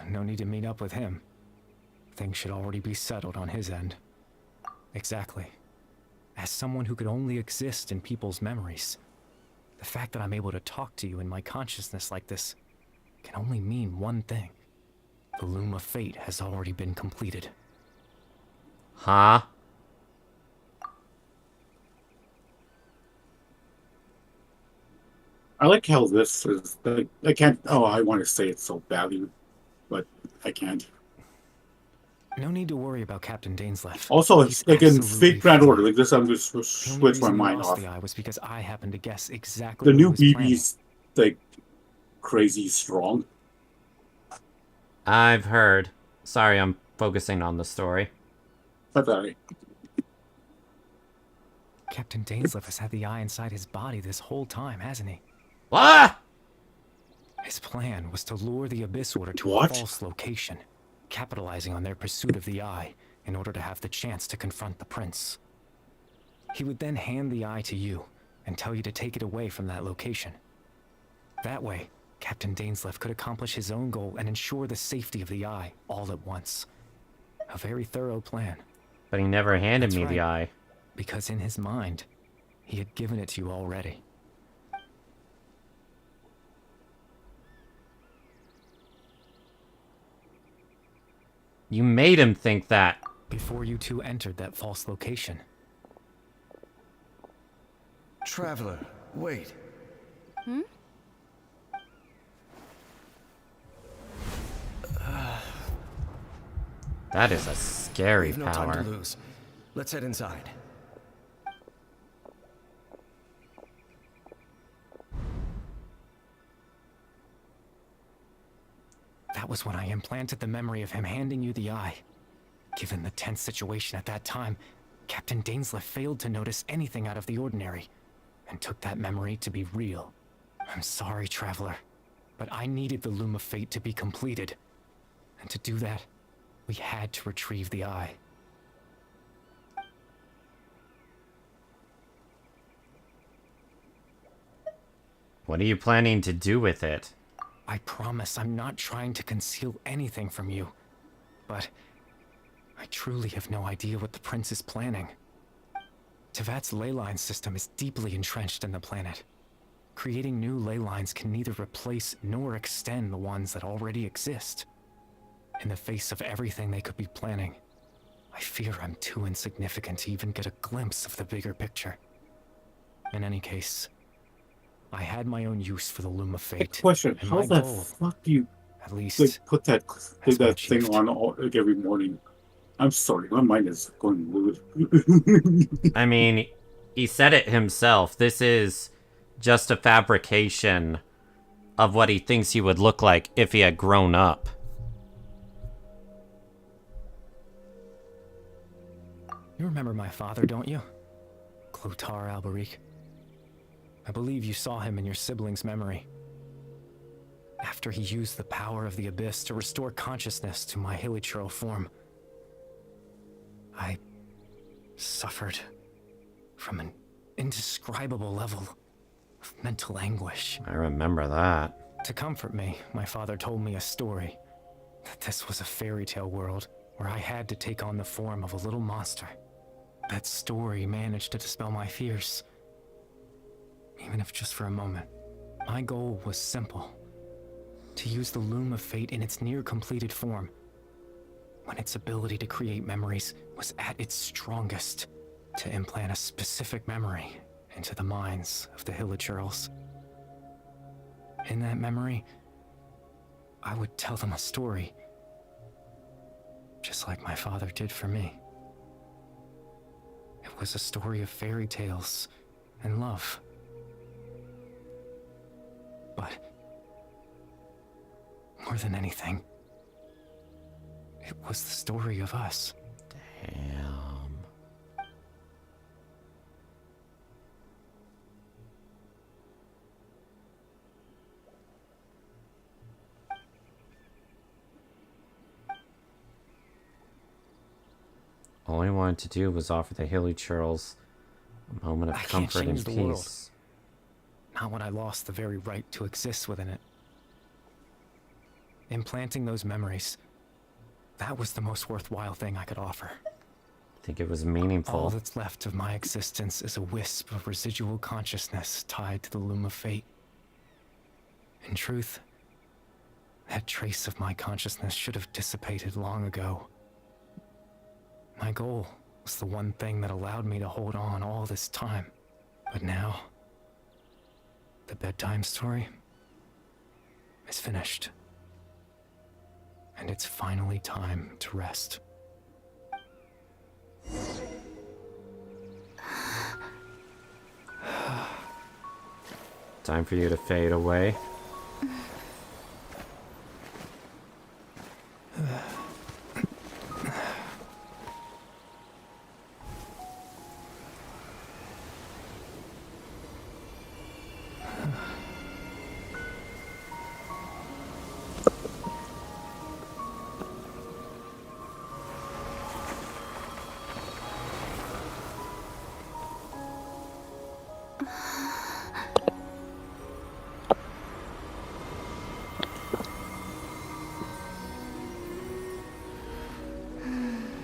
No need to meet up with him. Things should already be settled on his end. Exactly. As someone who could only exist in people's memories, the fact that I'm able to talk to you in my consciousness like this can only mean one thing. The Loom of Fate has already been completed. Huh? I like how this is like I can't. Oh, I want to say it so badly, but I can't. No need to worry about Captain Dainsleif. Also, it's He's like in absolutely Fate Grand fine. Order. Like this, I'm just The only switch my reason you mind lost off. the eye was because I happened to guess exactly The what he new was planning. BB's like crazy strong. I've heard. Sorry, I'm focusing on the story. Bye-bye. Captain Dainsleif has had the eye inside his body this whole time, hasn't he? What? His plan was to lure the Abyss Order to What? a false location, capitalizing on their pursuit of the eye in order to have the chance to confront the prince. He would then hand the eye to you and tell you to take it away from that location. That way, Captain Dainsleif could accomplish his own goal and ensure the safety of the eye all at once. A very thorough plan. But he never handed That's me the right. eye. Because in his mind, he had given it to you already. You made him think that. Before you two entered that false location. Traveler, wait. Hmm? That is a scary We've no time power. to lose. Let's head inside. That was when I implanted the memory of him handing you the eye. Given the tense situation at that time, Captain Dainsleif failed to notice anything out of the ordinary, and took that memory to be real. I'm sorry, Traveler, but I needed the Loom of Fate to be completed. And to do that, we had to retrieve the eye. What are you planning to do with it? I promise I'm not trying to conceal anything from you, but I truly have no idea what the prince is planning. Tevat's ley line system is deeply entrenched in the planet. Creating new ley lines can neither replace nor extend the ones that already exist. In the face of everything they could be planning, I fear I'm too insignificant to even get a glimpse of the bigger picture. In any case, I had my own use for the Loom of Fate. Question: and how my the goal, fuck do you at least, like put that as my thing chief. on like every morning? I'm sorry, my mind is going weird. I mean, he said it himself. This is just a fabrication of what he thinks he would look like if he had grown up. You remember my father, don't you? Clotar Alberic. I believe you saw him in your sibling's memory. After he used the power of the Abyss to restore consciousness to my hilichurl form, I suffered from an indescribable level of mental anguish. I remember that. To comfort me, my father told me a story. That this was a fairy tale world where I had to take on the form of a little monster. That story managed to dispel my fears. Even if just for a moment. My goal was simple. To use the Loom of Fate in its near-completed form, when its ability to create memories was at its strongest, to implant a specific memory into the minds of the hilichurls. In that memory, I would tell them a story, just like my father did for me. It was a story of fairy tales and love. But more than anything, it was the story of us. Damn. All I wanted to do was offer the Hilly Churls a moment of I can't comfort and change the world. peace. Not when I lost the very right to exist within it. Implanting those memories, that was the most worthwhile thing I could offer. I think it was meaningful. All that's left of my existence is a wisp of residual consciousness tied to the loom of fate. In truth, that trace of my consciousness should have dissipated long ago. My goal was the one thing that allowed me to hold on all this time. But now, the bedtime story is finished. And it's finally time to rest. Time for you to fade away.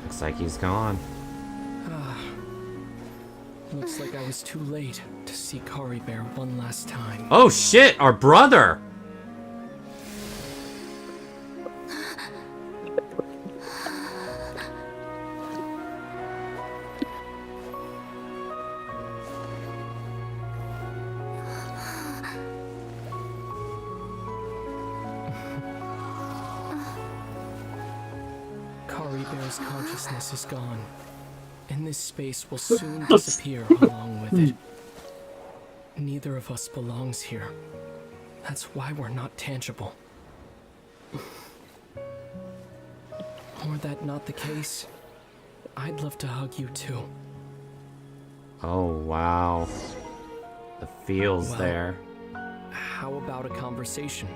Looks like he's gone. Looks like I was too late to see Kari Bear one last time. Oh shit, our brother! Kari Bear's consciousness is gone, and this space will soon disappear along with it. Neither of us belongs here. That's why we're not tangible. Were that not the case, I'd love to hug you too. Oh, wow. The feels Well, there. How about a conversation?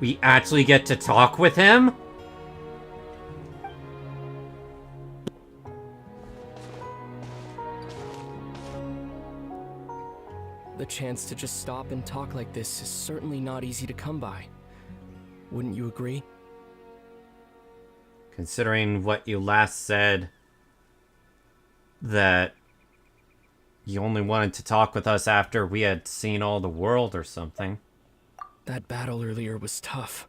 We actually get to talk with him? The chance to just stop and talk like this is certainly not easy to come by. Wouldn't you agree? Considering what you last said, that you only wanted to talk with us after we had seen all the world or something. That battle earlier was tough.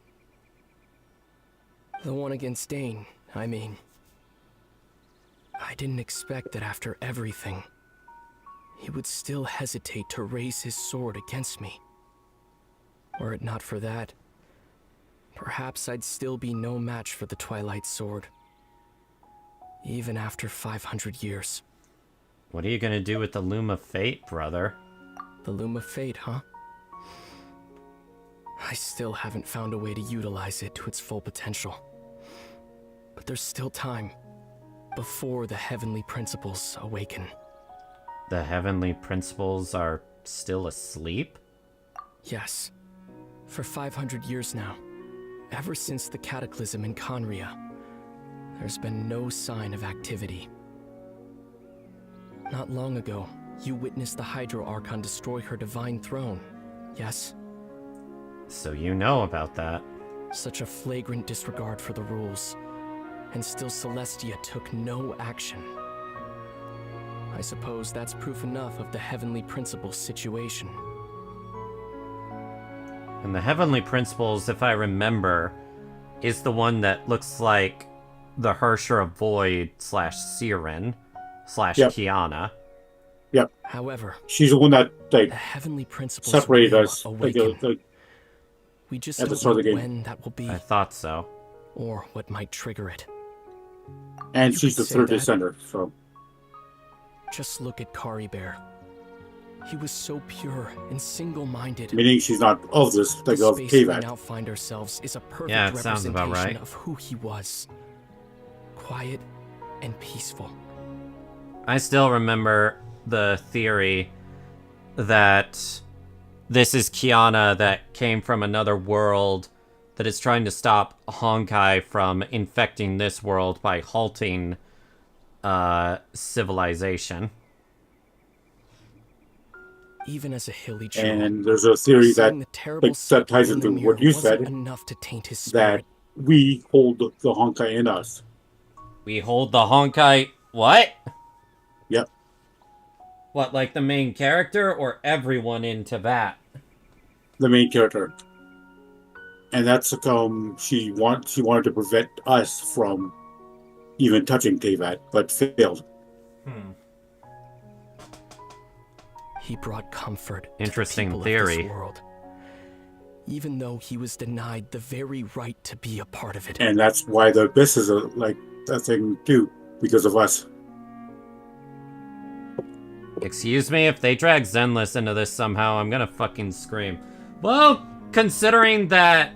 The one against Dane, I mean. I didn't expect that after everything, he would still hesitate to raise his sword against me. Were it not for that, perhaps I'd still be no match for the Twilight Sword. Even after 500 years. What are you gonna do with the Loom of Fate, brother? The Loom of Fate, huh? I still haven't found a way to utilize it to its full potential. But there's still time, before the heavenly principles awaken. The heavenly principles are still asleep? Yes. For 500 years now, ever since the cataclysm in Conria, there's been no sign of activity. Not long ago, you witnessed the Hydro Archon destroy her divine throne, yes? So you know about that. Such a flagrant disregard for the rules, and still Celestia took no action. I suppose that's proof enough of the Heavenly Principles situation. And the Heavenly Principles, if I remember, is the one that looks like the Hersher of Void / Siren / Kiana. Yep. However, she's the one that the Heavenly Principles separated will us. awaken. We just at the don't start know of the game. when that will be. I thought so. Or what might trigger it. And You she's could the say third that. descender, so. Just look at Kari Bear. He was so pure and single-minded. Meaning she's not of this, like The of space we KVAC. now find ourselves is a perfect Yeah, it sounds about representation right. of who he was. Quiet and peaceful. I still remember the theory that this is Kiana that came from another world that is trying to stop Honkai from infecting this world by halting civilization. Even as a hilly Jew, And there's a theory that seeing the terrible like that ties spectacle in into the what mirror you wasn't said, enough to taint his that spirit. we hold the Honkai in us. We hold the Honkai... What? Yep. What, like the main character or everyone into that? The main character. And that's she wanted to prevent us from even touching Teyvat, but failed. He brought comfort Interesting to the people theory. of this world, even though he was denied the very right to be a part of it. And that's why the Abyss is a thing too, because of us. Excuse me, if they drag Zenless into this somehow, I'm gonna fucking scream. Well, considering that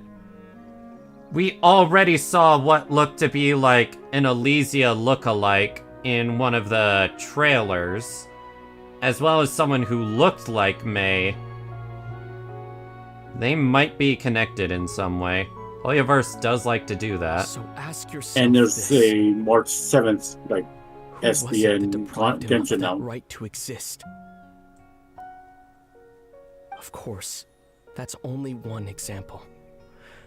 we already saw what looked to be like an Elysia lookalike in one of the trailers, as well as someone who looked like May, they might be connected in some way. Hoyoverse does like to do that. So ask yourself And there's this. a March 7th, Who was it that SDN deprived him of Genshin that now. right to exist? Of course, that's only one example.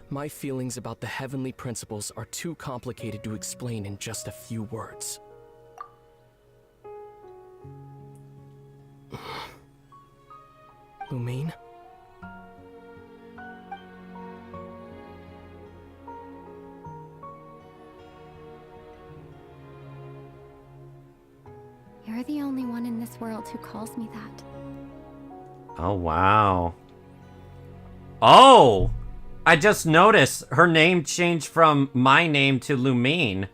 My feelings about the heavenly principles are too complicated to explain in just a few words. Lumine? You're the only one in this world who calls me that. Oh, wow. Oh! I just noticed her name changed from my name to Lumine.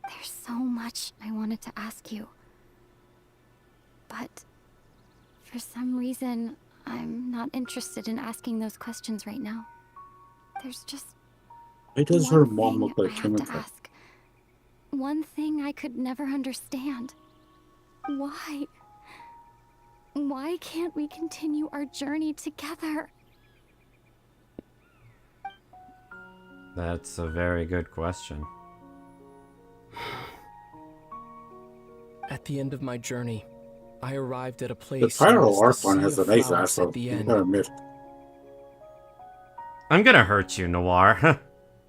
There's so much I wanted to ask you. But for some reason, I'm not interested in asking those questions right now. There's just Why does her one mom thing look like I have Kim to ask. One thing I could never understand. Why? Why can't we continue our journey together? That's a very good question. At the end of my journey, I arrived at a The place Pyro known as the Archon Sea has of a nice Flowers asshole, at the you end. gotta admit. I'm gonna hurt you, Noir.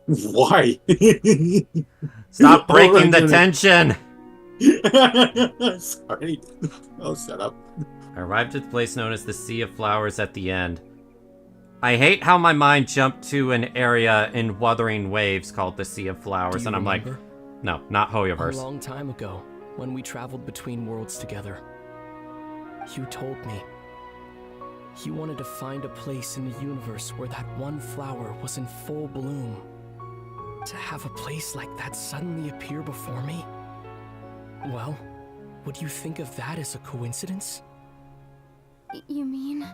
Why? Stop breaking the Alright, tension! Sorry. Oh, shut up. I arrived at the place known as the Sea of Flowers at the end. I hate how my mind jumped to an area in Wuthering Waves called the Sea of Flowers, Do and you I'm remember? like, no, not A Hoyoverse. long time ago, when we traveled between worlds together, you told me you wanted to find a place in the universe where that one flower was in full bloom. To have a place like that suddenly appear before me? Well, would you think of that as a coincidence? You mean?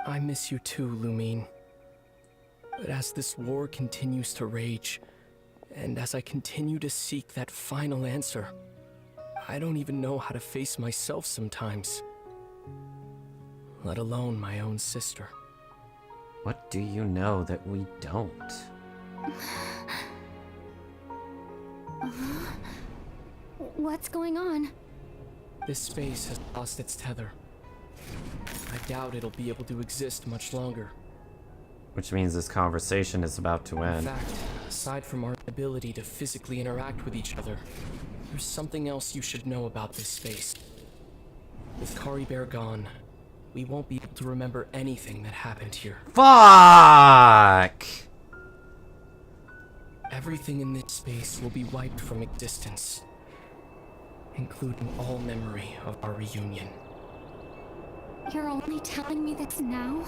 I miss you too, Lumine. But as this war continues to rage, and as I continue to seek that final answer, I don't even know how to face myself sometimes. Let alone my own sister. What do you know that we don't? What's going on? This space has lost its tether. I doubt it'll be able to exist much longer. Which means this conversation is about to In end. fact, aside from our ability to physically interact with each other, there's something else you should know about this space. With Kari Bear gone, we won't be able to remember anything that happened here. Fuck! Everything in this space will be wiped from existence, including all memory of our reunion. You're only telling me this now?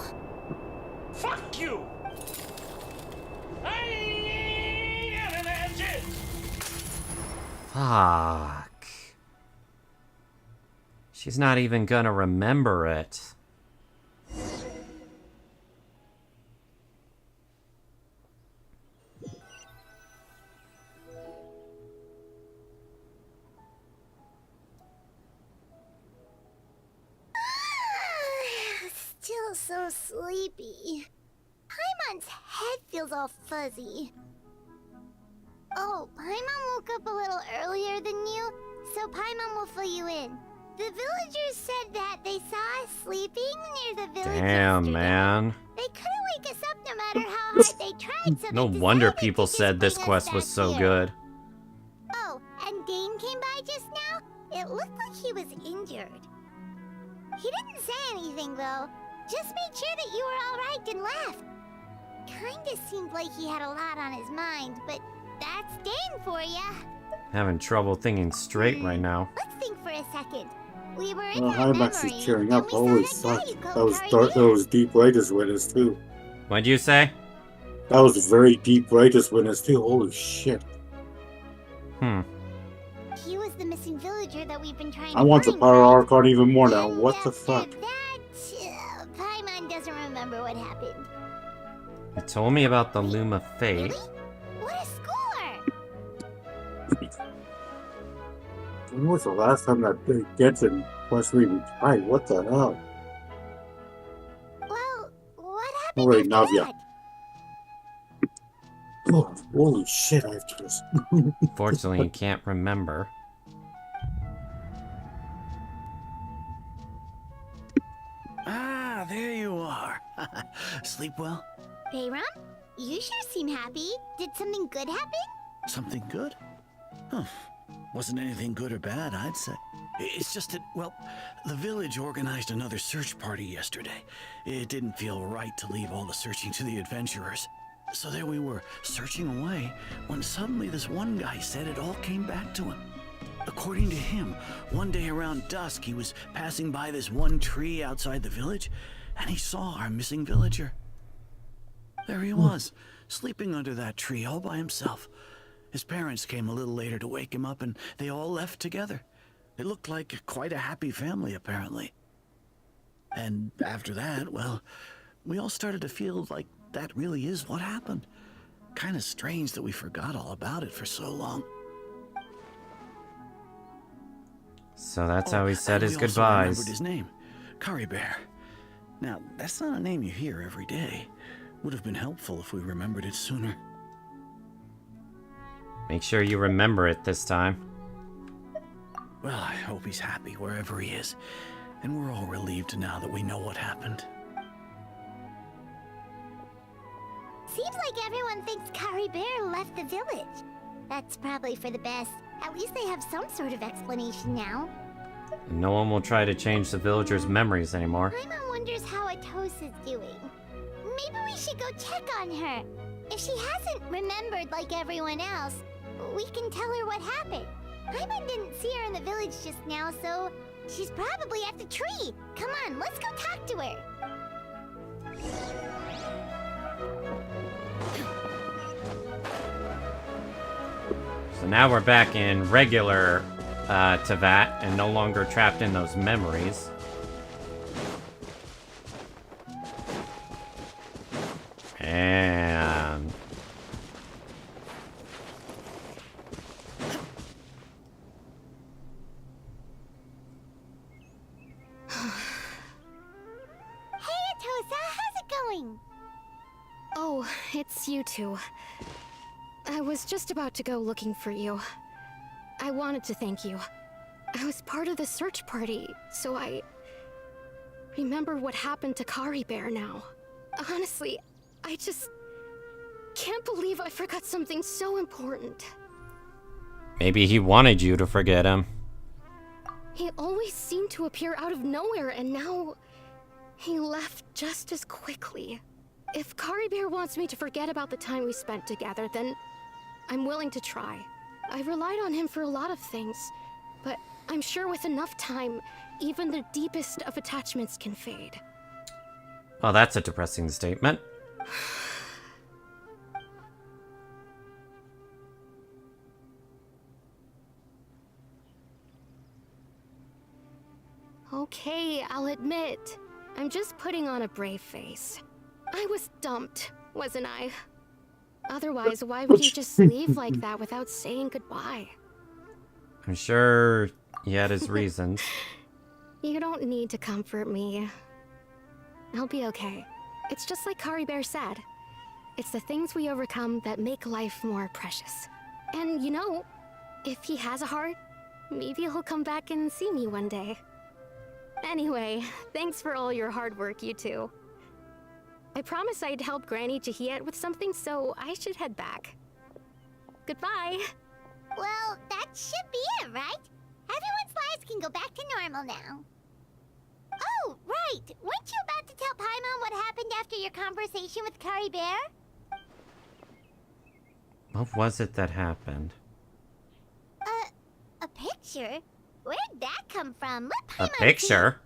Fuck you! I am an engine! Fuck. She's not even gonna remember it. Still so sleepy. Paimon's head feels all fuzzy. Oh, Paimon woke up a little earlier than you, so Paimon will fill you in. The villagers said that they saw us sleeping near the village Damn, yesterday. man. They couldn't wake us up no matter how hard they tried, so No they wonder decided people to just said this bring us quest was back so here. good. Oh, and Dane came by just now. It looked like he was injured. He didn't say anything, though. Just made sure that you were all right and left. Kinda seemed like he had a lot on his mind, but that's Dane for ya. Having trouble thinking straight right now. Let's think for a second. We were in Well, our I'm actually memory, cheering and up. we saw Holy that fuck. guy you called That was Kari dark. That Bear. was deep righteous witness too. What'd you say? That was very deep righteous witness too. Holy shit. He was the missing villager that we've been trying I to want the find, power right? arcon even more now. And What the after fuck? that, Paimon doesn't remember what happened. You told me about the Luma Fate. Really? What a score! When was the last time that big Genshin quest we tried? What the hell? Well, what happened Alright, after Navia. that? Oh, holy shit, I have to just... Fortunately, you can't remember. Ah, there you are. Sleep well? Bayram, you sure seem happy. Did something good happen? Something good? Huh. Wasn't anything good or bad, I'd say. It's just that, well, the village organized another search party yesterday. It didn't feel right to leave all the searching to the adventurers. So there we were, searching away, when suddenly this one guy said it all came back to him. According to him, one day around dusk, he was passing by this one tree outside the village, and he saw our missing villager. There he was, sleeping under that tree all by himself. His parents came a little later to wake him up, and they all left together. It looked like quite a happy family, apparently. And after that, well, we all started to feel like that really is what happened. Kind of strange that we forgot all about it for so long. So that's how he said his we also goodbyes. remembered his name, Kari Bear. Now, that's not a name you hear every day. Would have been helpful if we remembered it sooner. Make sure you remember it this time. Well, I hope he's happy wherever he is. And we're all relieved now that we know what happened. Seems like everyone thinks Kari Bear left the village. That's probably for the best. At least they have some sort of explanation now. No one will try to change the villagers' memories anymore. Paimon wonders how Atos is doing. Maybe we should go check on her. If she hasn't remembered like everyone else, we can tell her what happened. Paimon didn't see her in the village just now, so she's probably at the tree. Come on, let's go talk to her. So now we're back in regular Tevat and no longer trapped in those memories. And Hey, Atosa, how's it going? Oh, it's you two. I was just about to go looking for you. I wanted to thank you. I was part of the search party, so I remember what happened to Kari Bear now. Honestly, I just can't believe I forgot something so important. maybe he wanted you to forget him. He always seemed to appear out of nowhere, and now he left just as quickly. If Kari Bear wants me to forget about the time we spent together, then I'm willing to try. I relied on him for a lot of things, but I'm sure with enough time, even the deepest of attachments can fade. Well, that's a depressing statement. Okay, I'll admit. I'm just putting on a brave face. I was dumped, wasn't I? Otherwise, why would you just leave like that without saying goodbye? I'm sure he had his reasons. You don't need to comfort me. I'll be okay. It's just like Kari Bear said. It's the things we overcome that make life more precious. And you know, if he has a heart, maybe he'll come back and see me one day. Anyway, thanks for all your hard work, you two. I promised I'd help Granny Jahiet with something, so I should head back. Goodbye. Well, that should be it, right? Everyone's lives can go back to normal now. Oh, right! Weren't you about to tell Paimon what happened after your conversation with Kari Bear? What was it that happened? A picture? Where'd that come from? Let A Paimon picture?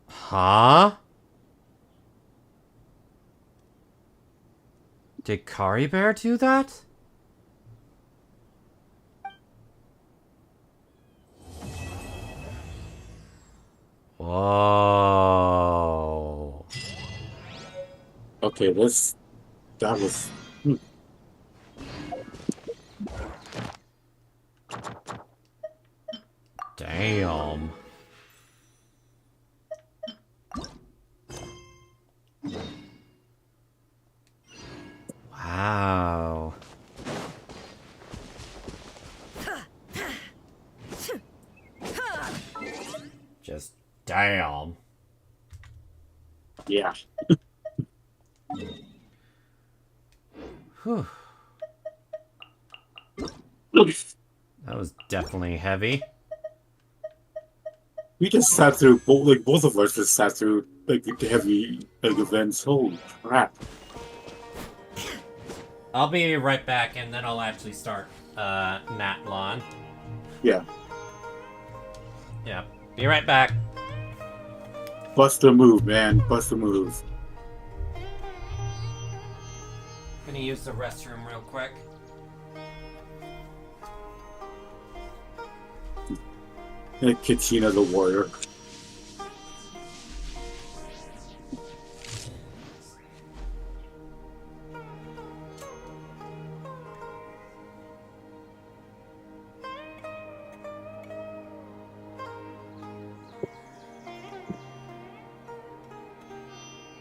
Huh? Did Kari Bear do that? Whoa. Okay, that was. Damn. Wow. Just damn. Yeah. Whew. That was definitely heavy. We just sat through both of us just sat through the heavy events. Holy crap! I'll be right back, and then I'll actually start Natlon. Yeah. Yeah. Be right back. Bust a move, man. Bust a move. Gonna use the restroom real quick. And Kitsina the warrior.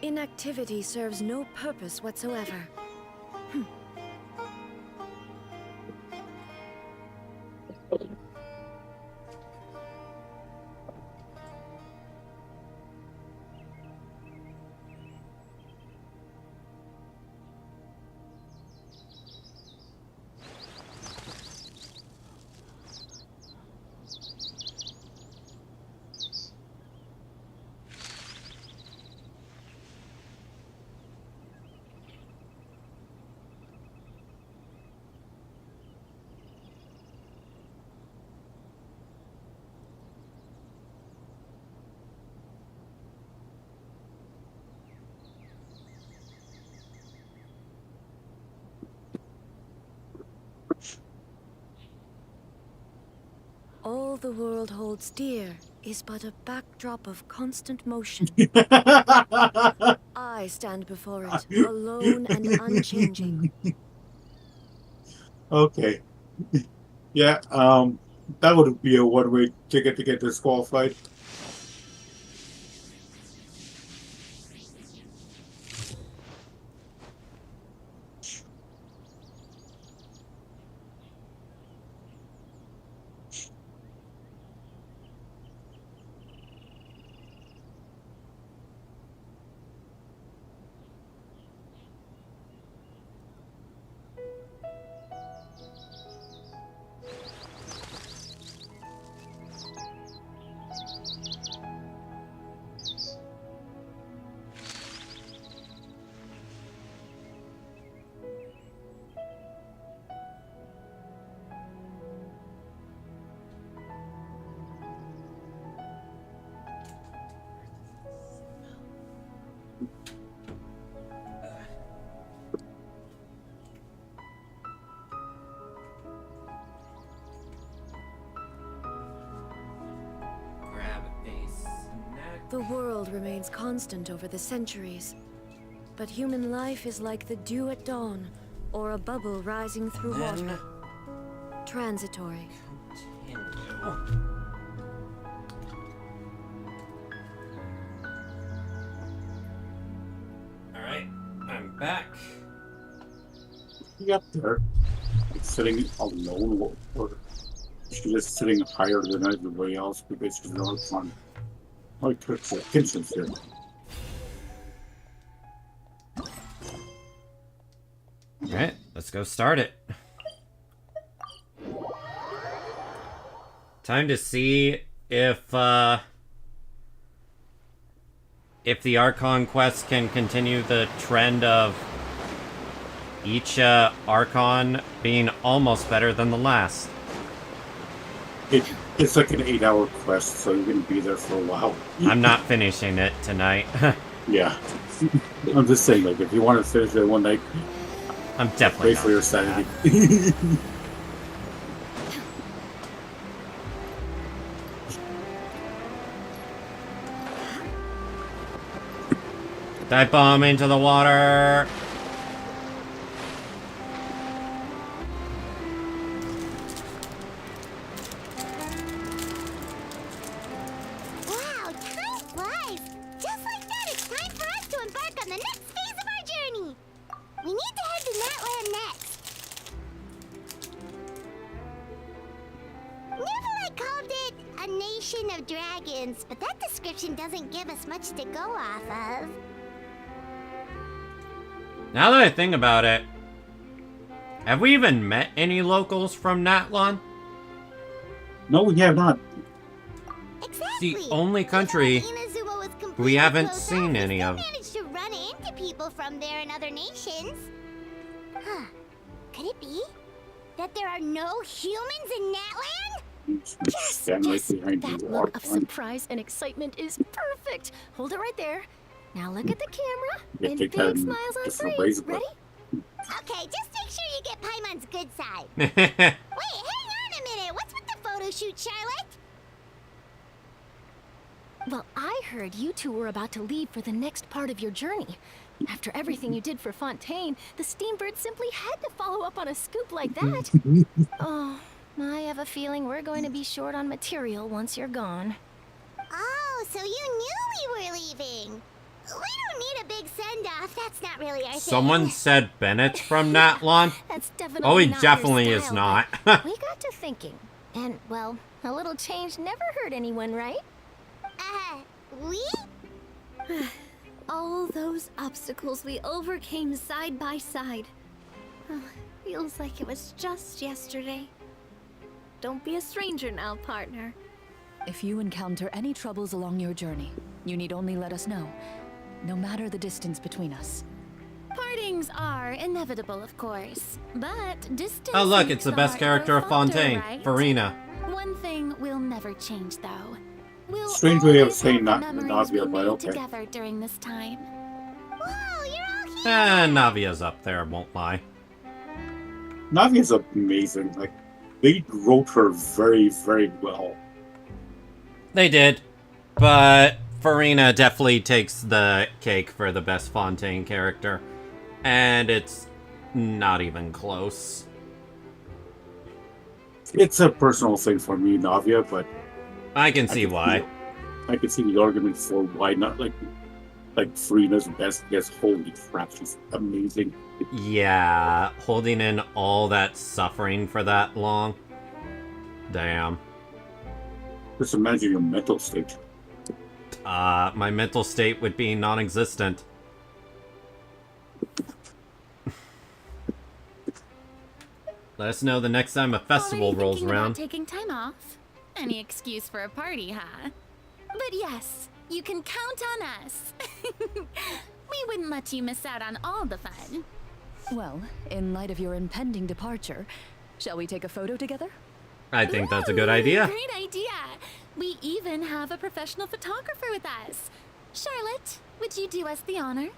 Inactivity serves no purpose whatsoever. All the world holds dear is but a backdrop of constant motion. I stand before it, alone and unchanging. Okay. Yeah. That would be a one-way ticket to get disqualified. The world remains constant over the centuries, but human life is like the dew at dawn, or a bubble rising through water. Transitory. back. He up there, like, sitting alone, or she's just sitting higher than everybody else because she's not fun. Like Genshin's here. Alright, let's go start it. Time to see if the Archon quest can continue the trend of each Archon being almost better than the last. It's like an 8-hour quest, so you're gonna be there for a while. I'm not finishing it tonight. Yeah. I'm just saying, like, if you want to finish it one night, I'm definitely wait for your sanity. Dive bomb into the water. Wow, time flies! Just like that, it's time for us to embark on the next phase of our journey! We need to head to Natland next. Neverlight called it a nation of dragons, but that description doesn't give us much to go off of. Now that I think about it, have we even met any locals from Natlan? No, we have not. Exactly. The only country Inazuma was completely we haven't closed seen off, any we of. still managed to run into people from there in other nations. Huh. Could it be that there are no humans in Natland? Stand right behind That you, look of Archon. surprise and excitement is perfect. Hold it right there. Now look at the camera Yeah, and take big that in smiles on different three. ways, but- Ready? Okay, just make sure you get Paimon's good side. That's Wait, hang on a minute. What's with the photo shoot, Charlotte? Well, I heard you two were about to leave for the next part of your journey. After everything you did for Fontaine, the Steambird simply had to follow up on a scoop like that. Oh, I have a feeling we're going to be short on material once you're gone. Oh, so you knew we were leaving. We don't need a big send-off. That's not really our Someone thing. said Bennett's from Natlan? That's definitely Oh, he not your definitely is style, not. but we got to thinking. And, well, a little change never hurt anyone, right? We? All those obstacles we overcame side by side. Oh, feels like it was just yesterday. Don't be a stranger now, partner. If you encounter any troubles along your journey, you need only let us know, no matter the distance between us. Partings are inevitable, of course, but distance. Oh look, it's the best makes character art of grow fonder, Fontaine, right? Farina. One thing will never change, though. We'll Strange way of always saying have not the Navia, memories we but made okay. together during this time. Whoa, you're all here! Navia's up there, won't lie. Navia's amazing. Like, they wrote her very, very well. They did, but Farina definitely takes the cake for the best Fontaine character, and it's not even close. It's a personal thing for me, Navia, but I can see why. I can see the argument for why not. Like Farina's best. Yes, holy crap, she's amazing. Yeah, holding in all that suffering for that long. Damn. Just imagine your mental state. My mental state would be non-existent. Let us know the next time a festival Already rolls thinking about around. taking time off? Any excuse for a party, huh? But yes, you can count on us. We wouldn't let you miss out on all the fun. Well, in light of your impending departure, shall we take a photo together? I think that's a good idea. Great idea. We even have a professional photographer with us. Charlotte, would you do us the honor?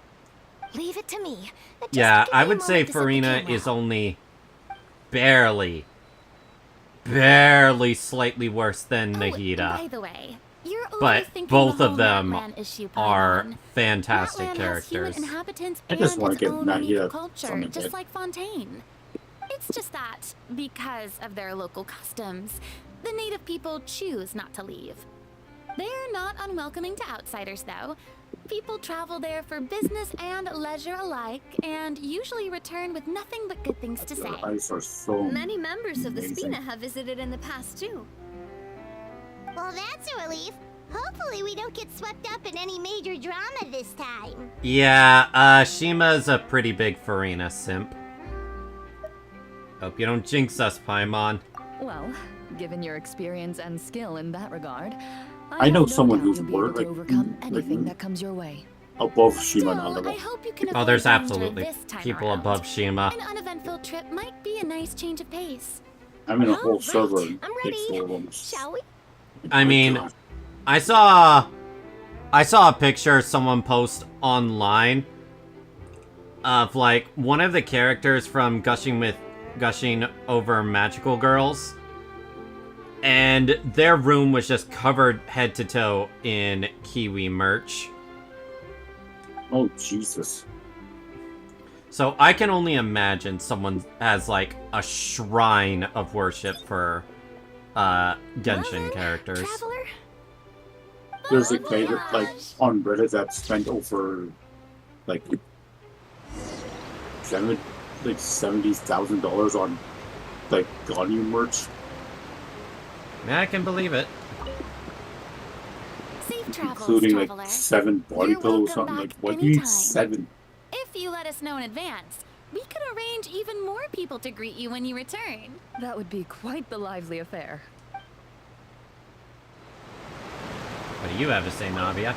Leave it to me. Just Yeah, give I me a would say moment to set the Farina camera is up. only barely slightly worse than By Nahida. the way, you're But overthinking both the of whole them Natlan issue, are Paimon. fantastic Natlan characters. Has human inhabitants I just and wanna its get own Nahida unique from culture, the just dead. like Fontaine. It's just that, because of their local customs, the native people choose not to leave. They're not unwelcoming to outsiders, though. People travel there for business and leisure alike, and usually return with nothing but good things to say. Your eyes are so Many members of the amazing. Spina have visited in the past, too. Well, that's a relief. Hopefully we don't get swept up in any major drama this time. Yeah, Shima's a pretty big Farina simp. Hope you don't jinx us, Paimon. Well, given your experience and skill in that regard, I know have no someone doubt who's you'll be able worked, to like, overcome like anything that comes your way. above Shima Still, on level. I hope you can Oh, avoid there's danger absolutely this time people around. above Shima. An uneventful trip might be a nice change of pace. I'm in a whole Alright, server. I'm ready. Full of them. Shall we? I mean, I saw a picture someone post online of like one of the characters from Gushing Over Magical Girls, and their room was just covered head to toe in Kiwi merch. Oh, Jesus. So I can only imagine someone has like a shrine of worship for Genshin characters. Traveler? There's a guy that, like, on Reddit that spent over, like, $70,000 on, like, Ganyu merch. Yeah, I can believe it. Safe travels, Including, traveler. like, 7 body You're pillows. welcome Something like, back what do you need anytime. 7? If you let us know in advance, we could arrange even more people to greet you when you return. That would be quite the lively affair. What do you have to say, Navia?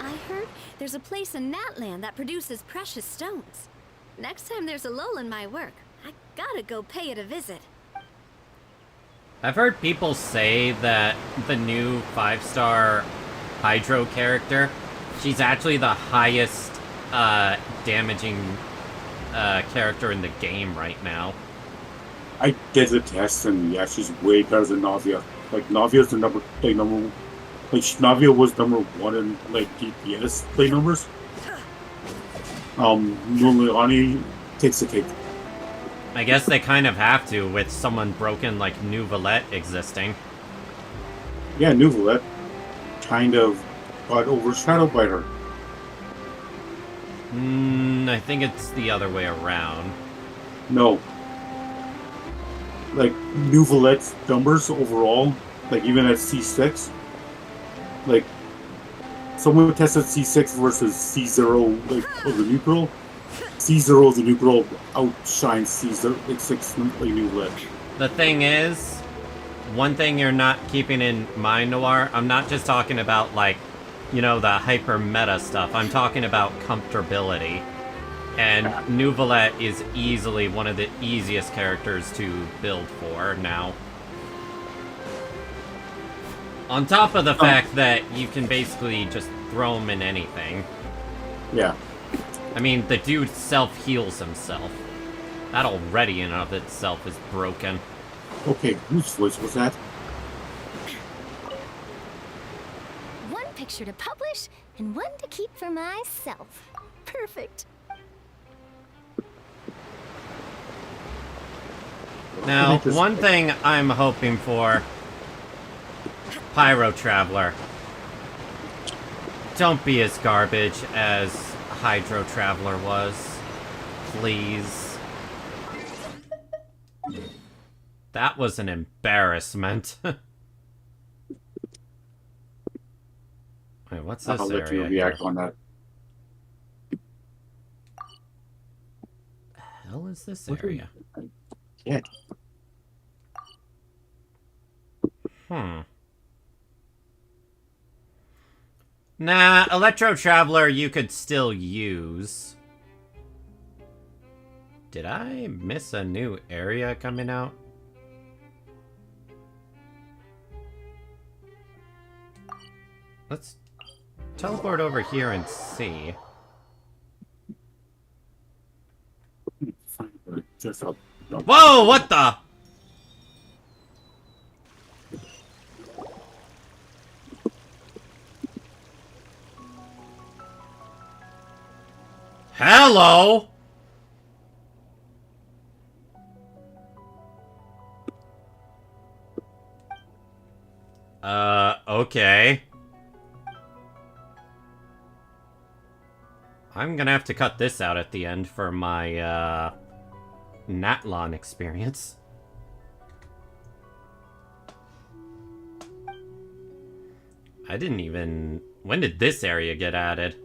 I heard there's a place in Natland that produces precious stones. Next time there's a lull in my work, I gotta go pay it a visit. I've heard people say that the new 5-star Hydro character, she's actually the highest damaging character in the game right now. I did the test, and yeah, she's way better than Navia. Like, Navia's the number like, Navia was number 1 in, like, DPS play numbers. Muliani takes the cake. I guess they kind of have to with someone broken like Nouvelette existing. Yeah, Nouvelette kind of got overshadowed by her. I think it's the other way around. No. Like, Nouvelette's numbers overall, like, even at C6, like, someone tested C6 versus C0, like, of the new girl. C0 of the new girl outshines C0, like, 6 Nouvelette. The thing is, one thing you're not keeping in mind, Noir, I'm not just talking about, like, you know, the hyper meta stuff. I'm talking about comfortability. And Nouvelette is easily one of the easiest characters to build for now. On top of the fact that you can basically just throw him in anything. Yeah. I mean, the dude self-heals himself. That already in and of itself is broken. Okay, whose voice was that? One picture to publish and one to keep for myself. Perfect. Now, one thing I'm hoping for, Pyro Traveler, don't be as garbage as Hydro Traveler was, please. That was an embarrassment. Wait, what's this I'll let you area react here? on that. The hell is this area? Yeah. Nah, Electro Traveler you could still use. Did I miss a new area coming out? Let's teleport over here and see. Whoa, what the? Hello? Okay. I'm gonna have to cut this out at the end for my, Natlon experience. I didn't even... When did this area get added?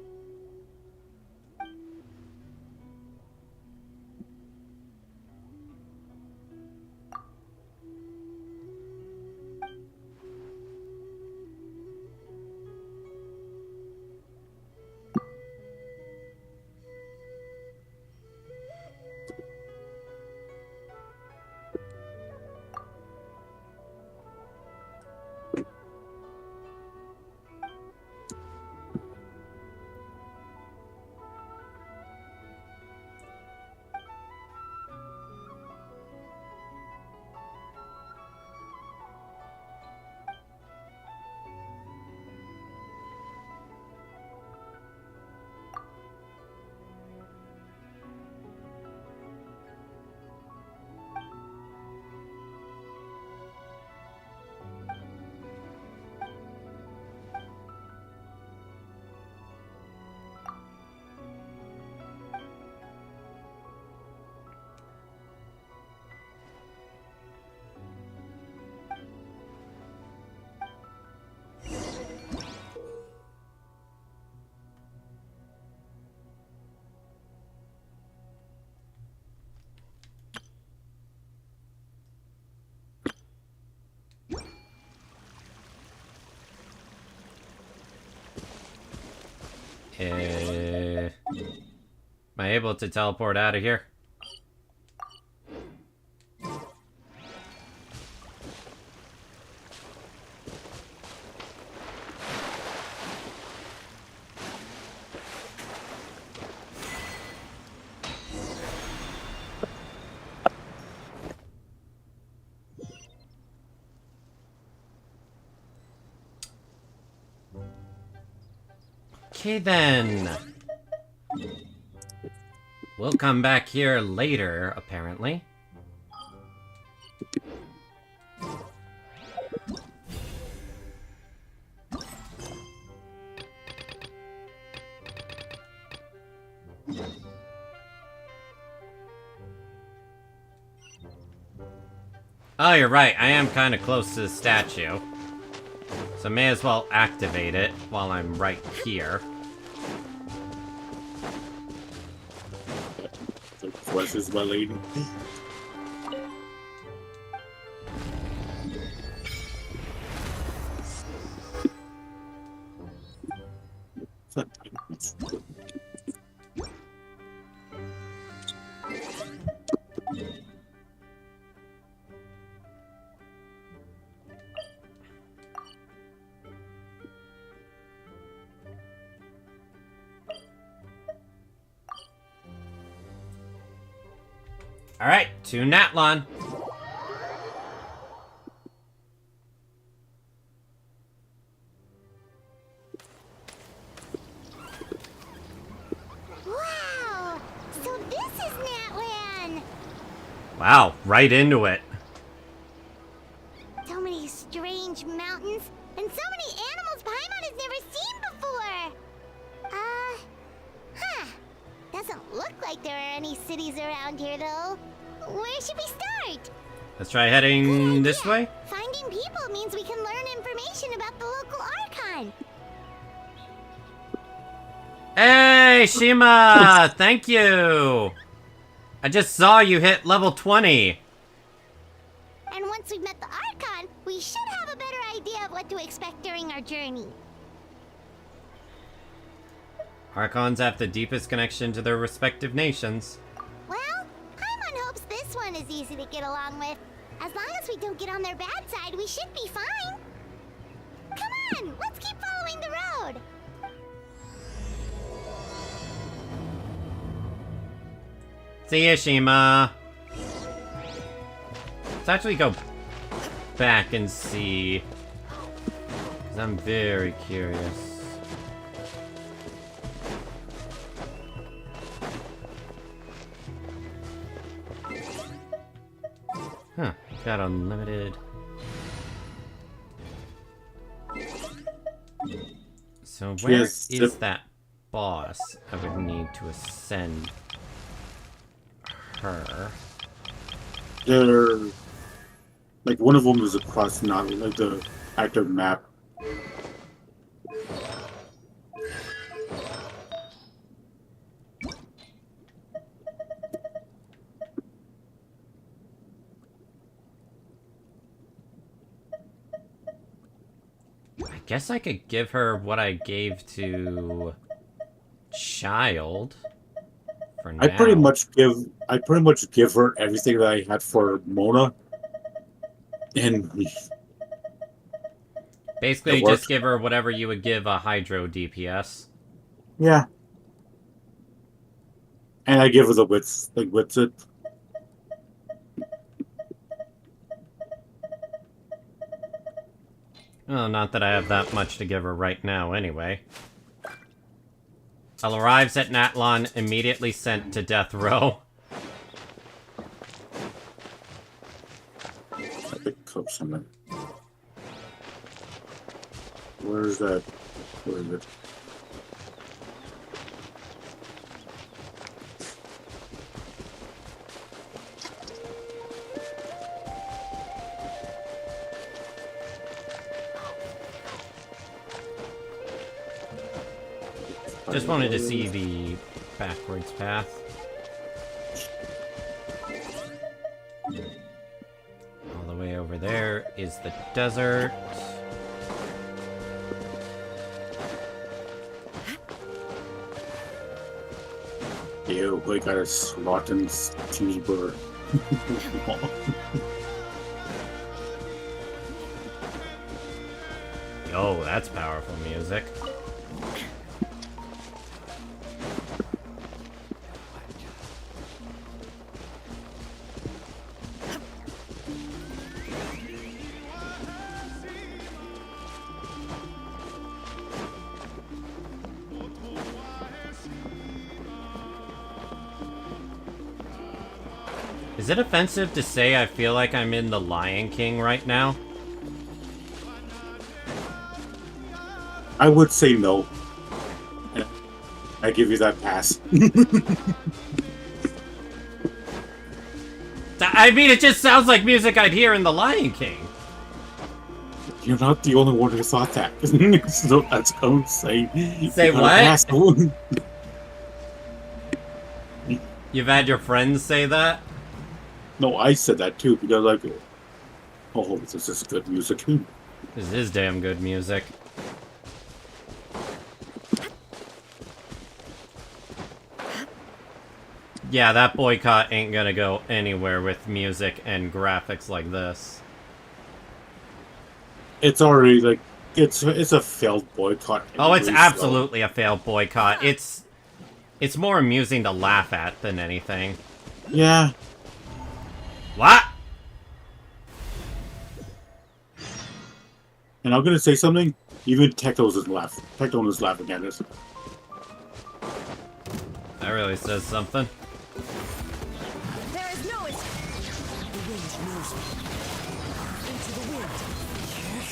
Am I able to teleport out of here? Okay then. We'll come back here later, apparently. Oh, you're right. I am kind of close to the statue. So may as well activate it while I'm right here. Flesh is my lady. Alright, to Natlon. Wow! So this is Natlan! Wow, right into it. So many strange mountains, and so many animals Paimon has never seen before! Doesn't look like there are any cities around here, though. Where should we start? Let's try heading this way. Finding people means we can learn information about the local archon. Hey, Shima! Thank you! I just saw you hit level 20. And once we've met the archon, we should have a better idea of what to expect during our journey. Archons have the deepest connection to their respective nations. Well, Paimon hopes this one is easy to get along with. As long as we don't get on their bad side, we should be fine. Come on, let's keep following the road. See ya, Shima. Let's actually go back and see. Because I'm very curious. Huh, got unlimited. So where Yes, is that boss I would need to ascend her? They're like one of them is across, not like the active map. I guess I could give her what I gave to Child for now. I pretty much give her everything that I had for Mona, and Basically, it just worked. give her whatever you would give a Hydro DPS. Yeah, and I give her the wits, like wits it. Well, not that I have that much to give her right now, anyway. I'll arrives at Natlon, immediately sent to death row. I think cook something. Where is that? Where is it? Just wanted to see the backwards path. All the way over there is the desert. Ew, we got a Slotten cheeseburger. Yo, that's powerful music. Is it offensive to say I feel like I'm in The Lion King right now? I would say no. I give you that pass. I mean, it just sounds like music I'd hear in The Lion King. You're not the only one who thought that. So that's what I'm saying. Say You got a what? pass. You've had your friends say that? No, I said that too because like, oh, this is good music. This is damn good music. Yeah, that boycott ain't gonna go anywhere with music and graphics like this. It's already like it's a failed boycott. Oh, it's anyway, so- absolutely a failed boycott. It's more amusing to laugh at than anything. Yeah. What? And I'm gonna say something. Even Technos is laughing. Techno is laughing at us. That really says something. There is no escape. The wind knows me. Into the wind.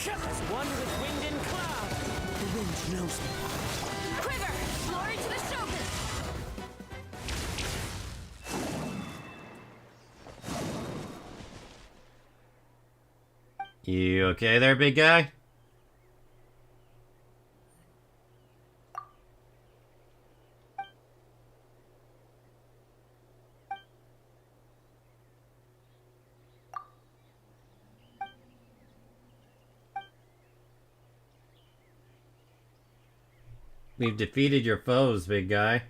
As one with wind and cloud. The wind knows me. Quiver! Glory to the Shogun! You okay there, big guy? We've defeated your foes, big guy.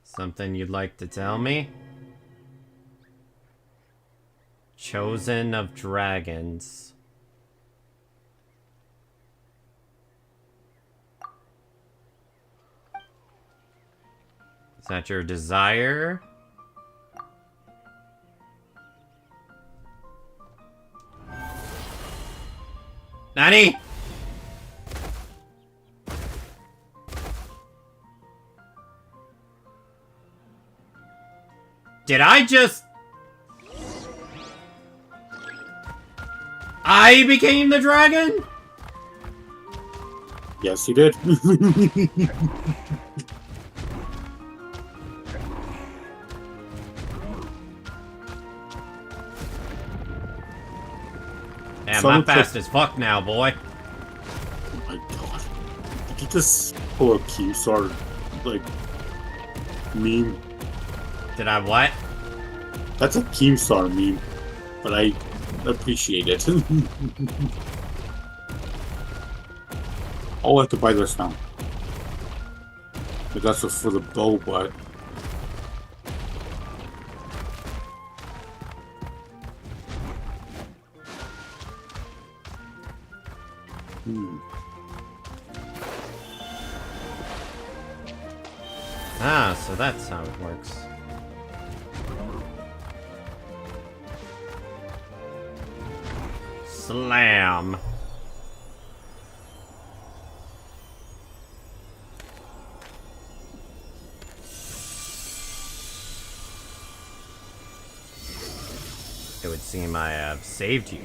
Something you'd like to tell me? Chosen of Dragons. Is that your desire? Nani? Did I just... I became the dragon? Yes, he did. Damn, Someone I'm fast click- as fuck now, boy. Oh my god. Did you just pull a Keemstar, like, meme? Did I what? That's a Keemstar meme, but I appreciate it. I'll have to buy this now. But that's for the bow, but... Ah, so that's how it works. Slam. It would seem I have saved you.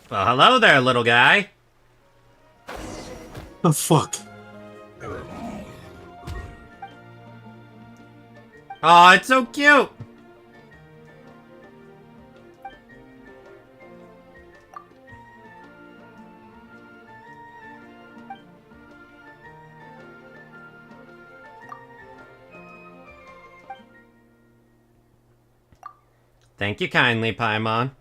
Well, hello there, little guy. The fuck? Oh, it's so cute. Thank you kindly, Paimon.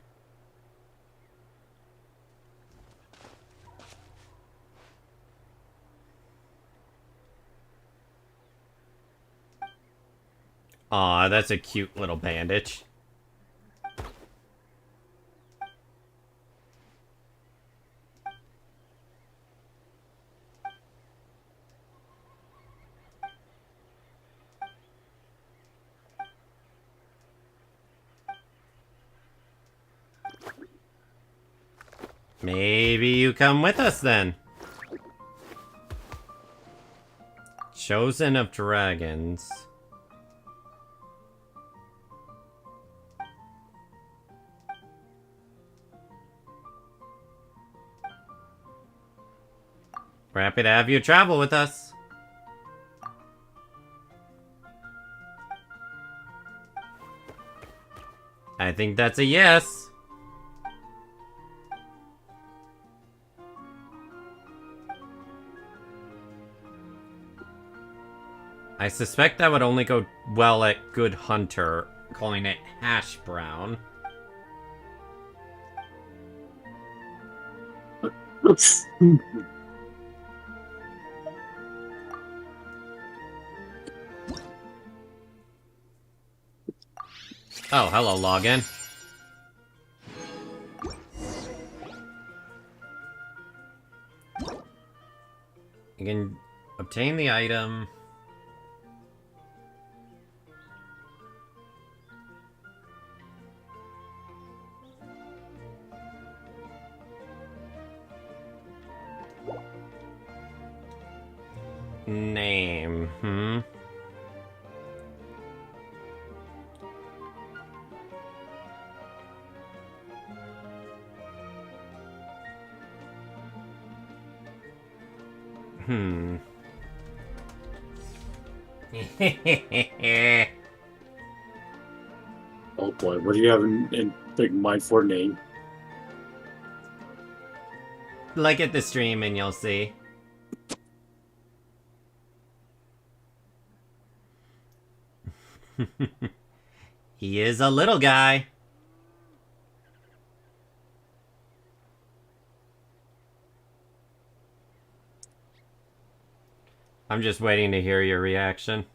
Aw, that's a cute little bandage. Maybe you come with us then. Chosen of Dragons. We're happy to have you travel with us. I think that's a yes. I suspect that would only go well at Good Hunter, calling it hash brown. Oh, hello, login. You can obtain the item. Name, Oh boy, what do you have in big mind for a name? Look at the stream and you'll see. He is a little guy. I'm just waiting to hear your reaction.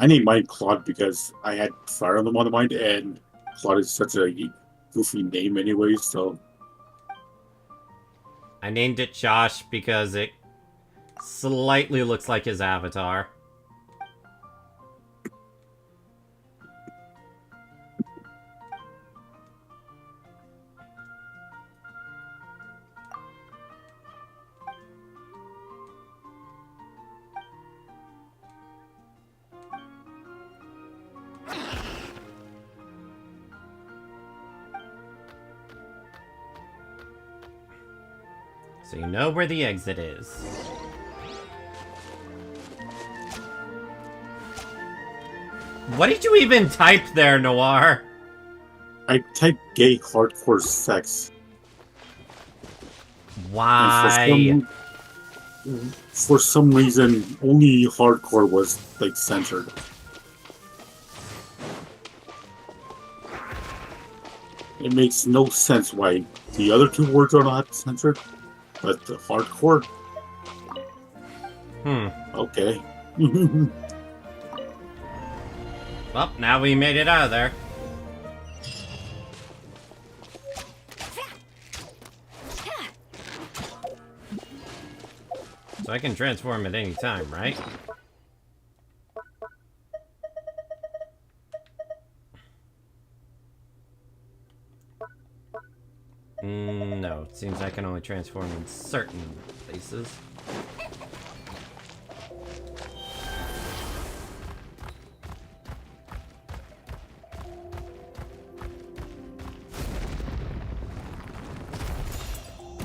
I named mine Claude because I had Fire Emblem on the mind, and Claude is such a goofy name anyway, so... I named it Josh because it slightly looks like his avatar. So you know where the exit is. What did you even type there, Noir? I typed gay hardcore sex. Why? For some reason, only hardcore was like censored. It makes no sense why the other two words are not censored, but the hardcore. Okay. Well, now we made it out of there. So I can transform at any time, right? No, it seems I can only transform in certain places.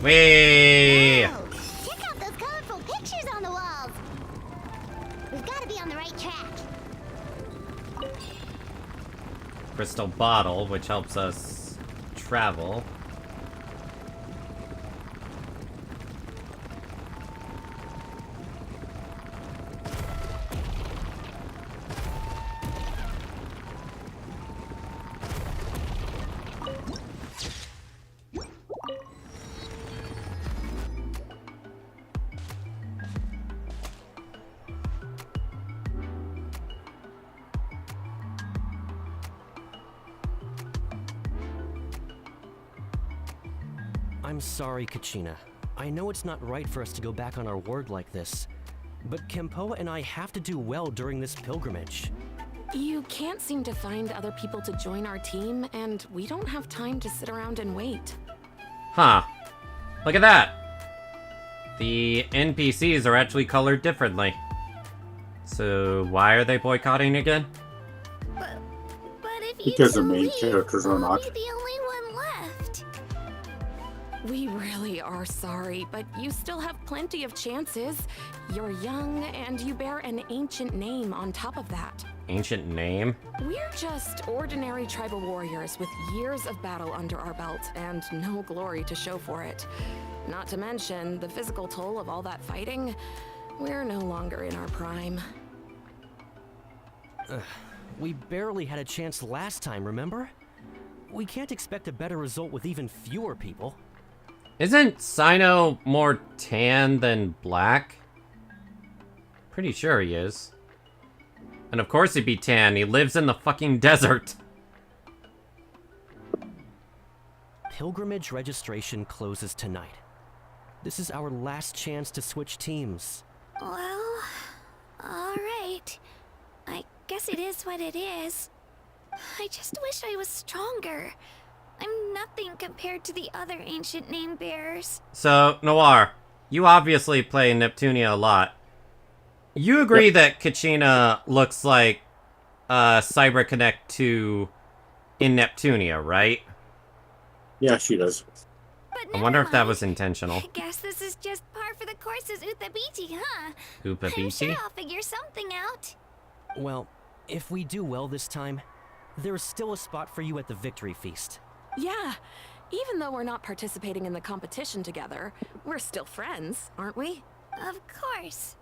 Whee! Wow, check out those colorful pictures on the walls. We've got to be on the right track. Crystal bottle, which helps us travel. I'm sorry, Kachina. I know it's not right for us to go back on our word like this, but Kempoa and I have to do well during this pilgrimage. You can't seem to find other people to join our team, and we don't have time to sit around and wait. Huh. Look at that! The NPCs are actually colored differently. So why are they boycotting again? But if you Because the two main leave, characters are not. I'll be the only one left. We really are sorry, but you still have plenty of chances. You're young, and you bear an ancient name on top of that. Ancient name? We're just ordinary tribal warriors with years of battle under our belt and no glory to show for it. Not to mention the physical toll of all that fighting. We're no longer in our prime. We barely had a chance last time, remember? We can't expect a better result with even fewer people. Isn't Sino more tan than black? Pretty sure he is. And of course he'd be tan, he lives in the fucking desert. Pilgrimage registration closes tonight. This is our last chance to switch teams. Well, alright. I guess it is what it is. I just wish I was stronger. I'm nothing compared to the other ancient name bearers. So, Noir, you obviously play Neptunia a lot. You agree that Kachina looks like CyberConnect 2 in Neptunia, right? Yeah, she does. I wonder if that was intentional. I guess this is just par for the course as Uthabiti, huh? I'm Uthabiti? sure I'll figure something out. Well, if we do well this time, there is still a spot for you at the victory feast. Yeah, even though we're not participating in the competition together, we're still friends, aren't we? Of course.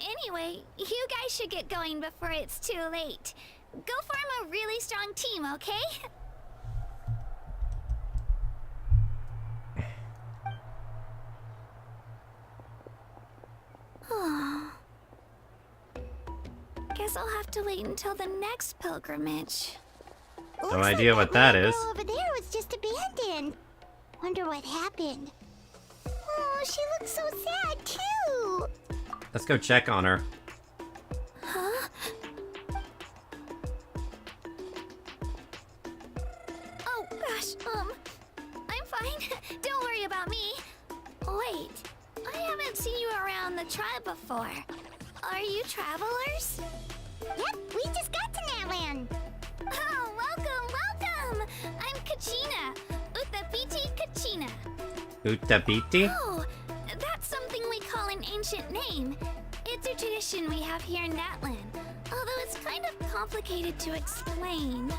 Anyway, you guys should get going before it's too late. Go form a really strong team, okay? Guess I'll have to wait until the next pilgrimage. No idea what that is. Over there was just abandoned. Wonder what happened. Oh, she looks so sad too. Let's go check on her. Huh? Oh gosh, I'm fine. Don't worry about me. Wait, I haven't seen you around the tribe before. Are you travelers? Yep, we just got to Natland. Oh, welcome, welcome! I'm Kachina, Uthabiti Kachina. Utabiti? Oh, that's something we call an ancient name. It's a tradition we have here in Natlan, although it's kind of complicated to explain.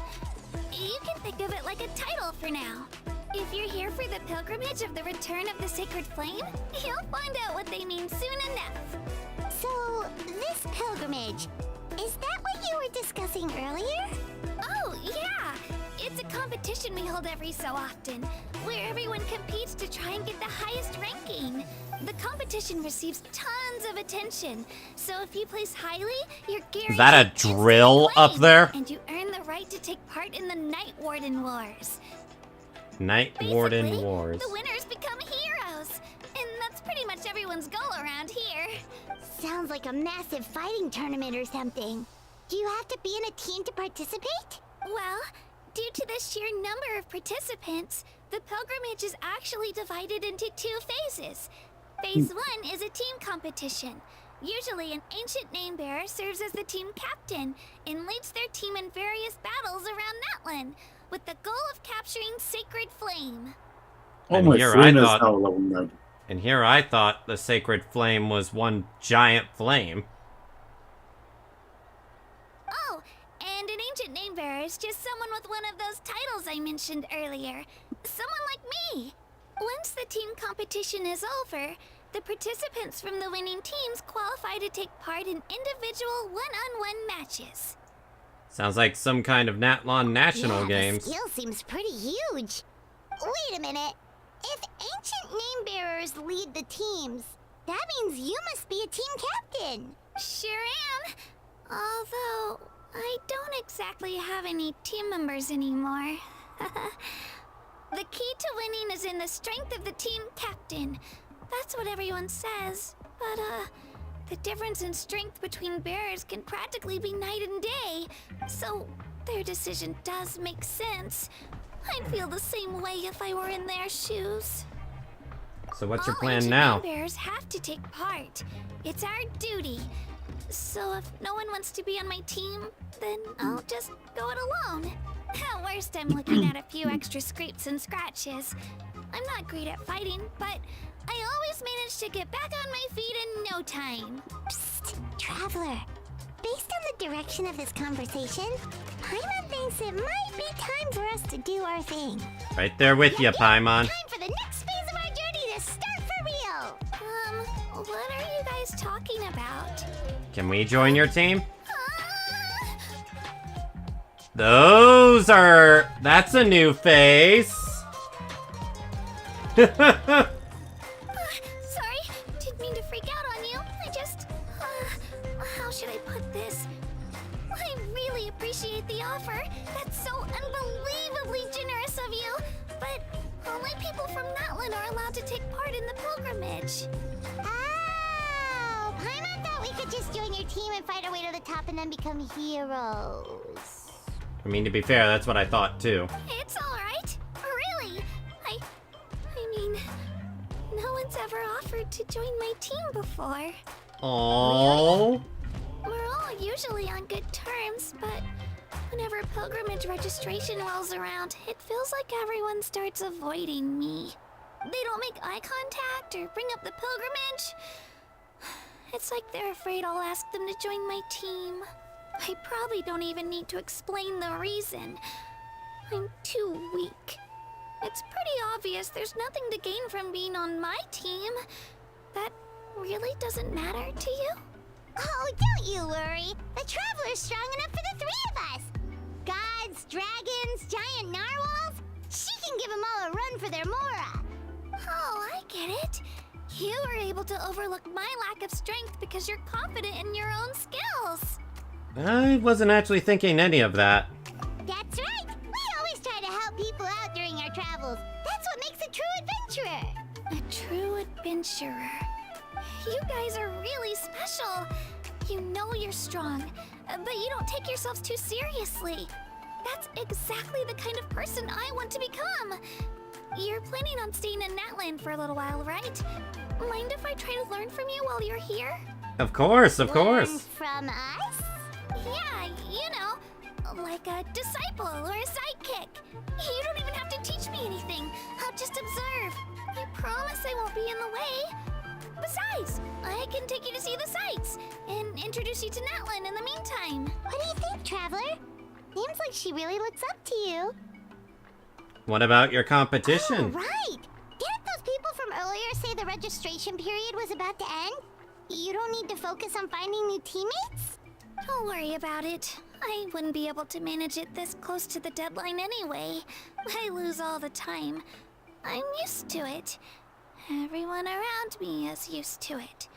You can think of it like a title for now. If you're here for the pilgrimage of the return of the sacred flame, you'll find out what they mean soon enough. So, this pilgrimage, is that what you were discussing earlier? Oh, yeah! It's a competition we hold every so often, where everyone competes to try and get the highest ranking. The competition receives tons of attention, so if you place highly, you're guaranteed Is that a drill up there? and you earn the right to take part in the Night Warden Wars. Night Warden Basically, Wars. the winners become heroes, and that's pretty much everyone's goal around here. Sounds like a massive fighting tournament or something. Do you have to be in a team to participate? Well, due to the sheer number of participants, the pilgrimage is actually divided into 2 phases. Phase 1 is a team competition. Usually an ancient name bearer serves as the team captain and leads their team in various battles around Natlan, with the goal of capturing Sacred Flame. Oh, And my here friend I is thought- now level 9. And here I thought the sacred flame was one giant flame. Oh, and an ancient name bearer is just someone with one of those titles I mentioned earlier. Someone like me. Once the team competition is over, the participants from the winning teams qualify to take part in individual one-on-one matches. Sounds like some kind of Natlan National Yeah, Games. the skill seems pretty huge. Wait a minute. If ancient name bearers lead the teams, that means you must be a team captain. Sure am. Although, I don't exactly have any team members anymore. The key to winning is in the strength of the team captain. That's what everyone says. But, the difference in strength between bearers can practically be night and day. So, their decision does make sense. I'd feel the same way if I were in their shoes. So what's your All plan ancient now? name bearers have to take part. It's our duty. So if no one wants to be on my team, then I'll just go it alone. At worst, I'm looking at a few extra scrapes and scratches. I'm not great at fighting, but I always manage to get back on my feet in no time. Psst, Traveler. Based on the direction of this conversation, Paimon thinks it might be time for us to do our thing. Right there with you, Paimon. Time for the next phase of our journey to start for real. What are you guys talking about? Can we join your team? That's a new face. Sorry, didn't mean to freak out on you. I just, how should I put this? I really appreciate the offer. That's so unbelievably generous of you. But only people from Natlan are allowed to take part in the pilgrimage. Oh, Paimon thought we could just join your team and fight our way to the top and then become heroes. I mean, to be fair, that's what I thought too. It's all right. Really. I mean, no one's ever offered to join my team before. Aww. We're all usually on good terms, but whenever pilgrimage registration rolls around, it feels like everyone starts avoiding me. They don't make eye contact or bring up the pilgrimage. It's like they're afraid I'll ask them to join my team. I probably don't even need to explain the reason. I'm too weak. It's pretty obvious there's nothing to gain from being on my team. That really doesn't matter to you? Oh, don't you worry. The Traveler's strong enough for the 3 of us. Gods, dragons, giant narwhals. She can give them all a run for their Mora. Oh, I get it. You were able to overlook my lack of strength because you're confident in your own skills. I wasn't actually thinking any of that. That's right. We always try to help people out during our travels. That's what makes a true adventurer. A true adventurer. You guys are really special. You know you're strong, but you don't take yourselves too seriously. That's exactly the kind of person I want to become. You're planning on staying in Natlan for a little while, right? Mind if I try to learn from you while you're here? Of course, of course. Learn from us? Yeah, you know, Like a disciple or a sidekick. You don't even have to teach me anything. I'll just observe. I promise I won't be in the way. Besides, I can take you to see the sights and introduce you to Natlin in the meantime. What do you think, Traveler? Seems like she really looks up to you. What about your competition? Oh, right! Didn't those people from earlier say the registration period was about to end? You don't need to focus on finding new teammates? Don't worry about it. I wouldn't be able to manage it this close to the deadline anyway. I lose all the time. I'm used to it. Everyone around me is used to it.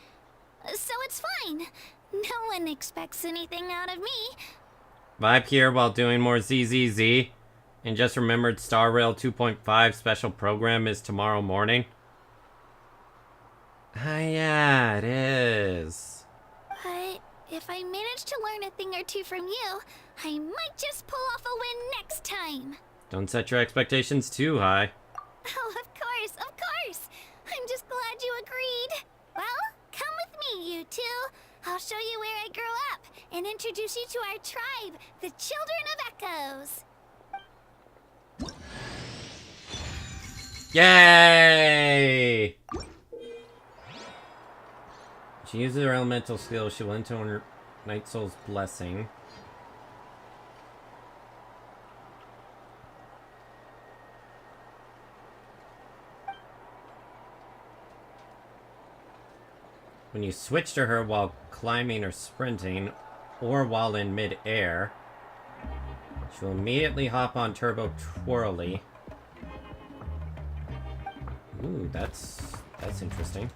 So it's fine. No one expects anything out of me. Vibe here while doing more ZZZ. And just remembered Star Rail 2.5 special program is tomorrow morning. Yeah, it is. But if I manage to learn a thing or two from you, I might just pull off a win next time. Don't set your expectations too high. Oh, of course, of course. I'm just glad you agreed. Well, come with me, you two. I'll show you where I grew up and introduce you to our tribe, the Children of Echoes. Yay! She uses her elemental skill. She will enter her Night Soul's blessing. When you switch to her while climbing or sprinting, or while in mid-air, she will immediately hop on Turbo Twirly. Ooh, that's interesting.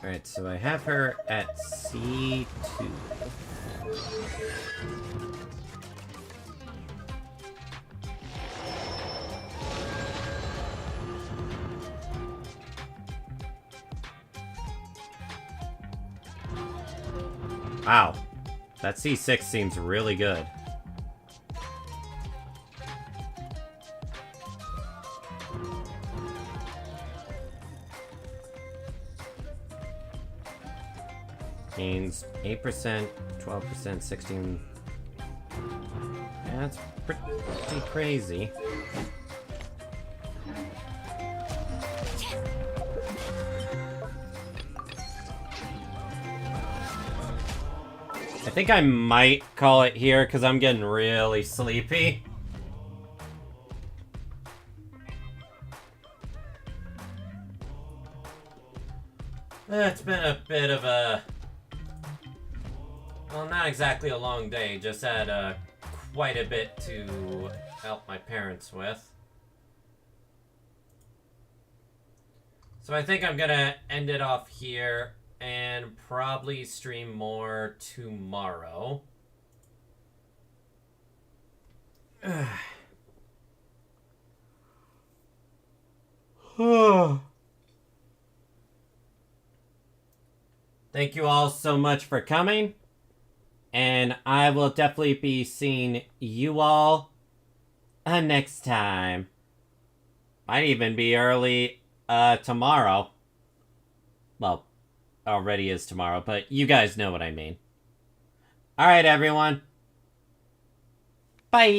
Alright, so I have her at C2. Wow. That C6 seems really good. Means 8%, 12%, 16. Yeah, that's pretty crazy. I think I might call it here because I'm getting really sleepy. It's been a bit of a... Well, not exactly a long day, just had quite a bit to help my parents with. So I think I'm gonna end it off here and probably stream more tomorrow. Thank you all so much for coming. And I will definitely be seeing you all next time. Might even be early tomorrow. Well, already is tomorrow, but you guys know what I mean. Alright, everyone. Bye!